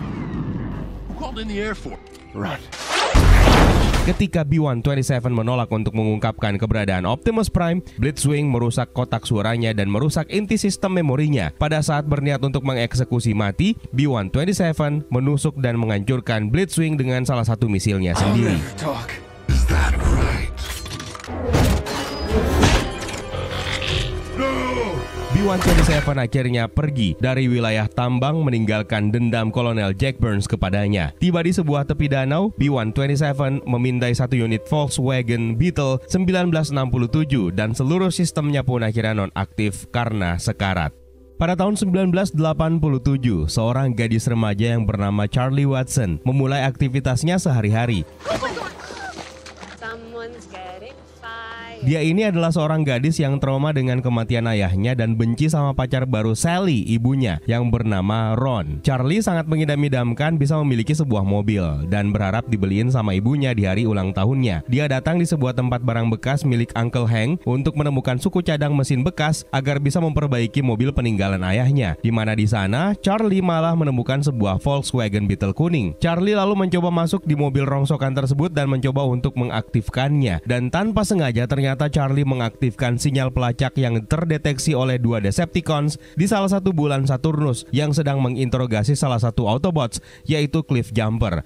Ketika B-127 menolak untuk mengungkapkan keberadaan Optimus Prime, Blitzwing merusak kotak suaranya dan merusak inti sistem memorinya. Pada saat berniat untuk mengeksekusi mati, B-127 menusuk dan menghancurkan Blitzwing dengan salah satu misilnya sendiri. B-127 akhirnya pergi dari wilayah tambang meninggalkan dendam Kolonel Jack Burns kepadanya. Tiba di sebuah tepi danau, B-127 memindai satu unit Volkswagen Beetle 1967 dan seluruh sistemnya pun akhirnya nonaktif karena sekarat. Pada tahun 1987, seorang gadis remaja yang bernama Charlie Watson memulai aktivitasnya sehari-hari. Dia ini adalah seorang gadis yang trauma dengan kematian ayahnya dan benci sama pacar baru Sally, ibunya, yang bernama Ron. Charlie sangat mengidam-idamkan bisa memiliki sebuah mobil dan berharap dibeliin sama ibunya di hari ulang tahunnya. Dia datang di sebuah tempat barang bekas milik Uncle Hank untuk menemukan suku cadang mesin bekas agar bisa memperbaiki mobil peninggalan ayahnya. Di mana di sana, Charlie malah menemukan sebuah Volkswagen Beetle kuning. Charlie lalu mencoba masuk di mobil rongsokan tersebut dan mencoba untuk mengaktifkannya. Dan tanpa sengaja ternyata Charlie mengaktifkan sinyal pelacak yang terdeteksi oleh dua Decepticons di salah satu bulan Saturnus yang sedang menginterogasi salah satu Autobots, yaitu Cliff Jumper.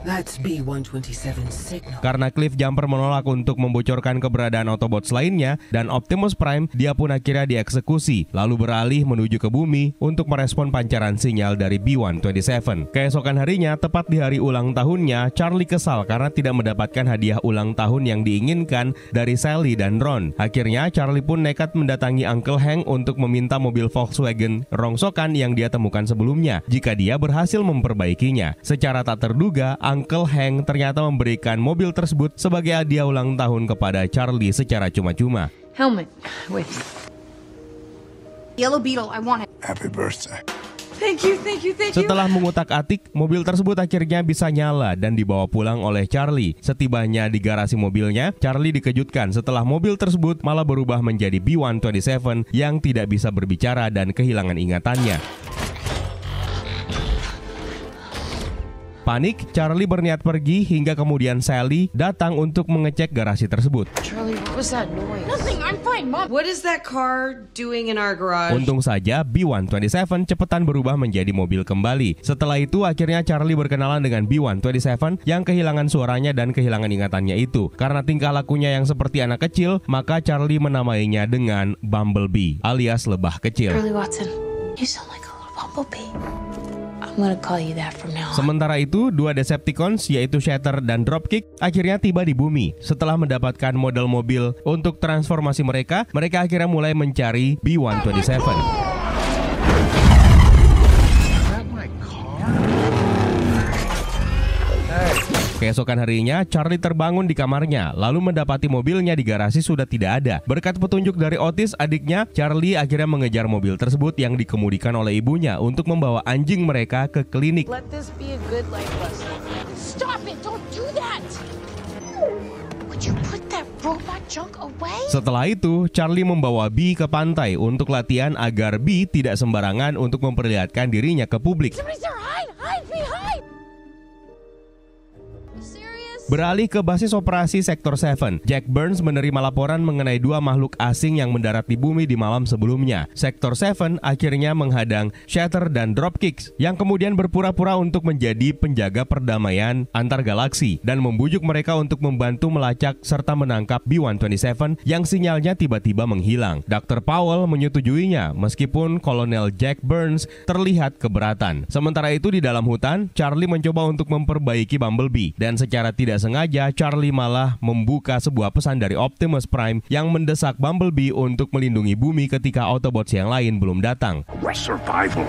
That's B-127's signal. Karena Cliff Jumper menolak untuk membocorkan keberadaan Autobots lainnya dan Optimus Prime, dia pun akhirnya dieksekusi, lalu beralih menuju ke bumi untuk merespon pancaran sinyal dari B-127. Keesokan harinya, tepat di hari ulang tahunnya, Charlie kesal karena tidak mendapatkan hadiah ulang tahun yang diinginkan dari Sally dan Ron. Akhirnya, Charlie pun nekat mendatangi Uncle Hank untuk meminta mobil Volkswagen rongsokan yang dia temukan sebelumnya, jika dia berhasil memperbaikinya. Secara tak terduga, Uncle Hank ternyata memberikan mobil tersebut sebagai hadiah ulang tahun kepada Charlie secara cuma-cuma. Helmet, with Yellow Beetle, I want it. Happy birthday. Thank you. Setelah mengutak-atik, mobil tersebut akhirnya bisa nyala dan dibawa pulang oleh Charlie. Setibanya di garasi mobilnya, Charlie dikejutkan setelah mobil tersebut malah berubah menjadi B-127 yang tidak bisa berbicara dan kehilangan ingatannya. Panik, Charlie berniat pergi hingga kemudian Sally datang untuk mengecek garasi tersebut. Charlie, what was that noise? Nothing, I'm fine, Mom. What is that car doing in our garage? Untung saja B-127 cepetan berubah menjadi mobil kembali. Setelah itu akhirnya Charlie berkenalan dengan B-127 yang kehilangan suaranya dan kehilangan ingatannya itu. Karena tingkah lakunya yang seperti anak kecil, maka Charlie menamainya dengan Bumblebee alias lebah kecil. Charlie Watson, you sound like a little bumblebee. I'm gonna call you that from now on. Sementara itu, dua Decepticons yaitu Shatter dan Dropkick akhirnya tiba di bumi. Setelah mendapatkan model mobil untuk transformasi mereka akhirnya mulai mencari B-127. Keesokan harinya, Charlie terbangun di kamarnya, lalu mendapati mobilnya di garasi sudah tidak ada. Berkat petunjuk dari Otis, adiknya, Charlie akhirnya mengejar mobil tersebut yang dikemudikan oleh ibunya untuk membawa anjing mereka ke klinik. Let this be a good life lesson. Stop it, don't do that. Would you put that robot junk away? Setelah itu, Charlie membawa Bee ke pantai untuk latihan agar Bee tidak sembarangan untuk memperlihatkan dirinya ke publik. Somebody's there, hide, behind. Beralih ke basis operasi Sektor 7, Jack Burns menerima laporan mengenai 2 makhluk asing yang mendarat di bumi di malam sebelumnya. Sektor 7 akhirnya menghadang Shatter dan Dropkicks yang kemudian berpura-pura untuk menjadi penjaga perdamaian antar galaksi dan membujuk mereka untuk membantu melacak serta menangkap B-127 yang sinyalnya tiba-tiba menghilang. Dr. Powell menyetujuinya meskipun Kolonel Jack Burns terlihat keberatan. Sementara itu di dalam hutan, Charlie mencoba untuk memperbaiki Bumblebee dan secara tidak sengaja Charlie malah membuka sebuah pesan dari Optimus Prime yang mendesak Bumblebee untuk melindungi bumi ketika Autobots yang lain belum datang. Survival.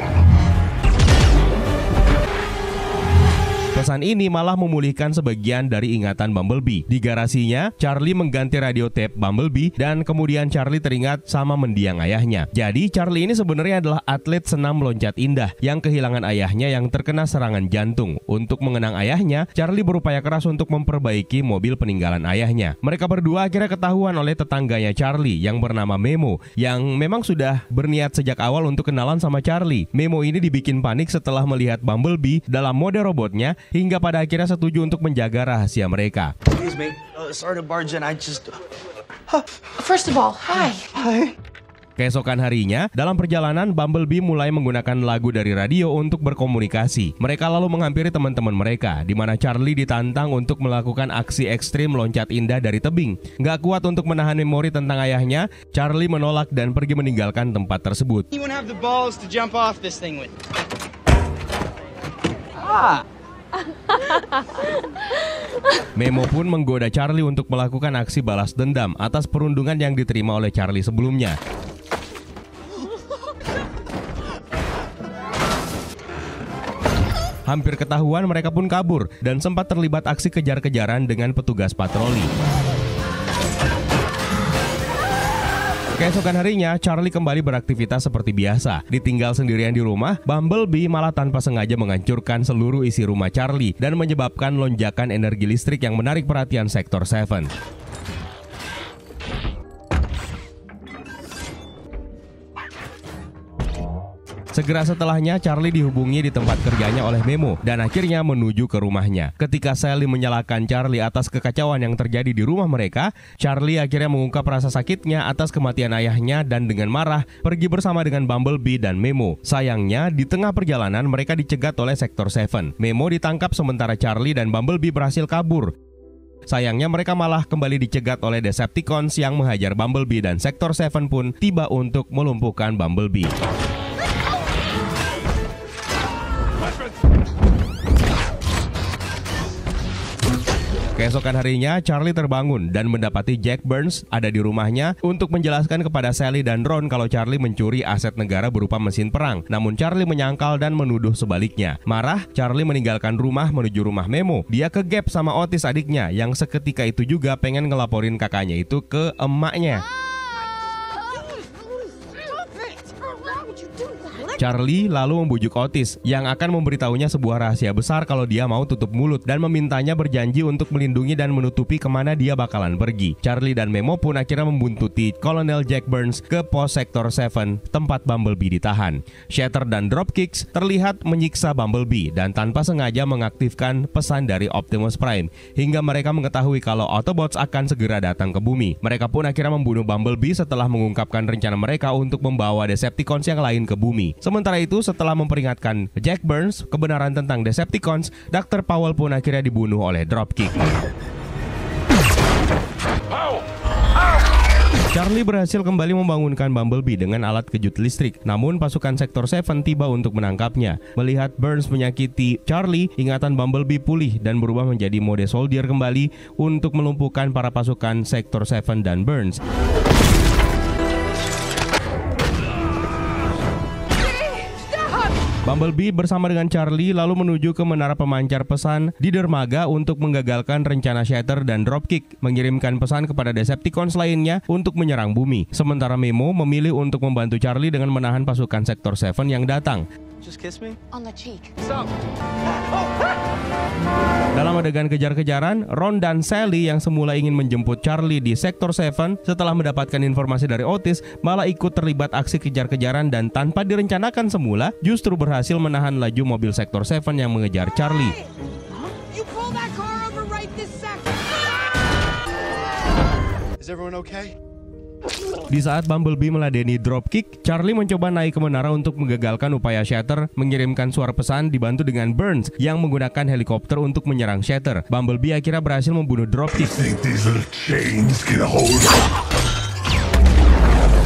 Pesan ini malah memulihkan sebagian dari ingatan Bumblebee. Di garasinya, Charlie mengganti radio tape Bumblebee dan kemudian Charlie teringat sama mendiang ayahnya. Jadi Charlie ini sebenarnya adalah atlet senam loncat indah yang kehilangan ayahnya yang terkena serangan jantung. Untuk mengenang ayahnya, Charlie berupaya keras untuk memperbaiki mobil peninggalan ayahnya. Mereka berdua akhirnya ketahuan oleh tetangganya Charlie yang bernama Memo, yang memang sudah berniat sejak awal untuk kenalan sama Charlie. Memo ini dibikin panik setelah melihat Bumblebee dalam mode robotnya, hingga pada akhirnya setuju untuk menjaga rahasia mereka. Excuse me. Sorry to barge in. First of all, hi. Keesokan harinya, dalam perjalanan Bumblebee mulai menggunakan lagu dari radio untuk berkomunikasi. Mereka lalu menghampiri teman-teman mereka, di mana Charlie ditantang untuk melakukan aksi ekstrim loncat indah dari tebing. Nggak kuat untuk menahan memori tentang ayahnya, Charlie menolak dan pergi meninggalkan tempat tersebut. You won't have the balls to jump off this thing with. Memo pun menggoda Charlie untuk melakukan aksi balas dendam atas perundungan yang diterima oleh Charlie sebelumnya. Hampir ketahuan mereka pun kabur dan sempat terlibat aksi kejar-kejaran dengan petugas patroli. Keesokan harinya, Charlie kembali beraktivitas seperti biasa. Ditinggal sendirian di rumah, Bumblebee malah tanpa sengaja menghancurkan seluruh isi rumah Charlie dan menyebabkan lonjakan energi listrik yang menarik perhatian Sektor 7. Segera setelahnya, Charlie dihubungi di tempat kerjanya oleh Memo dan akhirnya menuju ke rumahnya. Ketika Sally menyalahkan Charlie atas kekacauan yang terjadi di rumah mereka, Charlie akhirnya mengungkap rasa sakitnya atas kematian ayahnya dan dengan marah pergi bersama dengan Bumblebee dan Memo. Sayangnya, di tengah perjalanan mereka dicegat oleh Sektor 7. Memo ditangkap sementara Charlie dan Bumblebee berhasil kabur. Sayangnya mereka malah kembali dicegat oleh Decepticons yang menghajar Bumblebee dan Sektor 7 pun tiba untuk melumpuhkan Bumblebee. Keesokan harinya, Charlie terbangun dan mendapati Jack Burns ada di rumahnya untuk menjelaskan kepada Sally dan Ron kalau Charlie mencuri aset negara berupa mesin perang. Namun Charlie menyangkal dan menuduh sebaliknya. Marah, Charlie meninggalkan rumah menuju rumah Memo. Dia ke gap sama Otis adiknya yang seketika itu juga pengen ngelaporin kakaknya itu ke emaknya. Charlie lalu membujuk Otis yang akan memberitahunya sebuah rahasia besar kalau dia mau tutup mulut dan memintanya berjanji untuk melindungi dan menutupi kemana dia bakalan pergi. Charlie dan Memo pun akhirnya membuntuti Kolonel Jack Burns ke pos Sektor 7 tempat Bumblebee ditahan. Shatter dan Dropkicks terlihat menyiksa Bumblebee dan tanpa sengaja mengaktifkan pesan dari Optimus Prime hingga mereka mengetahui kalau Autobots akan segera datang ke bumi. Mereka pun akhirnya membunuh Bumblebee setelah mengungkapkan rencana mereka untuk membawa Decepticons yang lain ke bumi. Sementara itu, setelah memperingatkan Jack Burns kebenaran tentang Decepticons, Dr. Powell pun akhirnya dibunuh oleh Dropkick. Charlie berhasil kembali membangunkan Bumblebee dengan alat kejut listrik. Namun pasukan Sektor 7 tiba untuk menangkapnya. Melihat Burns menyakiti Charlie, ingatan Bumblebee pulih dan berubah menjadi mode soldier kembali untuk melumpuhkan para pasukan Sektor 7 dan Burns. Bumblebee bersama dengan Charlie lalu menuju ke menara pemancar pesan di dermaga untuk menggagalkan rencana Shatter dan Dropkick mengirimkan pesan kepada Decepticons lainnya untuk menyerang bumi. Sementara Memo memilih untuk membantu Charlie dengan menahan pasukan Sektor 7 yang datang. Just kiss me? On the cheek. Stop. Dalam adegan kejar-kejaran, Ron dan Sally yang semula ingin menjemput Charlie di Sektor 7 setelah mendapatkan informasi dari Otis malah ikut terlibat aksi kejar-kejaran dan tanpa direncanakan semula justru berhasil menahan laju mobil Sektor 7 yang mengejar Charlie. You pull that car over right this second. Is everyone okay? Di saat Bumblebee meladeni dropkick, Charlie mencoba naik ke menara untuk menggagalkan upaya Shatter mengirimkan suara pesan dibantu dengan Burns yang menggunakan helikopter untuk menyerang Shatter. Bumblebee akhirnya berhasil membunuh dropkick.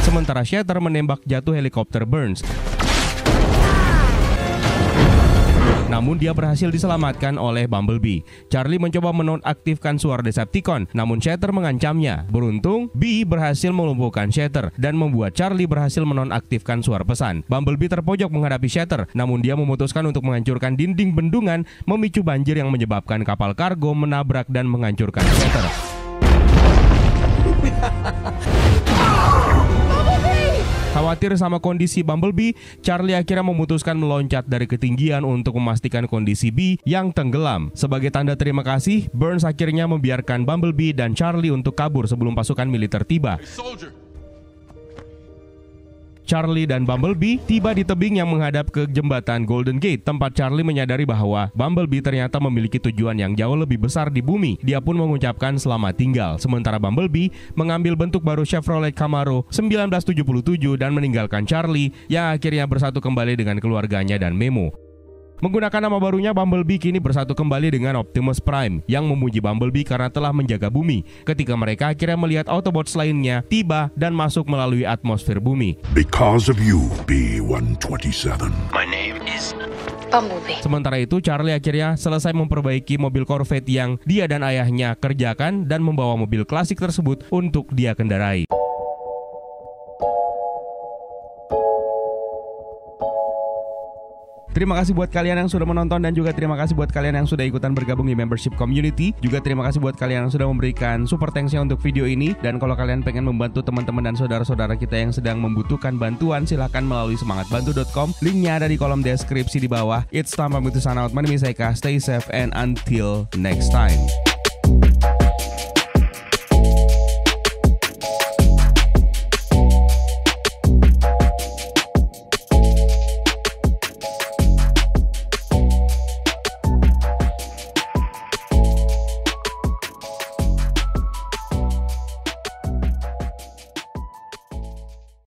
Sementara Shatter menembak jatuh helikopter Burns. Namun dia berhasil diselamatkan oleh Bumblebee. Charlie mencoba menonaktifkan suara Decepticon, namun Shatter mengancamnya. Beruntung, Bee berhasil melumpuhkan Shatter dan membuat Charlie berhasil menonaktifkan suara pesan. Bumblebee terpojok menghadapi Shatter, namun dia memutuskan untuk menghancurkan dinding bendungan, memicu banjir yang menyebabkan kapal kargo menabrak dan menghancurkan Shatter. Khawatir sama kondisi Bumblebee, Charlie akhirnya memutuskan meloncat dari ketinggian untuk memastikan kondisi Bee yang tenggelam. Sebagai tanda terima kasih, Burns akhirnya membiarkan Bumblebee dan Charlie untuk kabur sebelum pasukan militer tiba. Charlie dan Bumblebee tiba di tebing yang menghadap ke jembatan Golden Gate, tempat Charlie menyadari bahwa Bumblebee ternyata memiliki tujuan yang jauh lebih besar di bumi. Dia pun mengucapkan selamat tinggal, sementara Bumblebee mengambil bentuk baru Chevrolet Camaro 1977 dan meninggalkan Charlie yang akhirnya bersatu kembali dengan keluarganya dan Memo. Menggunakan nama barunya, Bumblebee kini bersatu kembali dengan Optimus Prime yang memuji Bumblebee karena telah menjaga bumi ketika mereka akhirnya melihat Autobots lainnya tiba dan masuk melalui atmosfer bumi. Because of you, B-127. My name is Bumblebee. Sementara itu, Charlie akhirnya selesai memperbaiki mobil Corvette yang dia dan ayahnya kerjakan dan membawa mobil klasik tersebut untuk dia kendarai. Terima kasih buat kalian yang sudah menonton dan juga terima kasih buat kalian yang sudah ikutan bergabung di membership community. Juga terima kasih buat kalian yang sudah memberikan super thanks-nya untuk video ini. Dan kalau kalian pengen membantu teman-teman dan saudara-saudara kita yang sedang membutuhkan bantuan, silahkan melalui semangatbantu.com. Linknya ada di kolom deskripsi di bawah. It's time for me to sign out. My name is Eka. Stay safe and until next time.